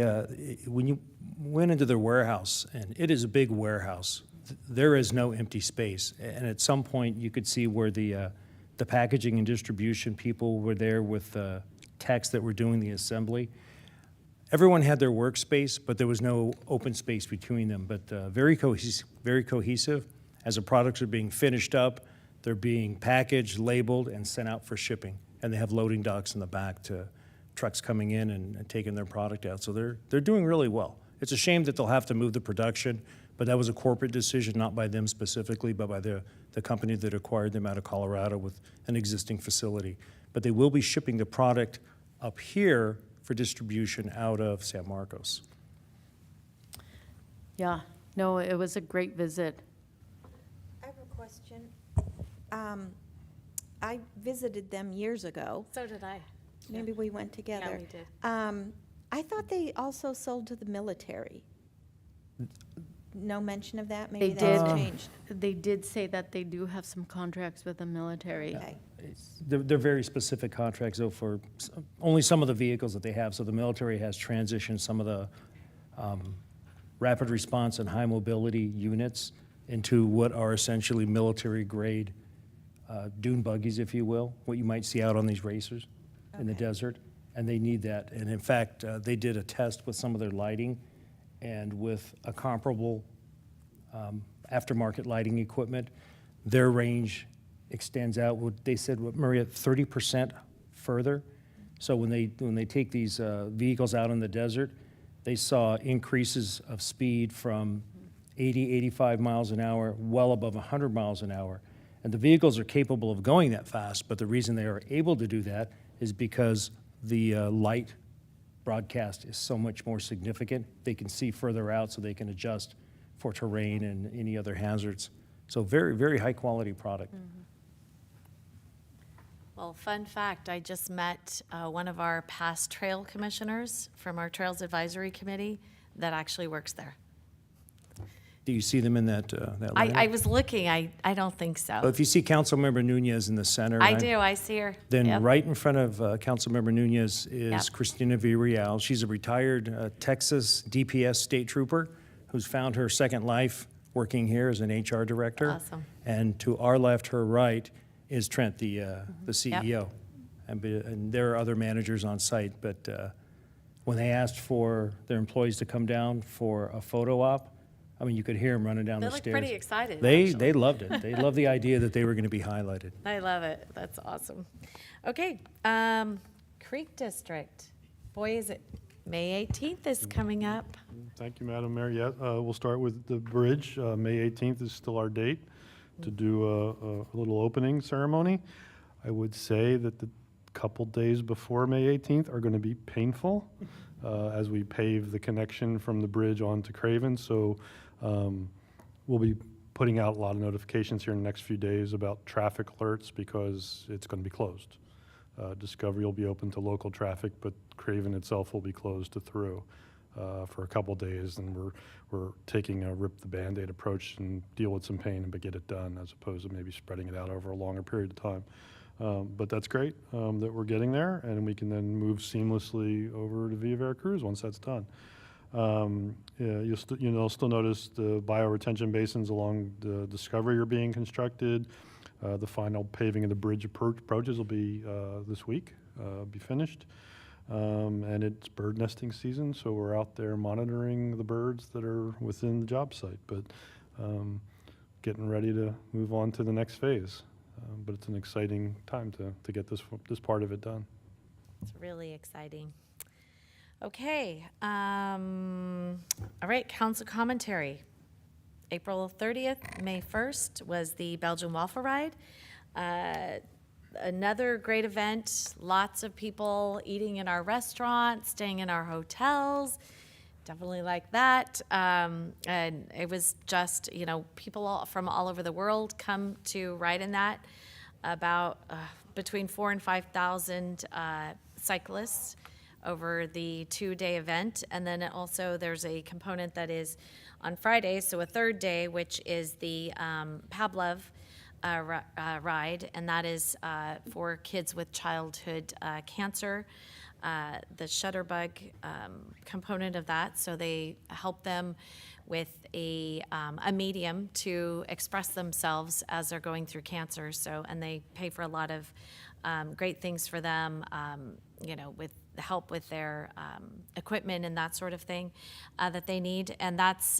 when you went into their warehouse, and it is a big warehouse, there is no empty space. And at some point, you could see where the packaging and distribution people were there with techs that were doing the assembly. Everyone had their workspace, but there was no open space between them. But very cohesive. As the products are being finished up, they're being packaged, labeled, and sent out for shipping. And they have loading docks in the back to trucks coming in and taking their product out. So they're doing really well. It's a shame that they'll have to move the production, But that was a corporate decision, not by them specifically, but by the company that acquired them out of Colorado with an existing facility. But they will be shipping the product up here for distribution out of San Marcos. Yeah, no, it was a great visit. I have a question. I visited them years ago. So did I. Maybe we went together. Yeah, we did. I thought they also sold to the military. No mention of that? Maybe They that's did. changed. They did say that they do have some contracts with the military. Okay. They're very specific contracts, though, for only some of the vehicles that they have. So the military has transitioned some of the rapid response and high mobility units into what are essentially military-grade dune buggies, if you will, what you might see out on these racers in the desert. And they need that. And in fact, they did a test with some of their lighting, and with a comparable aftermarket lighting equipment, their range extends out, what they said, what, Maria, 30% further. So when they take these vehicles out in the desert, they saw increases of speed from 80, 85 miles an hour, well above 100 miles an hour. And the vehicles are capable of going that fast, but the reason they are able to do that is because the light broadcast is so much more significant. They can see further out, so they can adjust for terrain and any other hazards. So very, very high quality product. Well, fun fact, I just met one of our past trail commissioners from our Trails Advisory Committee that actually works there. Do you see them in that lineup? I was looking, I don't think so. Well, if you see Councilmember Nunez in the center. I do, I see her. Then Yep. right in front of Councilmember Nunez is Yep. Christina Villarreal. She's a retired Texas DPS state trooper who's found her second life working here as an HR director. Awesome. And to our left, her right, is Trent, the CEO. And there are other managers on site, but when they asked for their employees to come down for a photo op, I mean, you could hear them running down They the look stairs. pretty excited, They actually. loved it. They loved the idea that they were going to be highlighted. I love it, that's awesome. Okay, Creek District, boy, is it, May 18th is coming up. Thank you, Madam Mayor. Yeah, we'll start with the bridge. May 18th is still our date to do a little opening ceremony. I would say that the couple days before May 18th are going to be painful as we pave the connection from the bridge onto Craven. So we'll be putting out a lot of notifications here in the next few days about traffic alerts because it's going to be closed. Discovery will be open to local traffic, but Craven itself will be closed to through for a couple days, and we're taking a rip the Band-Aid approach and deal with some pain but get it done, as opposed to maybe spreading it out over a longer period of time. But that's great that we're getting there, and we can then move seamlessly over to Via Veracruz once that's done. Yeah, you'll still notice the bioretention basins along the Discovery are being constructed. The final paving of the bridge approaches will be this week, be finished. And it's bird nesting season, so we're out there monitoring the birds that are within the job site, but getting ready to move on to the next phase. But it's an exciting time to get this part of it done. It's really exciting. Okay, all right, council commentary. April 30th, May 1st was the Belgian Waffle Ride. Another great event, lots of people eating in our restaurants, staying in our hotels, definitely like that. And it was just, people from all over the world come to ride in that. About between 4,000 and 5,000 cyclists over the 2-day event. And then also there's a component that is on Friday, so a third day, which is the Pavlov ride, and that is for kids with childhood cancer. The Shutterbug component of that, so they help them with a medium to express themselves as they're going through cancer. So, and they pay for a lot of great things for them, with help with their equipment and that sort of thing that they need. And that's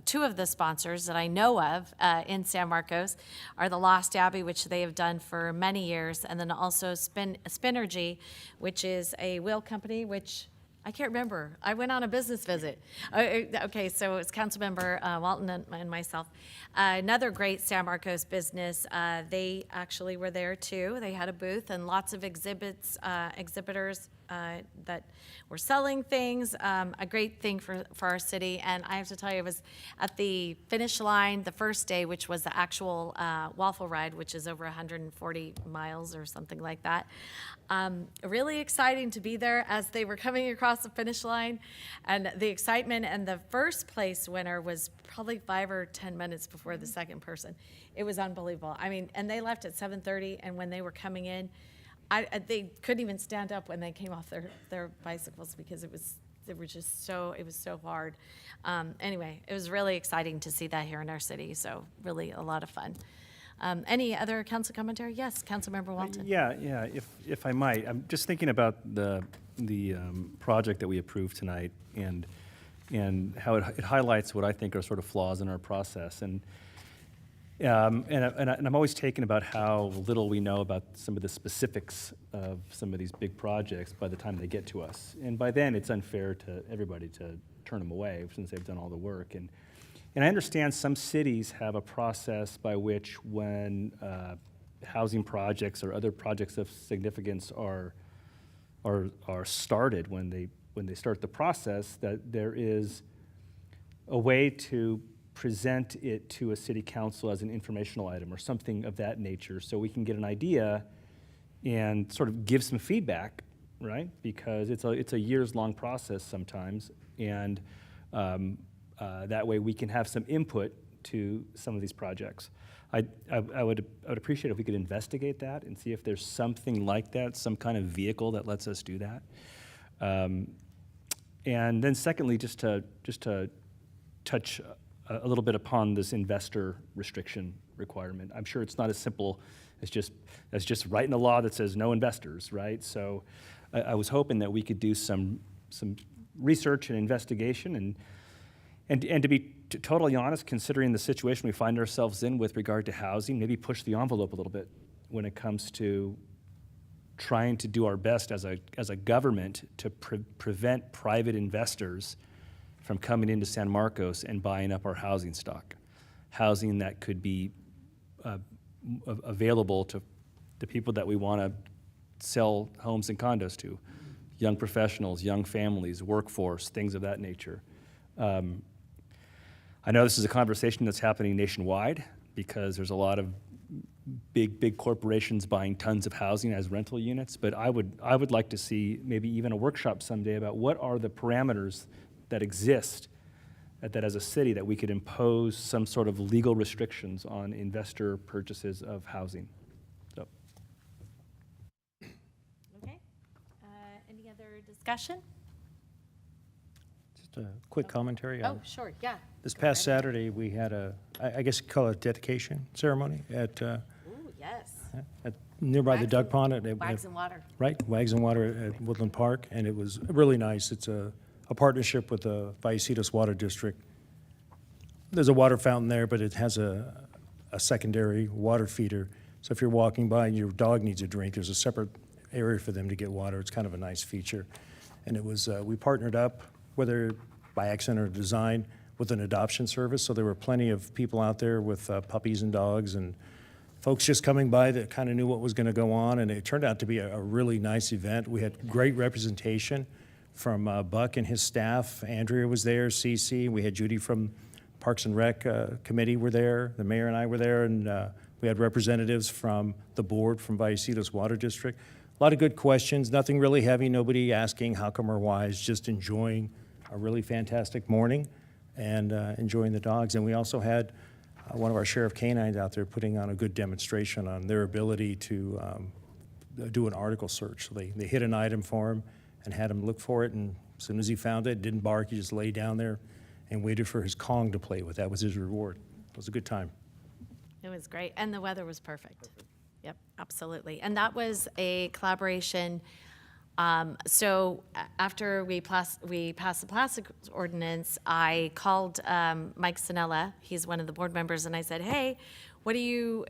two of the sponsors that I know of in San Marcos are the Lost Abbey, which they have done for many years, and then also Spinergy, which is a wheel company, which I can't remember. I went on a business visit. Okay, so it's Councilmember Walton and myself. Another great San Marcos business. They actually were there too. They had a booth and lots of exhibitors that were selling things. A great thing for our city. And I have to tell you, I was at the finish line the first day, which was the actual waffle ride, which is over 140 miles or something like that. Really exciting to be there as they were coming across the finish line, and the excitement. And the first place winner was probably 5 or 10 minutes before the second person. It was unbelievable. I mean, and they left at 7:30, and when they were coming in, they couldn't even stand up when they came off their bicycles because it was so hard. Anyway, it was really exciting to see that here in our city. So really a lot of fun. Any other council commentary? Yes, Councilmember Walton. Yeah, if I might, I'm just thinking about the project that we approved tonight and how it highlights what I think are sort of flaws in our process. And I'm always taken about how little we know about some of the specifics of some of these big projects by the time they get to us. And by then, it's unfair to everybody to turn them away since they've done all the work. And I understand some cities have a process by which when housing projects or other projects of significance are started, when they start the process, that there is a way to present it to a city council as an informational item or something of that nature, so we can get an idea and sort of give some feedback, right? Because it's a years-long process sometimes, and that way we can have some input to some of these projects. I would appreciate if we could investigate that and see if there's something like that, some kind of vehicle that lets us do that. And then secondly, just to touch a little bit upon this investor restriction requirement. I'm sure it's not as simple as just writing a law that says no investors, right? So I was hoping that we could do some research and investigation and to be totally honest, considering the situation we find ourselves in with regard to housing, maybe push the envelope a little bit when it comes to trying to do our best as a government to prevent private investors from coming into San Marcos and buying up our housing stock, housing that could be available to the people that we want to sell homes and condos to, young professionals, young families, workforce, things of that nature. I know this is a conversation that's happening nationwide because there's a lot of big corporations buying tons of housing as rental units, but I would like to see maybe even a workshop someday about what are the parameters that exist that as a city that we could impose some sort of legal restrictions on investor purchases of housing. So. Okay. Any other discussion? Just a quick commentary. Oh, sure, yeah. This past Saturday, we had I guess you call it a dedication ceremony at Ooh, yes. nearby the duck pond. Wags and Water. Right, Wags and Water at Woodland Park, and it was really nice. It's a partnership with the Vallecitos Water District. There's a water fountain there, but it has a secondary water feeder. So if you're walking by and your dog needs a drink, there's a separate area for them to get water. It's kind of a nice feature. And it was, we partnered up, whether by accident or design, with an adoption service. So there were plenty of people out there with puppies and dogs and folks just coming by that kind of knew what was going to go on. And it turned out to be a really nice event. We had great representation from Buck and his staff. Andrea was there, Cece. We had Judy from Parks and Rec Committee were there. The mayor and I were there, and we had representatives from the board from Vallecitos Water District. A lot of good questions, nothing really heavy, nobody asking how come or why, it's just enjoying a really fantastic morning and enjoying the dogs. And we also had one of our sheriff canines out there putting on a good demonstration on their ability to do an article search. So they hit an item for him and had him look for it, and as soon as he found it, didn't bark, he just lay down there and waited for his Kong to play with. That was his reward. It was a good time. It was great, and the weather was perfect. Yep, absolutely. And that was a collaboration. So after we passed the plastics ordinance, I called Mike Sinella. He's one of the board members, and I said, hey, what do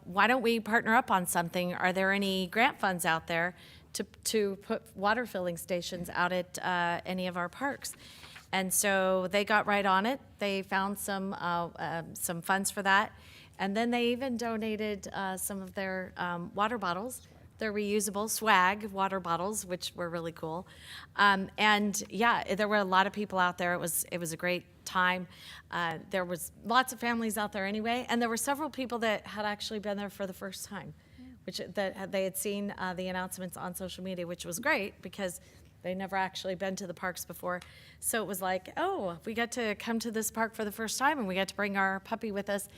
why don't we partner up on something? Are there any grant funds out there to put water filling stations out at any of our parks. And so they got right on it. They found some funds for that. And then they even donated some of their water bottles, their reusable swag water bottles, which were really cool. And yeah, there were a lot of people out there. It was a great time. There was lots of families out there anyway, and there were several people that had actually been there for the first time, which they had seen the announcements on social media, which was great because they never actually been to the parks before. So it was like, oh, we got to come to this park for the first time, and we got to bring our puppy with us.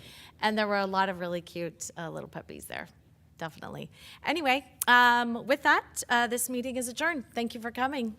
And there were a lot of really cute little puppies there, definitely. Anyway, with that, this meeting is adjourned. Thank you for coming.